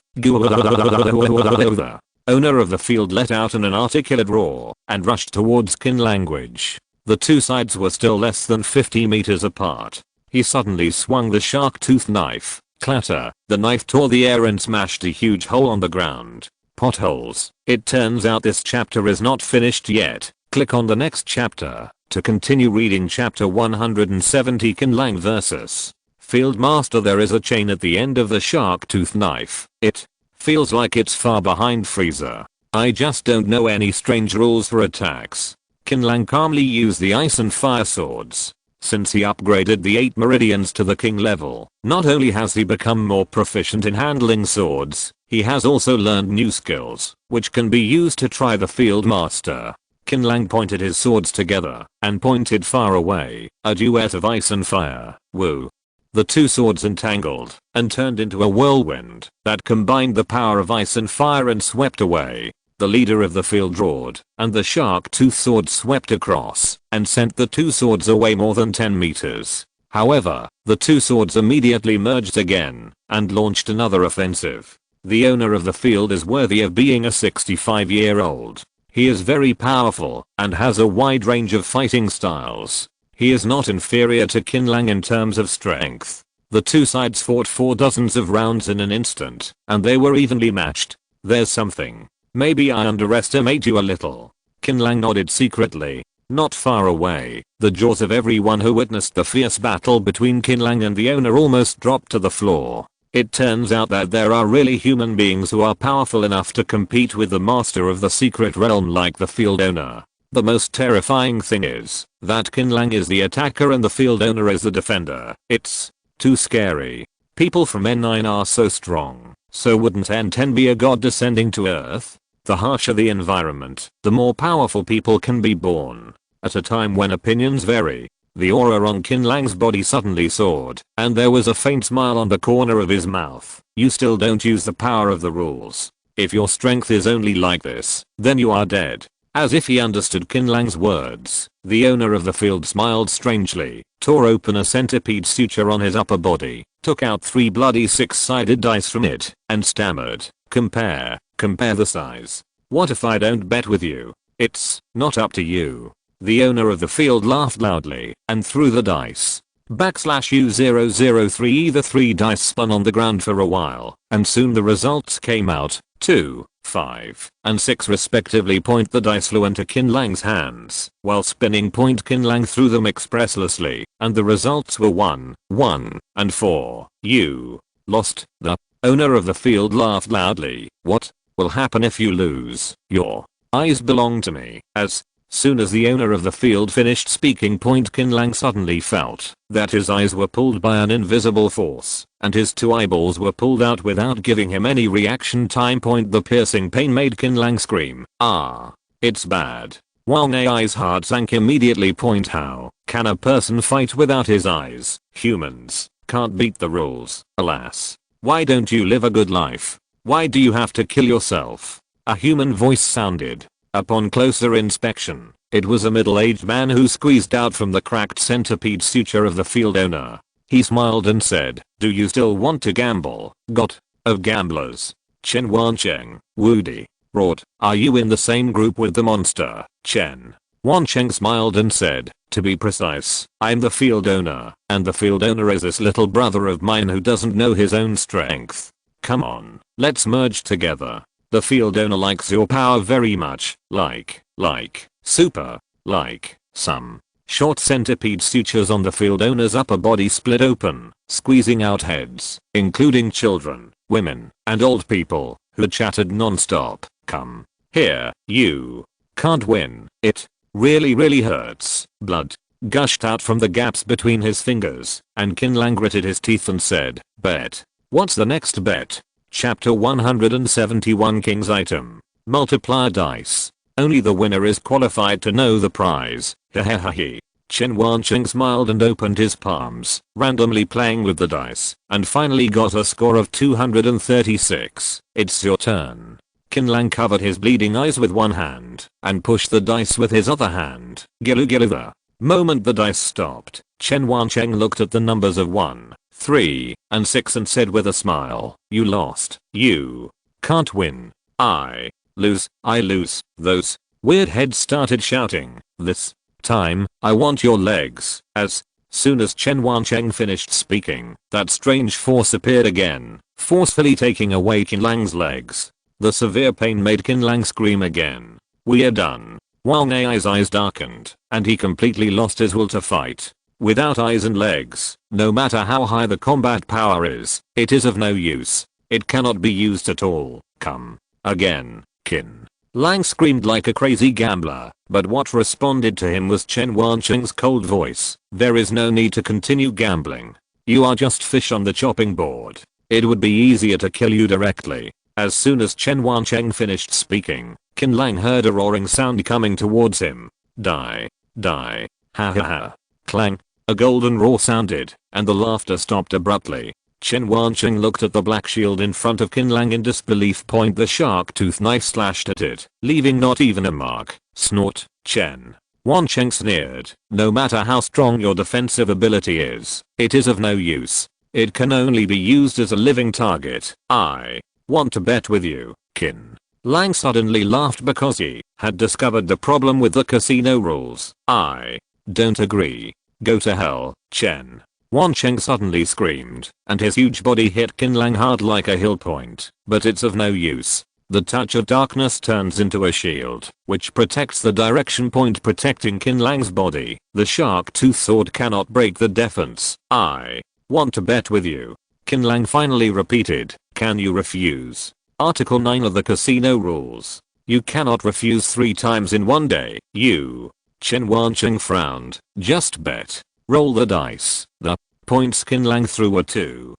Owner of the field let out an inarticulate roar and rushed towards Qin Lang. The two sides were still less than 50 meters apart. He suddenly swung the shark tooth knife. Clatter. The knife tore the air and smashed a huge hole on the ground. Potholes. It turns out this chapter is not finished yet. Click on the next chapter to continue reading chapter 170. Qin Lang vs. Field Master. There is a chain at the end of the shark tooth knife. It feels like it's far behind Freezer. I just don't know any strange rules for attacks. Qin Lang calmly used the ice and fire swords. Since he upgraded the 8 meridians to the king level, not only has he become more proficient in handling swords, he has also learned new skills, which can be used to try the field master. Qin Lang pointed his swords together and pointed far away, a duet of ice and fire. Woo. The two swords entangled and turned into a whirlwind that combined the power of ice and fire and swept away. The leader of the field roared, and the shark tooth sword swept across and sent the two swords away more than 10 meters. However, the two swords immediately merged again and launched another offensive. The owner of the field is worthy of being a 65-year-old. He is very powerful and has a wide range of fighting styles. He is not inferior to Qin Lang in terms of strength. The two sides fought for dozens of rounds in an instant, and they were evenly matched. There's something. Maybe I underestimate you a little. Qin Lang nodded secretly. Not far away, the jaws of everyone who witnessed the fierce battle between Qin Lang and the owner almost dropped to the floor. It turns out that there are really human beings who are powerful enough to compete with the master of the secret realm like the field owner. The most terrifying thing is that Qin Lang is the attacker and the field owner is the defender. It's too scary. People from N9 are so strong. So wouldn't N10 be a god descending to Earth? The harsher the environment, the more powerful people can be born. At a time when opinions vary, the aura on Qin Lang's body suddenly soared, and there was a faint smile on the corner of his mouth. You still don't use the power of the rules. If your strength is only like this, then you are dead. As if he understood Qin Lang's words, the owner of the field smiled strangely, tore open a centipede suture on his upper body, took out 3 bloody 6-sided dice from it, and stammered, compare the size. What if I don't bet with you? It's not up to you. The owner of the field laughed loudly and threw the dice. \U003. The 3 dice spun on the ground for a while, and soon the results came out, 2, 5, and 6 respectively. The dice flew into Qin Lang's hands. While spinning, Qin Lang threw them expresslessly, and the results were 1, 1, and 4. You lost. The owner of the field laughed loudly. What will happen if you lose? Your eyes belong to me. As soon as the owner of the field finished speaking, Qin Lang suddenly felt that his eyes were pulled by an invisible force, and his 2 eyeballs were pulled out without giving him any reaction time. The piercing pain made Qin Lang scream. Ah, it's bad. Wang Ai's heart sank immediately. How can a person fight without his eyes? Humans Can't beat the rules, alas. Why don't you live a good life? Why do you have to kill yourself? A human voice sounded. Upon closer inspection, it was a middle-aged man who squeezed out from the cracked centipede suture of the field owner. He smiled and said, "Do you still want to gamble? Got of gamblers. Chen Wancheng, Woody, roared, "Are you in the same group with the monster, Chen?" Wancheng smiled and said, "To be precise, I'm the field owner, and the field owner is this little brother of mine who doesn't know his own strength. Come on, let's merge together. The field owner likes your power very much, like, super, like, some." Short centipede sutures on the field owner's upper body split open, squeezing out heads, including children, women, and old people, who chattered non-stop. "Come here, you. Can't win. It really hurts." Blood gushed out from the gaps between his fingers, and Qin Lang gritted his teeth and said, "Bet. What's the next bet?" Chapter 171 King's Item. Multiplier dice. Only the winner is qualified to know the prize. Hehehe. Chen Wancheng smiled and opened his palms, randomly playing with the dice, and finally got a score of 236. "It's your turn." Qin Lang covered his bleeding eyes with one hand, and pushed the dice with his other hand. Gilu. The moment the dice stopped, Chen Wancheng looked at the numbers of 1, 3, and 6 and said with a smile, "You lost. You can't win. I lose. I lose." Those weird heads started shouting, "This time, I want your legs." As soon as Chen Wancheng finished speaking, that strange force appeared again, forcefully taking away Qin Lang's legs. The severe pain made Qin Lang scream again. "We're done." Wang Ai's eyes darkened, and he completely lost his will to fight. Without eyes and legs, no matter how high the combat power is, it is of no use. It cannot be used at all. "Come again, Qin." Lang screamed like a crazy gambler, but what responded to him was Chen Wancheng's cold voice. "There is no need to continue gambling. You are just fish on the chopping board. It would be easier to kill you directly." As soon as Chen Wancheng finished speaking, Qin Lang heard a roaring sound coming towards him. "Die. Die. Ha ha ha." Clang. A golden roar sounded, and the laughter stopped abruptly. Chen Wancheng looked at the black shield in front of Qin Lang in disbelief. The shark tooth knife slashed at it, leaving not even a mark. Snort. Chen Wancheng sneered, "No matter how strong your defensive ability is, it is of no use. It can only be used as a living target. I want to bet with you, Qin." Lang suddenly laughed because he had discovered the problem with the casino rules. "I don't agree. Go to hell, Chen." Wancheng suddenly screamed, and his huge body hit Qin Lang hard like a hill point, but it's of no use. The touch of darkness turns into a shield, which protects the direction point, protecting Qin Lang's body. The shark tooth sword cannot break the defense. "I want to bet with you." Qin Lang finally repeated, "Can you refuse?" Article 9 of the casino rules. You cannot refuse 3 times in one day. You. Chen Wancheng frowned. "Just bet. Roll the dice." The points Qin Lang threw were 2,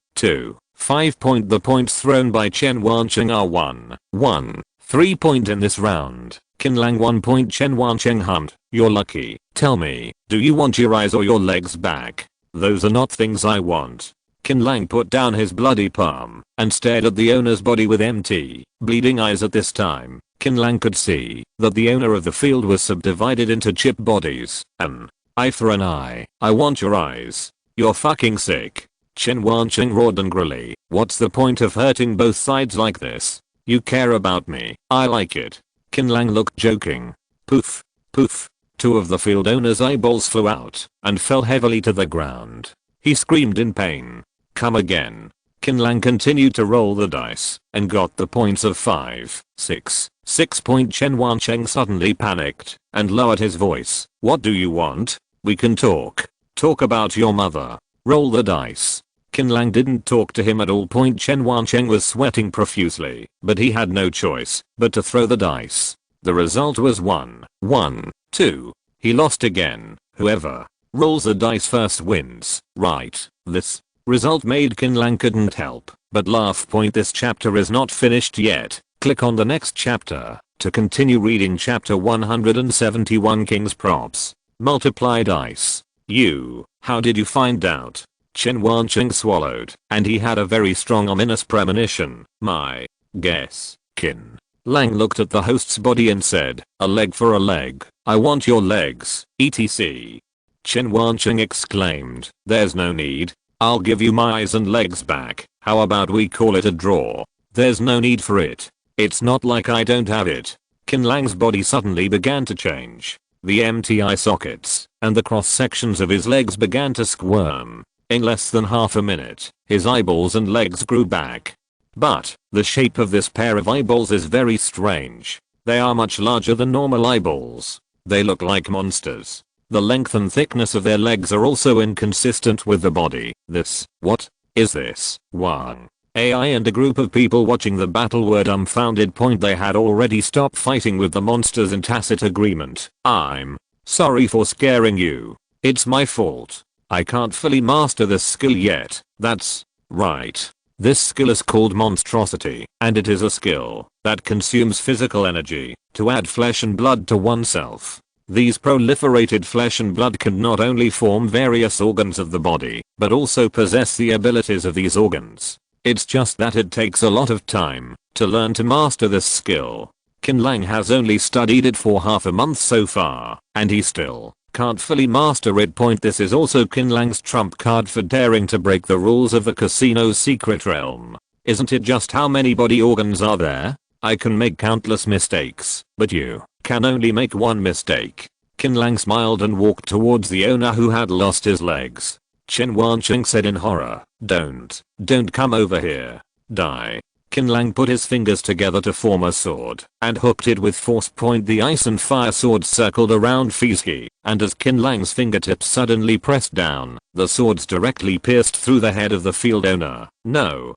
5. The points thrown by Chen Wancheng are 1, 3. In this round, Qin Lang 1 point. Chen Wancheng hummed, "You're lucky. Tell me, do you want your eyes or your legs back?" "Those are not things I want." Qin Lang put down his bloody palm and stared at the owner's body with empty, bleeding eyes. At this time, Qin Lang could see that the owner of the field was subdivided into chip bodies. "An eye for an eye. I want your eyes. You're fucking sick." Chen Wancheng roared angrily, "What's the point of hurting both sides like this? You care about me. I like it." Qin Lang looked joking. Poof. Poof. 2 of the field owner's eyeballs flew out and fell heavily to the ground. He screamed in pain. "Come again." Qin Lang continued to roll the dice and got the points of 5, 6. Chen Wancheng suddenly panicked and lowered his voice. "What do you want? We can talk. Talk about your mother. Roll the dice." Qin Lang didn't talk to him at all. Chen Wancheng was sweating profusely, but he had no choice but to throw the dice. The result was 1, 2. He lost again. Whoever rolls the dice first wins, right? This result made Qin Lang couldn't help but laugh. This chapter is not finished yet. Click on the next chapter to continue reading chapter 171 King's Props. Multiply dice. You, how did you find out? Qin Lang swallowed, and he had a very strong ominous premonition. My guess. Qin Lang looked at the host's body and said, a leg for a leg. I want your legs, etc. Qin Lang exclaimed, there's no need. I'll give you my eyes and legs back. How about we call it a draw? There's no need for it. It's not like I don't have it. Qin Lang's body suddenly began to change. The empty eye sockets and the cross sections of his legs began to squirm. In less than half a minute, his eyeballs and legs grew back. But the shape of this pair of eyeballs is very strange. They are much larger than normal eyeballs. They look like monsters. The length and thickness of their legs are also inconsistent with the body. What is this? Wang AI and a group of people watching the battle were dumbfounded. They had already stopped fighting with the monsters in tacit agreement. I'm sorry for scaring you. It's my fault. I can't fully master this skill yet. That's right. This skill is called monstrosity, and it is a skill that consumes physical energy to add flesh and blood to oneself. These proliferated flesh and blood can not only form various organs of the body, but also possess the abilities of these organs. It's just that it takes a lot of time to learn to master this skill. Qin Lang has only studied it for half a month so far, and he still can't fully master it. This is also Qin Lang's trump card for daring to break the rules of the casino's secret realm. Isn't it just how many body organs are there? I can make countless mistakes, but you can only make one mistake. Qin Lang smiled and walked towards the owner who had lost his legs. Qin Lang said in horror, Don't come over here. Die. Qin Lang put his fingers together to form a sword and hooked it with force. The ice and fire sword circled around Fizki, and as Qin Lang's fingertips suddenly pressed down, the swords directly pierced through the head of the field owner. No.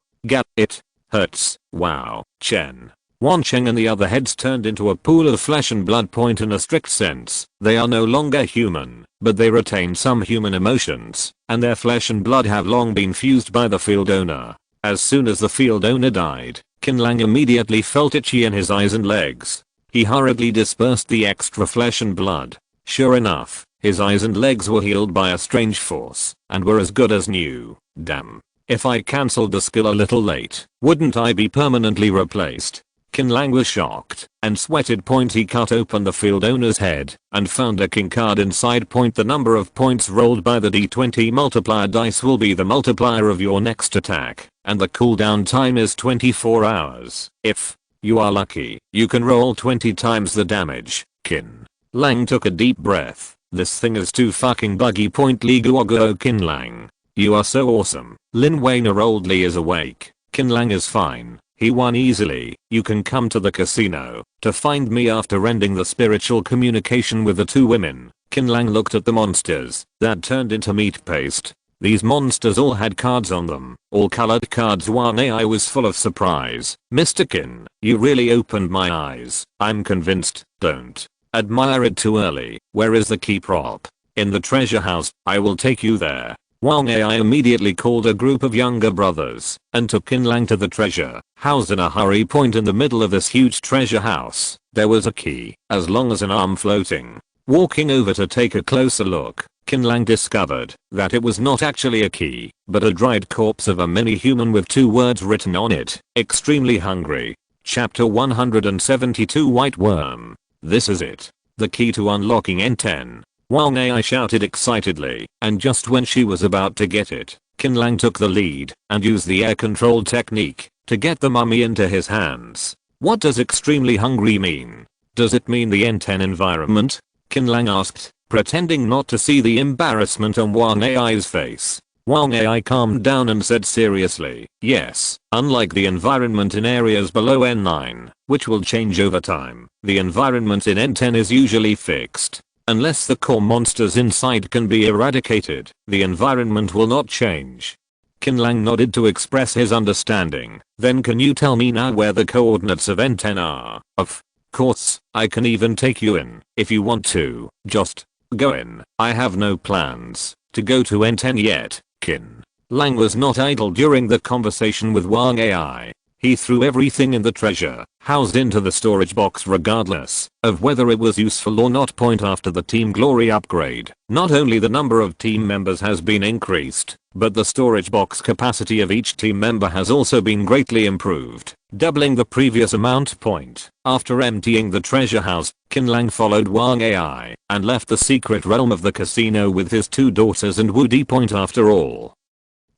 It hurts. Wow. Chen Wancheng and the other heads turned into a pool of flesh and blood. In a strict sense, they are no longer human, but they retain some human emotions, and their flesh and blood have long been fused by the field owner. As soon as the field owner died, Qin Lang immediately felt itchy in his eyes and legs. He hurriedly dispersed the extra flesh and blood. Sure enough, his eyes and legs were healed by a strange force, and were as good as new. Damn. If I cancelled the skill a little late, wouldn't I be permanently replaced? Qin Lang was shocked and sweated. He cut open the field owner's head and found a king card inside. The number of points rolled by the d20 multiplier dice will be the multiplier of your next attack, and the cooldown time is 24 hours. If you are lucky, you can roll 20 times the damage. Qin Lang took a deep breath. This thing is too fucking buggy. Li Guoguo. Qin Lang, you are so awesome. Lin Weiner oldly is awake. Qin Lang is fine. He won easily. You can come to the casino to find me. After ending the spiritual communication with the two women, Qin Lang looked at the monsters that turned into meat paste. These monsters all had cards on them, all colored cards. Wang AI was full of surprise. Mr. Qin, you really opened my eyes. I'm convinced. Don't admire it too early. Where is the key prop? In the treasure house. I will take you there. Wang AI immediately called a group of younger brothers and took Qin Lang to the treasure house in a hurry. In the middle of this huge treasure house, there was a key as long as an arm floating. Walking over to take a closer look, Qin Lang discovered that it was not actually a key, but a dried corpse of a mini-human with two words written on it: extremely hungry. Chapter 172. White Worm. This is it. The key to unlocking N10. Wang AI shouted excitedly, and just when she was about to get it, Qin Lang took the lead and used the air control technique to get the mummy into his hands. What does extremely hungry mean? Does it mean the N10 environment? Qin Lang asked, pretending not to see the embarrassment on Wang AI's face. Wang AI calmed down and said seriously, yes, unlike the environment in areas below N9, which will change over time, the environment in N10 is usually fixed. Unless the core monsters inside can be eradicated, the environment will not change. Qin Lang nodded to express his understanding. Then can you tell me now where the coordinates of N10 are? Of course, I can even take you in, if you want to. Just go in. I have no plans to go to N10 yet. Qin Lang was not idle during the conversation with Wang AI. He threw everything in the treasure housed into the storage box regardless of whether it was useful or not. Point after the Team Glory upgrade, not only the number of team members has been increased, but the storage box capacity of each team member has also been greatly improved, doubling the previous amount. Point. After emptying the treasure house, Qin Lang followed Wang Ai and left the secret realm of the casino with his 2 daughters and Woody. Point after all,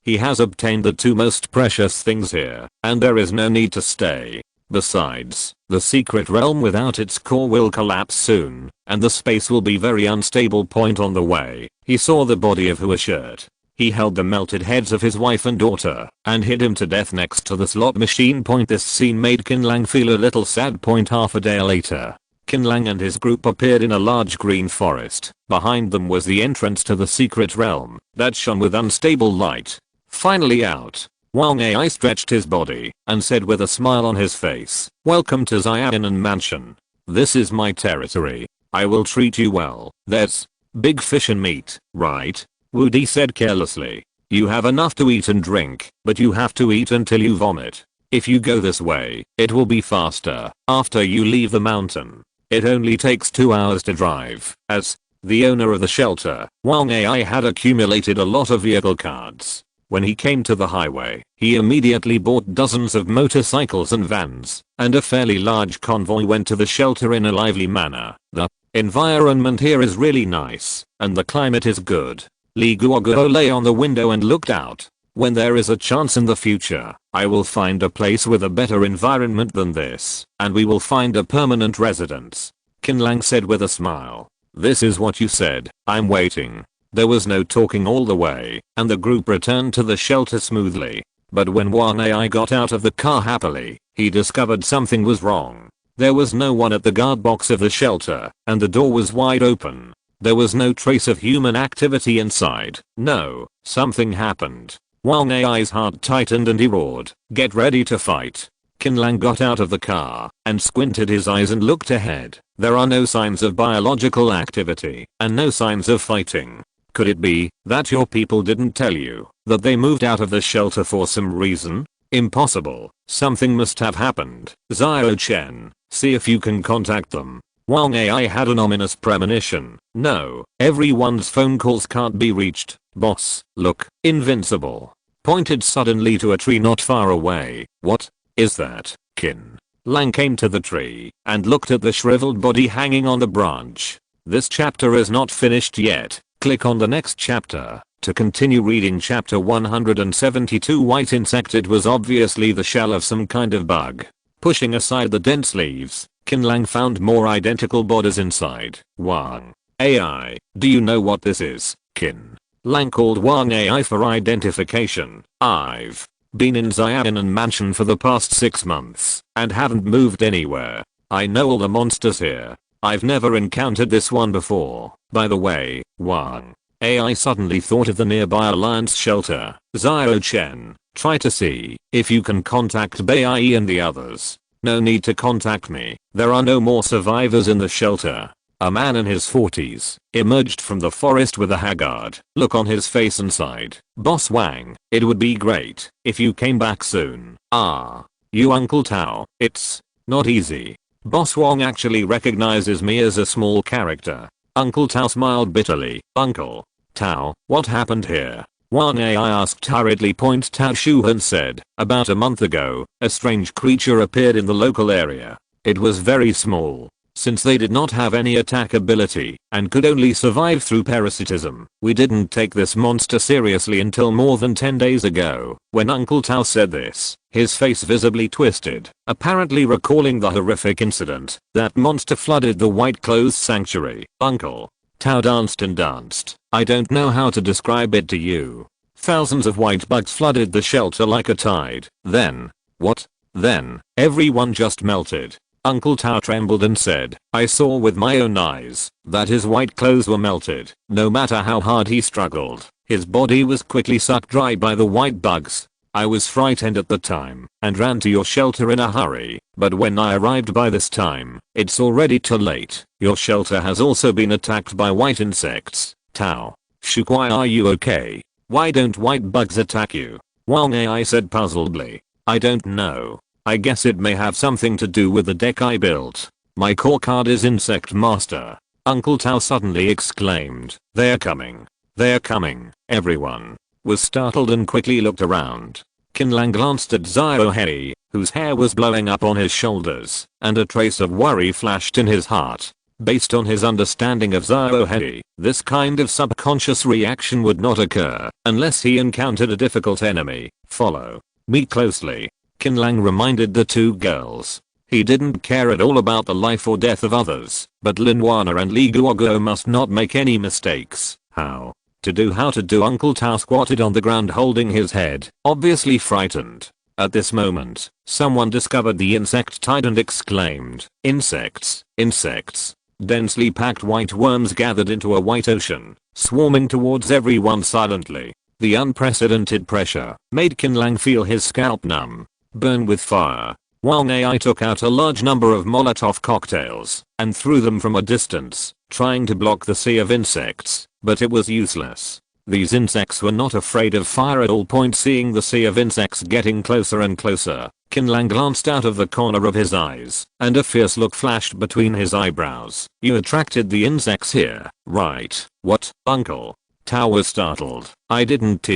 he has obtained the 2 most precious things here, and there is no need to stay. Besides, the secret realm without its core will collapse soon, and the space will be very unstable. Point on the way, he saw the body of Hua Shirt. He held the melted heads of his wife and daughter, and hit him to death next to the slot machine. Point. This scene made Qin Lang feel a little sad. Point. Half a day later, Qin Lang and his group appeared in a large green forest. Behind them was the entrance to the secret realm that shone with unstable light. Finally out, Wang Ai stretched his body and said with a smile on his face, "Welcome to Xiaonan Mansion. This is my territory. I will treat you well. There's big fish and meat, right?" Woody said carelessly. "You have enough to eat and drink, but you have to eat until you vomit. If you go this way, it will be faster after you leave the mountain. It only takes 2 hours to drive." As the owner of the shelter, Wang Ai had accumulated a lot of vehicle cards. When he came to the highway, he immediately bought dozens of motorcycles and vans, and a fairly large convoy went to the shelter in a lively manner. The environment here is really nice, and the climate is good. Li Guoguo lay on the window and looked out. "When there is a chance in the future, I will find a place with a better environment than this, and we will find a permanent residence," Qin Lang said with a smile. "This is what you said. I'm waiting." There was no talking all the way, and the group returned to the shelter smoothly. But when Wang Ai got out of the car happily, he discovered something was wrong. There was no one at the guard box of the shelter, and the door was wide open. There was no trace of human activity inside. No, something happened. Wang Ai's heart tightened and he roared, "Get ready to fight." Qin Lang got out of the car and squinted his eyes and looked ahead. There are no signs of biological activity and no signs of fighting. Could it be that your people didn't tell you that they moved out of the shelter for some reason? Impossible. Something must have happened. Xiao Chen, see if you can contact them. Wang Ai had an ominous premonition. No, everyone's phone calls can't be reached. Boss, look, invincible. Pointed suddenly to a tree not far away. What is that? Qin Lang came to the tree and looked at the shriveled body hanging on the branch. This chapter is not finished yet. Click on the next chapter to continue reading chapter 172. White insect. It was obviously the shell of some kind of bug. Pushing aside the dense leaves, Qin Lang found more identical bodies inside. Wang Ai, do you know what this is? Qin Lang called Wang Ai for identification. "I've been in Xiaonan Mansion for the past 6 months and haven't moved anywhere. I know all the monsters here. I've never encountered this one before. By the way, Wang Ai suddenly thought of the nearby Alliance shelter. Xiao Chen, try to see if you can contact Bai and the others." "No need to contact me. There are no more survivors in the shelter." A man in his 40s emerged from the forest with a haggard look on his face and sighed. "Boss Wang, it would be great if you came back soon." "Ah, you Uncle Tao, it's not easy. Boss Wang actually recognizes me as a small character." Uncle Tao smiled bitterly. "Uncle Tao, what happened here?" Wang Ai asked hurriedly. Tao Shuhan said, "About a month ago, a strange creature appeared in the local area. It was very small. Since they did not have any attack ability and could only survive through parasitism, we didn't take this monster seriously until more than 10 days ago." When Uncle Tao said this, his face visibly twisted, apparently recalling the horrific incident. That monster flooded the White Clothes Sanctuary. Uncle Tao danced and danced. "I don't know how to describe it to you. Thousands of white bugs flooded the shelter like a tide. Then, what? Then, everyone just melted." Uncle Tao trembled and said, "I saw with my own eyes that his white clothes were melted. No matter how hard he struggled, his body was quickly sucked dry by the white bugs. I was frightened at the time and ran to your shelter in a hurry, but when I arrived by this time, it's already too late. Your shelter has also been attacked by white insects." "Tao Shukwai, are you okay? Why don't white bugs attack you?" Wang Ai said puzzledly. "I don't know. I guess it may have something to do with the deck I built. My core card is Insect Master. Uncle Tao suddenly exclaimed, "They're coming. They're coming." Everyone was startled and quickly looked around. Qin Lang glanced at Ziohei, whose hair was blowing up on his shoulders, and a trace of worry flashed in his heart. Based on his understanding of Ziohei, this kind of subconscious reaction would not occur unless he encountered a difficult enemy. "Follow me closely," Qin Lang reminded the two girls. He didn't care at all about the life or death of others, but Lin Wana and Li Guoguo must not make any mistakes. How to do? Uncle Tao squatted on the ground holding his head, obviously frightened. At this moment, someone discovered the insect tide and exclaimed, "Insects! Insects!" Densely packed white worms gathered into a white ocean, swarming towards everyone silently. The unprecedented pressure made Qin Lang feel his scalp numb, burn with fire. Wang Ai took out a large number of Molotov cocktails and threw them from a distance, trying to block the sea of insects, but it was useless. These insects were not afraid of fire at all. Seeing the sea of insects getting closer and closer, Qin Lang glanced out of the corner of his eyes, and a fierce look flashed between his eyebrows. "You attracted the insects here, right?" "What, Uncle?" Tao was startled. "I didn't.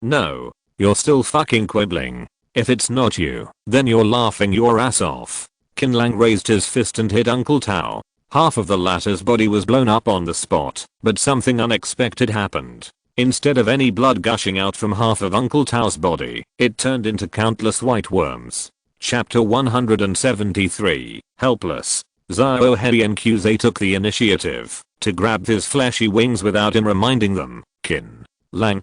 No. You're still fucking quibbling. If it's not you, then you're laughing your ass off." Qin Lang raised his fist and hit Uncle Tao. Half of the latter's body was blown up on the spot, but something unexpected happened. Instead of any blood gushing out from half of Uncle Tao's body, it turned into countless white worms. Chapter 173, Helpless. Ziohei and Qze took the initiative to grab his fleshy wings without him reminding them. Qin Lang,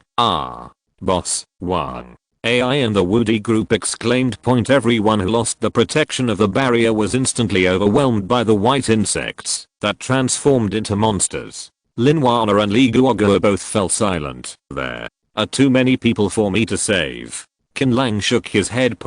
boss, Wang Ai and the Woody group exclaimed. Everyone who lost the protection of the barrier was instantly overwhelmed by the white insects that transformed into monsters. Lin Wana and Li Guoguo both fell silent. "There are too many people for me to save." Qin Lang shook his head.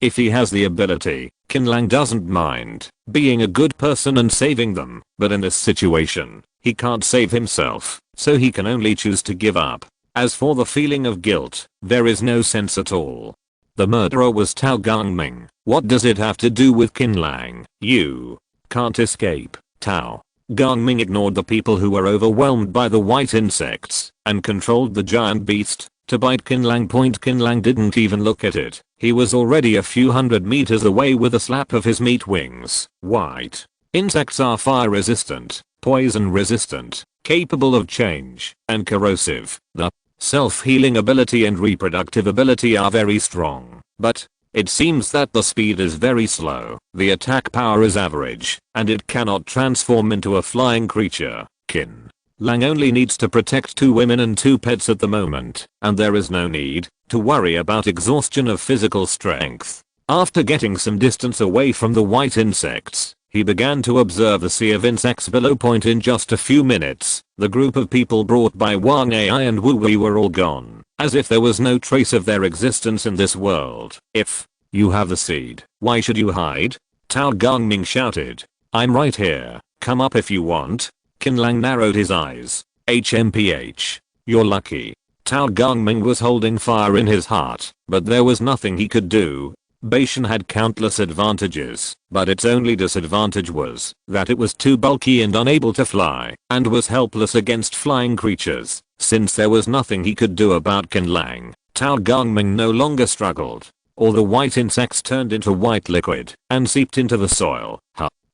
If he has the ability, Qin Lang doesn't mind being a good person and saving them, but in this situation, he can't save himself, so he can only choose to give up. As for the feeling of guilt, there is no sense at all. The murderer was Tao Gongming. What does it have to do with Qin Lang? You can't escape. Tao Gongming ignored the people who were overwhelmed by the white insects and controlled the giant beast to bite Qin Lang. Qin Lang didn't even look at it. He was already a few hundred meters away with a slap of his meat wings. White insects are fire resistant, poison resistant, capable of change, and corrosive. The self-healing ability and reproductive ability are very strong, but it seems that the speed is very slow. The attack power is average, and it cannot transform into a flying creature. Qin Lang only needs to protect 2 women and 2 pets at the moment, and there is no need to worry about exhaustion of physical strength. After getting some distance away from the white insects, he began to observe the sea of insects below. In just a few minutes, the group of people brought by Wang Ai and Wu Wei were all gone, as if there was no trace of their existence in this world. "If you have the seed, why should you hide?" Tao Gongming shouted. "I'm right here. Come up if you want." Qin Lang narrowed his eyes. HMPH. "You're lucky." Tao Gongming was holding fire in his heart, but there was nothing he could do. Beishan had countless advantages, but its only disadvantage was that it was too bulky and unable to fly, and was helpless against flying creatures. Since there was nothing he could do about Qin Lang, Tao Gongming no longer struggled. All the white insects turned into white liquid and seeped into the soil.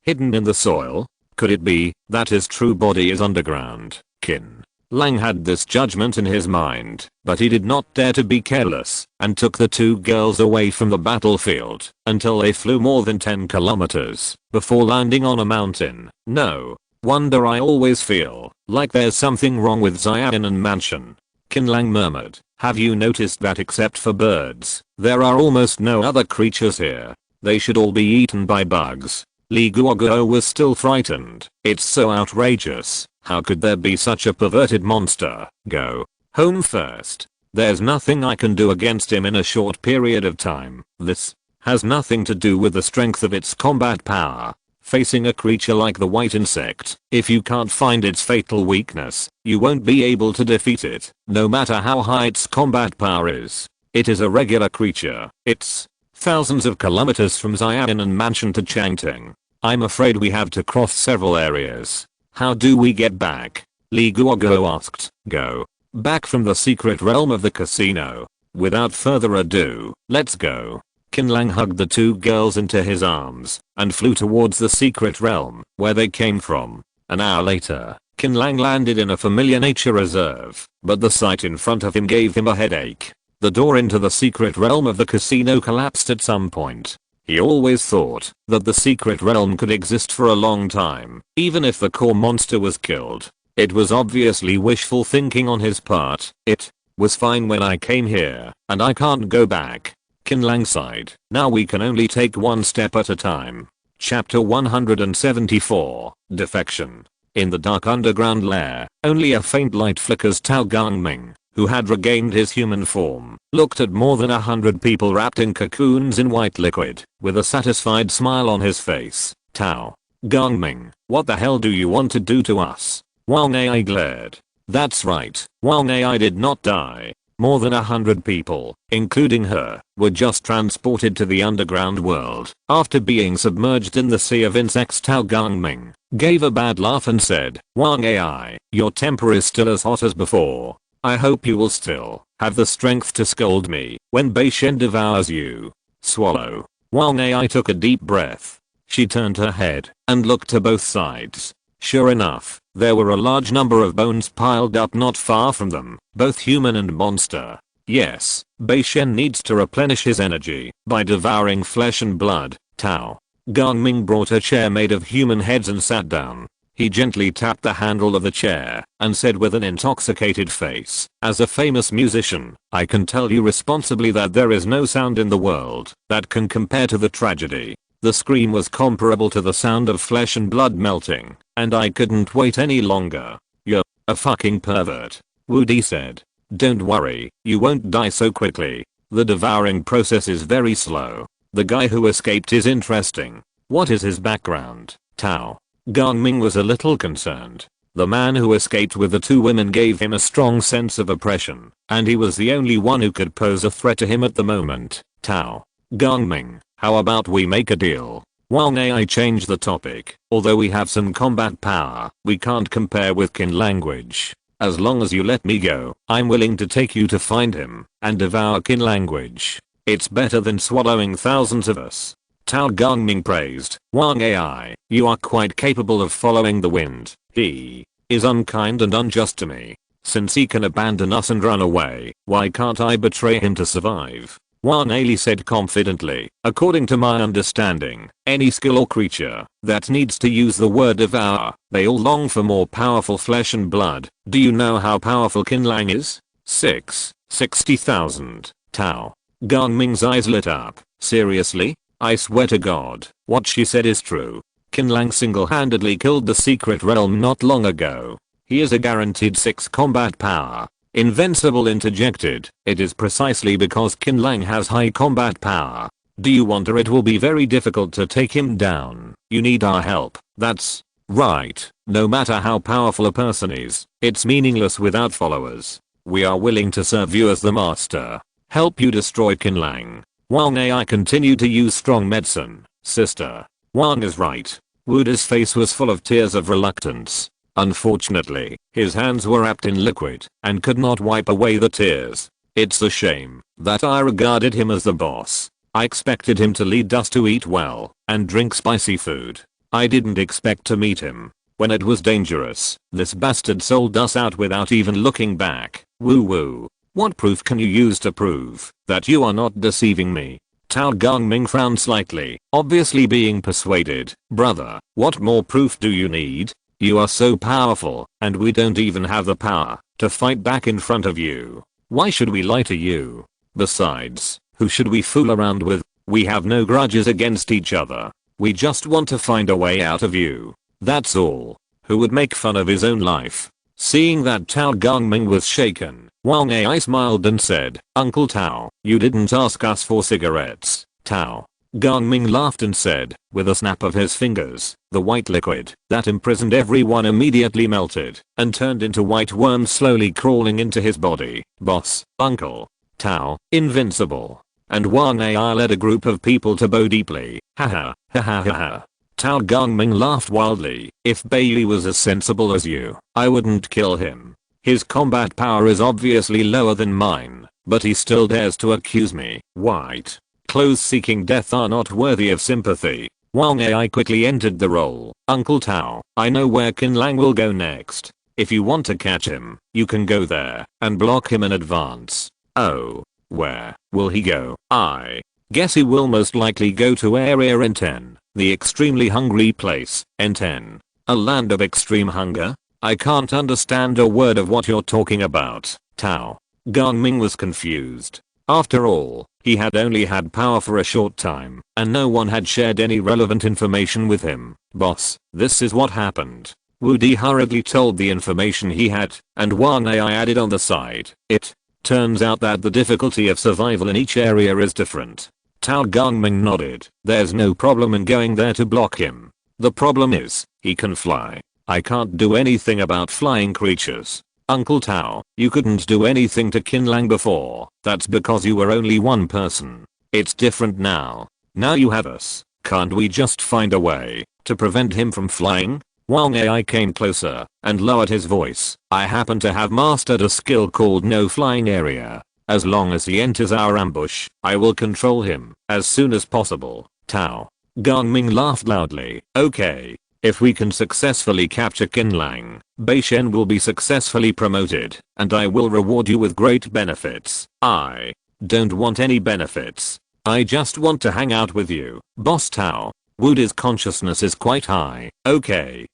Hidden in the soil? Could it be that his true body is underground? Qin Lang had this judgment in his mind, but he did not dare to be careless, and took the 2 girls away from the battlefield until they flew more than 10 kilometers before landing on a mountain. "No wonder I always feel like there's something wrong with Xiaonan Mansion," Qin Lang murmured. "Have you noticed that except for birds, there are almost no other creatures here? They should all be eaten by bugs." Li Guoguo was still frightened. "It's so outrageous. How could there be such a perverted monster? Go home first. There's nothing I can do against him in a short period of time." This has nothing to do with the strength of its combat power. Facing a creature like the white insect, if you can't find its fatal weakness, you won't be able to defeat it, no matter how high its combat power is. It is a regular creature. Its thousands of kilometers from Xiaonan Mansion to Changting. I'm afraid we have to cross several areas. How do we get back? Li Guoguo asked. Go back from the secret realm of the casino. Without further ado, let's go. Qin Lang hugged the two girls into his arms and flew towards the secret realm where they came from. An hour later, Qin Lang landed in a familiar nature reserve, but the sight in front of him gave him a headache. The door into the secret realm of the casino collapsed at some point. He always thought that the secret realm could exist for a long time, even if the core monster was killed. It was obviously wishful thinking on his part. It was fine when I came here, and I can't go back. Qin Lang sighed. Now we can only take one step at a time. Chapter 174, Defection. In the dark underground lair, only a faint light flickers. Tao Gongming, who had regained his human form, looked at more than 100 people wrapped in cocoons in white liquid, with a satisfied smile on his face. Tao Gongming, what the hell do you want to do to us? Wang Ai glared. That's right, Wang Ai did not die. More than 100 people, including her, were just transported to the underground world after being submerged in the sea of insects. Tao Gongming gave a bad laugh and said, Wang Ai, your temper is still as hot as before. I hope you will still have the strength to scold me when Bei Shen devours you. Swallow. Wang Ai took a deep breath. She turned her head and looked to both sides. Sure enough, there were a large number of bones piled up not far from them, both human and monster. Yes, Bei Shen needs to replenish his energy by devouring flesh and blood. Tao Gongming brought a chair made of human heads and sat down. He gently tapped the handle of the chair and said with an intoxicated face, as a famous musician, I can tell you responsibly that there is no sound in the world that can compare to the tragedy. The scream was comparable to the sound of flesh and blood melting, and I couldn't wait any longer. You're a fucking pervert. Wu Di said. Don't worry, you won't die so quickly. The devouring process is very slow. The guy who escaped is interesting. What is his background? Tao Gongming was a little concerned. The man who escaped with the two women gave him a strong sense of oppression, and he was the only one who could pose a threat to him at the moment. Tao Gongming, how about we make a deal? Wang Ai changed the topic. Although we have some combat power, we can't compare with Qin language. As long as you let me go, I'm willing to take you to find him and devour Qin language. It's better than swallowing thousands of us. Tao Gongming praised. Wang Ai, you are quite capable of following the wind. He is unkind and unjust to me. Since he can abandon us and run away, why can't I betray him to survive? Wang Ai said confidently, according to my understanding, any skill or creature that needs to use the word devour, they all long for more powerful flesh and blood. Do you know how powerful Qin Lang is? 60,000. Tao Gongming's eyes lit up. Seriously? I swear to God, what she said is true. Qin Lang single-handedly killed the secret realm not long ago. He is a guaranteed 6 combat power. Invincible interjected, it is precisely because Qin Lang has high combat power. Do you wonder it will be very difficult to take him down? You need our help. That's right. No matter how powerful a person is, it's meaningless without followers. We are willing to serve you as the master. Help you destroy Qin Lang. Wang Ai continued to use strong medicine. Sister. Wang is right. Wuda's face was full of tears of reluctance. Unfortunately, his hands were wrapped in liquid and could not wipe away the tears. It's a shame that I regarded him as the boss. I expected him to lead us to eat well and drink spicy food. I didn't expect to meet him when it was dangerous. This bastard sold us out without even looking back. Woo woo. What proof can you use to prove that you are not deceiving me? Tao Gongming frowned slightly, obviously being persuaded. Brother, what more proof do you need? You are so powerful, and we don't even have the power to fight back in front of you. Why should we lie to you? Besides, who should we fool around with? We have no grudges against each other. We just want to find a way out of you. That's all. Who would make fun of his own life? Seeing that Tao Gongming was shaken, Wang Ai smiled and said, Uncle Tao, you didn't ask us for cigarettes. Tao Gongming laughed and said, with a snap of his fingers, the white liquid that imprisoned everyone immediately melted and turned into white worms slowly crawling into his body. Boss, Uncle Tao, invincible. and Wang Ai led a group of people to bow deeply. Haha, haha haha. Tao Gongming laughed wildly. If Bailey was as sensible as you, I wouldn't kill him. His combat power is obviously lower than mine, but he still dares to accuse me. White clothes seeking death are not worthy of sympathy. Wang Ai quickly entered the role. Uncle Tao, I know where Qin Lang will go next. If you want to catch him, you can go there and block him in advance. Oh, where will he go? I guess he will most likely go to Area N10, the extremely hungry place. N10, a land of extreme hunger? I can't understand a word of what you're talking about. Tao Gongming was confused. After all, he had only had power for a short time, and no one had shared any relevant information with him. Boss, this is what happened. Wu Di hurriedly told the information he had, and Wang Ai added on the side. It turns out that the difficulty of survival in each area is different. Tao Gongming nodded. There's no problem in going there to block him. The problem is, he can fly. I can't do anything about flying creatures. Uncle Tao, you couldn't do anything to Qin Lang before. That's because you were only one person. It's different now. Now you have us. Can't we just find a way to prevent him from flying? Wang Ai came closer and lowered his voice. I happen to have mastered a skill called no flying area. As long as he enters our ambush, I will control him as soon as possible. Tao Gongming laughed loudly. Okay. If we can successfully capture Qin Lang, Bei Shen will be successfully promoted, and I will reward you with great benefits. I don't want any benefits. I just want to hang out with you. Boss Tao, Wudi's consciousness is quite high. Okay.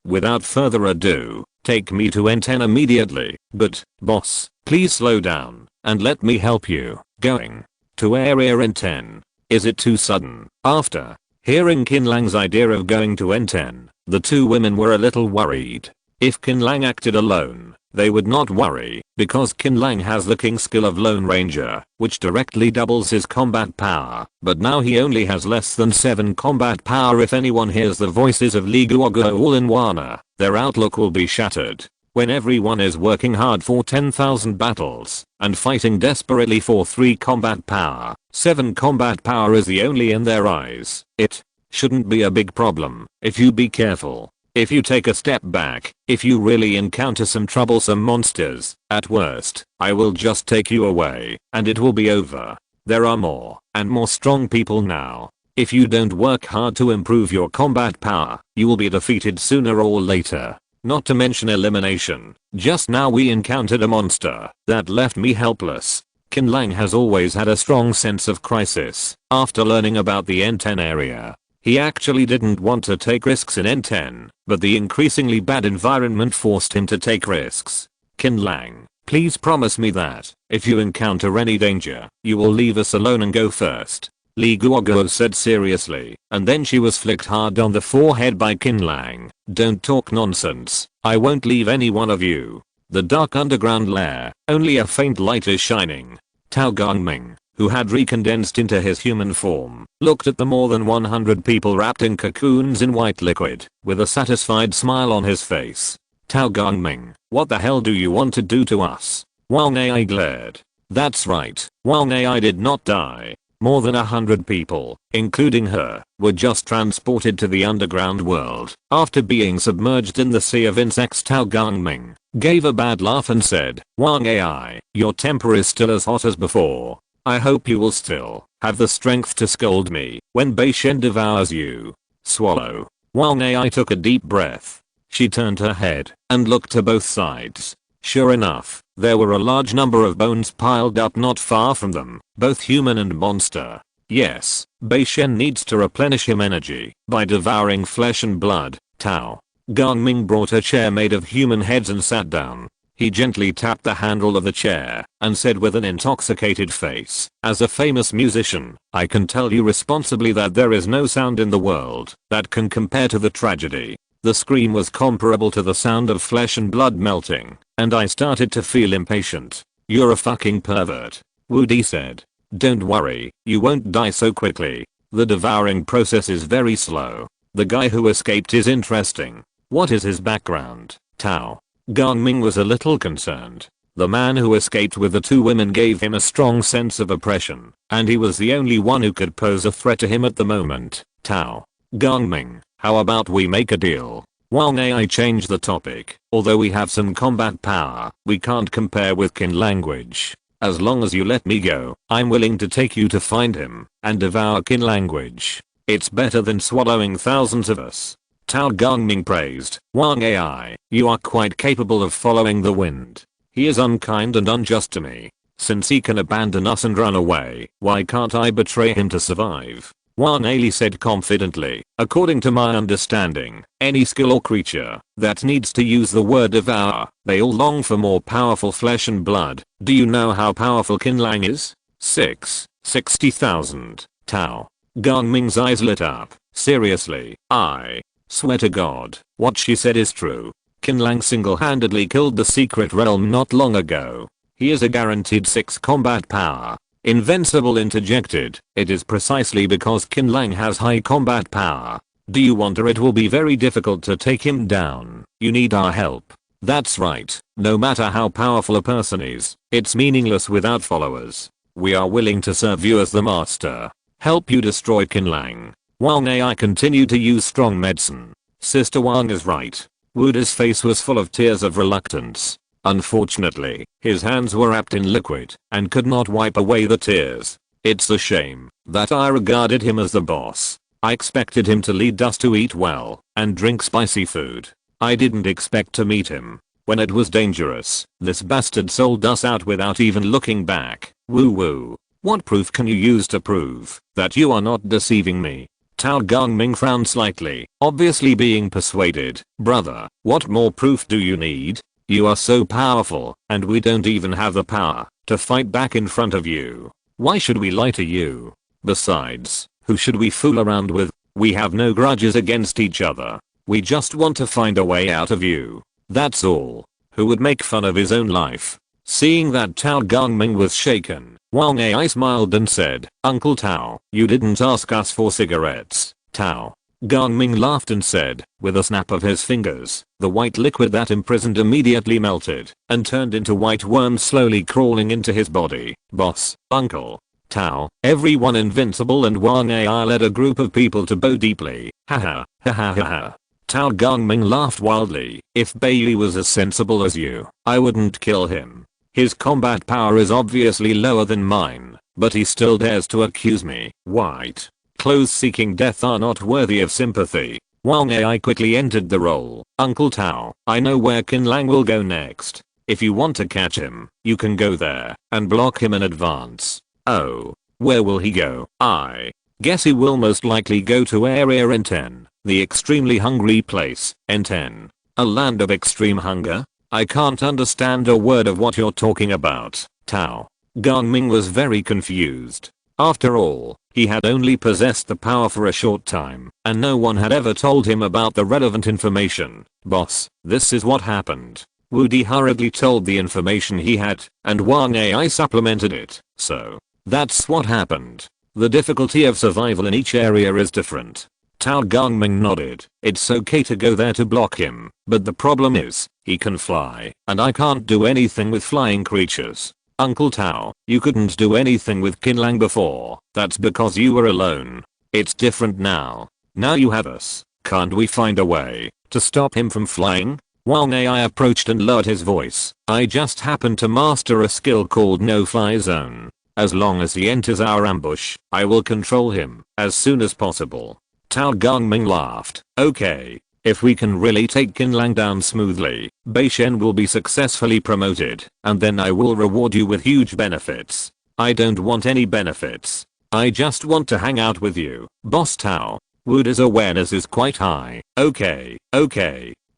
Without further ado, take me to N10 immediately. But, boss, please slow down, and let me help you. Going to Area N10. Is it too sudden? After hearing Qin Lang's idea of going to N10, the two women were a little worried. If Qin Lang acted alone, they would not worry, because Qin Lang has the king skill of Lone Ranger, which directly doubles his combat power, but now he only has less than 7 combat power. If anyone hears the voices of Li Guoguo all in Wana, their outlook will be shattered. When everyone is working hard for 10,000 battles, and fighting desperately for 3 combat power, 7 combat power is the only in their eyes. It shouldn't be a big problem if you be careful. If you take a step back, if you really encounter some troublesome monsters, at worst, I will just take you away, and it will be over. There are more and more strong people now. If you don't work hard to improve your combat power, you will be defeated sooner or later. Not to mention elimination. Just now we encountered a monster that left me helpless. Qin Lang has always had a strong sense of crisis. After learning about the N10 area, he actually didn't want to take risks in N10, but the increasingly bad environment forced him to take risks. Qin Lang, please promise me that, if you encounter any danger, you will leave us alone and go first. Li Guoguo said seriously, and then she was flicked hard on the forehead by Qin Lang. Don't talk nonsense. I won't leave any one of you. The dark underground lair, only a faint light is shining. Tao Gongming, who had recondensed into his human form, looked at the more than 100 people wrapped in cocoons in white liquid, with a satisfied smile on his face. Tao Gongming, what the hell do you want to do to us? Wang Ai glared. That's right, Wang Ai did not die. More than 100 people, including her, were just transported to the underground world. After being submerged in the sea of insects, Tao Gongming gave a bad laugh and said, Wang Ai, your temper is still as hot as before. I hope you will still have the strength to scold me when Bei Shen devours you. Swallow. Wang Ai took a deep breath. She turned her head and looked to both sides. Sure enough, there were a large number of bones piled up not far from them, both human and monster. Yes, Bei Shen needs to replenish him energy by devouring flesh and blood. Tao Gongming brought a chair made of human heads and sat down. He gently tapped the handle of the chair and said with an intoxicated face, as a famous musician, I can tell you responsibly that there is no sound in the world that can compare to the tragedy. The scream was comparable to the sound of flesh and blood melting, and I started to feel impatient. You're a fucking pervert. Wu Di said. Don't worry, you won't die so quickly. The devouring process is very slow. The guy who escaped is interesting. What is his background? Tao Gongming was a little concerned. The man who escaped with the 2 women gave him a strong sense of oppression, and he was the only one who could pose a threat to him at the moment. Tao. Gongming, how about we make a deal? Wang Ai changed the topic. Although we have some combat power, we can't compare with Qin language. As long as you let me go, I'm willing to take you to find him and devour Qin language. It's better than swallowing thousands of us. Tao Gongming praised. Wang Ai, you are quite capable of following the wind. He is unkind and unjust to me. Since he can abandon us and run away, why can't I betray him to survive? Wang Ai said confidently. According to my understanding, any skill or creature that needs to use the word devour, they all long for more powerful flesh and blood. Do you know how powerful Qin Lang is? 60,000. Tao Gongming's eyes lit up. Seriously, I swear to God, what she said is true. Qin Lang single-handedly killed the secret realm not long ago. He is a guaranteed 6 combat power. Invincible interjected. It is precisely because Qin Lang has high combat power. Do you wonder it will be very difficult to take him down? You need our help. That's right. No matter how powerful a person is, it's meaningless without followers. We are willing to serve you as the master. Help you destroy Qin Lang. Wang Ai continued to use strong medicine. Sister Wang is right. Wuda's face was full of tears of reluctance. Unfortunately, his hands were wrapped in liquid and could not wipe away the tears. It's a shame that I regarded him as the boss. I expected him to lead us to eat well and drink spicy food. I didn't expect to meet him when it was dangerous. This bastard sold us out without even looking back. Woo woo. What proof can you use to prove that you are not deceiving me? Tao Gongming frowned slightly, obviously being persuaded. Brother, what more proof do you need? You are so powerful, and we don't even have the power to fight back in front of you. Why should we lie to you? Besides, who should we fool around with? We have no grudges against each other. We just want to find a way out of you. That's all. Who would make fun of his own life? Seeing that Tao Gongming was shaken, Wang Ai smiled and said, Uncle Tao, you didn't ask us for cigarettes. Tao Gongming laughed and said, with a snap of his fingers, the white liquid that imprisoned immediately melted and turned into white worms slowly crawling into his body. Boss, Uncle Tao, everyone invincible, and Wang Ai led a group of people to bow deeply. Haha, ha ha ha ha. Tao Gongming laughed wildly. If Bailey was as sensible as you, I wouldn't kill him. His combat power is obviously lower than mine, but he still dares to accuse me. White clothes seeking death are not worthy of sympathy. Wang Ai quickly entered the role. Uncle Tao, I know where Qin Lang will go next. If you want to catch him, you can go there and block him in advance. Oh, where will he go? I guess he will most likely go to Area N10, the extremely hungry place. N10, a land of extreme hunger? I can't understand a word of what you're talking about. Tao Gongming was very confused. After all, he had only possessed the power for a short time, and no one had ever told him about the relevant information. Boss, this is what happened. Woody hurriedly told the information he had, and Wang Ai supplemented it. So, that's what happened. The difficulty of survival in each area is different. Tao Gongming nodded. It's okay to go there to block him, but the problem is, he can fly, and I can't do anything with flying creatures. Uncle Tao, you couldn't do anything with Qin Lang before. That's because you were alone. It's different now. Now you have us. Can't we find a way to stop him from flying? Wang Ai approached and lowered his voice. I just happened to master a skill called No-Fly Zone. As long as he enters our ambush, I will control him as soon as possible. Tao Gongming laughed. Okay. If we can really take Qin Lang down smoothly, Bei Shen will be successfully promoted, and then I will reward you with huge benefits. I don't want any benefits. I just want to hang out with you, Boss Tao. Wuda's awareness is quite high. Okay.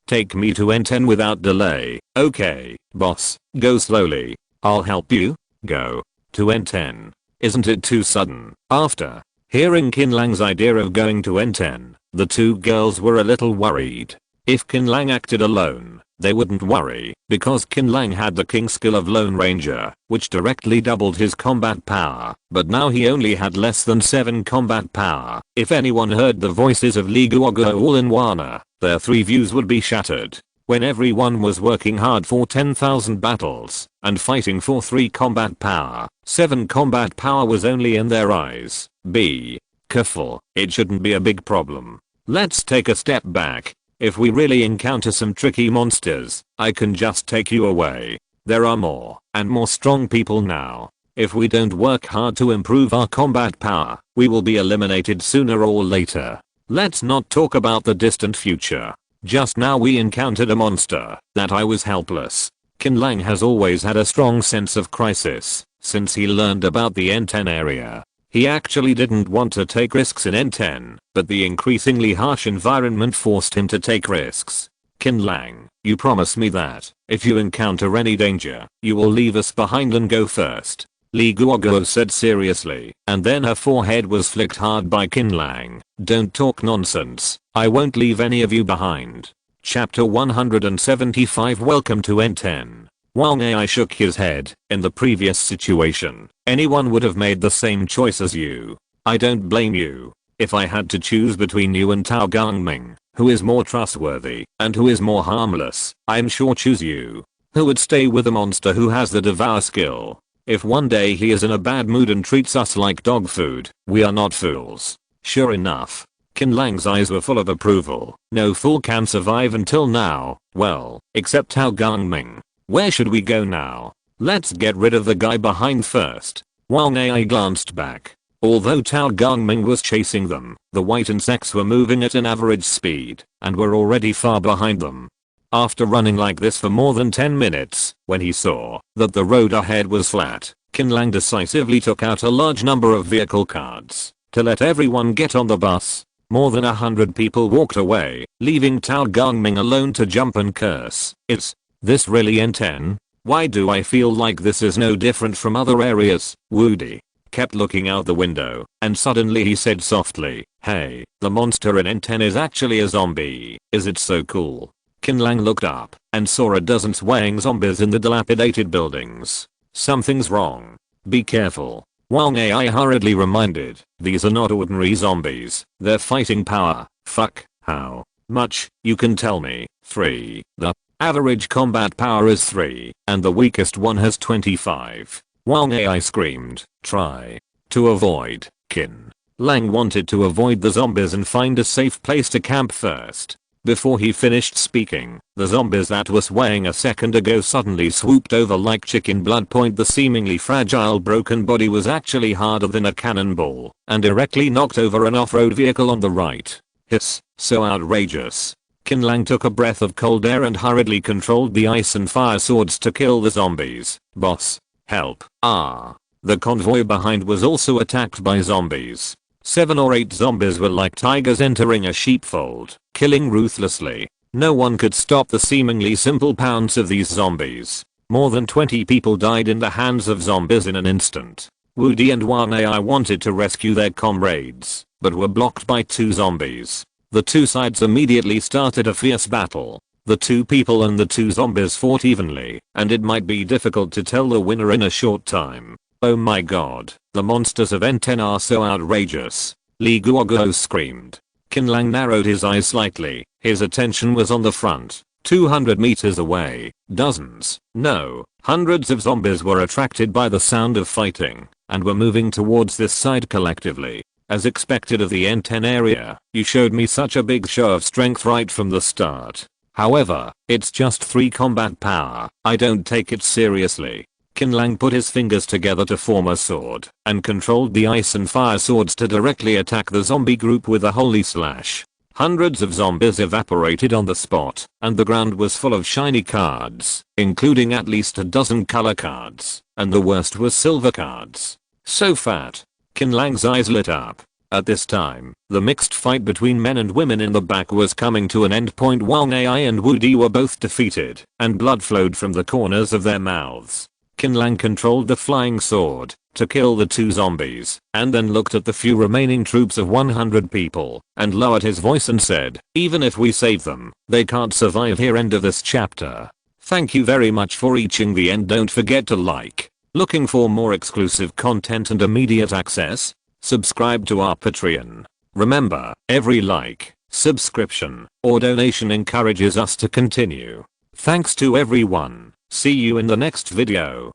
Take me to N10 without delay. Okay, boss, go slowly. I'll help you. Go to N10. Isn't it too sudden? After hearing Qin Lang's idea of going to N10, the two girls were a little worried. If Qin Lang acted alone, they wouldn't worry, because Qin Lang had the king skill of Lone Ranger, which directly doubled his combat power, but now he only had less than 7 combat power. If anyone heard the voices of Li Guoguo all in Wana, their 3 views would be shattered. when everyone was working hard for 10,000 battles and fighting for 3 combat power, 7 combat power was only in their eyes. Be careful, it shouldn't be a big problem. Let's take a step back. If we really encounter some tricky monsters, I can just take you away. There are more and more strong people now. If we don't work hard to improve our combat power, we will be eliminated sooner or later. Let's not talk about the distant future. Just now we encountered a monster that I was helpless. Qin Lang has always had a strong sense of crisis since he learned about the N10 area. He actually didn't want to take risks in N10, but the increasingly harsh environment forced him to take risks. Qin Lang, you promise me that, if you encounter any danger, you will leave us behind and go first. Li Guoguo said seriously, and then her forehead was flicked hard by Qin Lang. Don't talk nonsense, I won't leave any of you behind. Chapter 175 Welcome to N10. Wang Ai shook his head. In the previous situation, anyone would have made the same choice as you. I don't blame you. If I had to choose between you and Tao Gangming, who is more trustworthy and who is more harmless, I'm sure choose you. Who would stay with a monster who has the devour skill? If one day he is in a bad mood and treats us like dog food, we are not fools. Sure enough. Qin Lang's eyes were full of approval. No fool can survive until now. Well, except Tao Gangming. Where should we go now? Let's get rid of the guy behind first. Wang Ai glanced back. Although Tao Gangming was chasing them, the white insects were moving at an average speed and were already far behind them. After running like this for more than 10 minutes, when he saw that the road ahead was flat, Qin Lang decisively took out a large number of vehicle cards to let everyone get on the bus. More than 100 people walked away, leaving Tao Gangming alone to jump and curse. Is this really N10? Why do I feel like this is no different from other areas? Woody kept looking out the window, and suddenly he said softly, hey, the monster in N10 is actually a zombie. Is it so cool? Qin Lang looked up and saw a dozen swaying zombies in the dilapidated buildings. Something's wrong. Be careful. Wang Ai hurriedly reminded, these are not ordinary zombies, they're fighting power. Fuck, how much? You can tell me. 3. The average combat power is 3, and the weakest one has 25. Wang Ai screamed, try to avoid. Qin Lang wanted to avoid the zombies and find a safe place to camp first. Before he finished speaking, the zombies that were swaying a second ago suddenly swooped over like chicken blood. The seemingly fragile broken body was actually harder than a cannonball and directly knocked over an off-road vehicle on the right. Hiss, so outrageous. Qin Lang took a breath of cold air and hurriedly controlled the ice and fire swords to kill the zombies. Boss, help. The convoy behind was also attacked by zombies. 7 or 8 zombies were like tigers entering a sheepfold, killing ruthlessly. No one could stop the seemingly simple pounce of these zombies. More than 20 people died in the hands of zombies in an instant. Woody and Wang Ai wanted to rescue their comrades, but were blocked by 2 zombies. The 2 sides immediately started a fierce battle. The 2 people and the 2 zombies fought evenly, and it might be difficult to tell the winner in a short time. Oh my god, the monsters of N10 are so outrageous. Li Guoguo screamed. Qin Lang narrowed his eyes slightly. His attention was on the front. 200 meters away, dozens, no, hundreds of zombies were attracted by the sound of fighting and were moving towards this side collectively. As expected of the N10 area, you showed me such a big show of strength right from the start. However, it's just 3 combat power. I don't take it seriously. Qin Lang put his fingers together to form a sword and controlled the ice and fire swords to directly attack the zombie group with a holy slash. Hundreds of zombies evaporated on the spot, and the ground was full of shiny cards, including at least a dozen color cards, and the worst was silver cards. So fat. Qin Lang's eyes lit up. At this time, the mixed fight between men and women in the back was coming to an end point. Wang Ai and Woody were both defeated, and blood flowed from the corners of their mouths. Qin Lang controlled the flying sword to kill the 2 zombies, and then looked at the few remaining troops of 100 people, and lowered his voice and said, even if we save them, they can't survive here. End of this chapter. Thank you very much for reaching the end. Don't forget to like. Looking for more exclusive content and immediate access? Subscribe to our Patreon. Remember, every like, subscription, or donation encourages us to continue. Thanks to everyone. See you in the next video.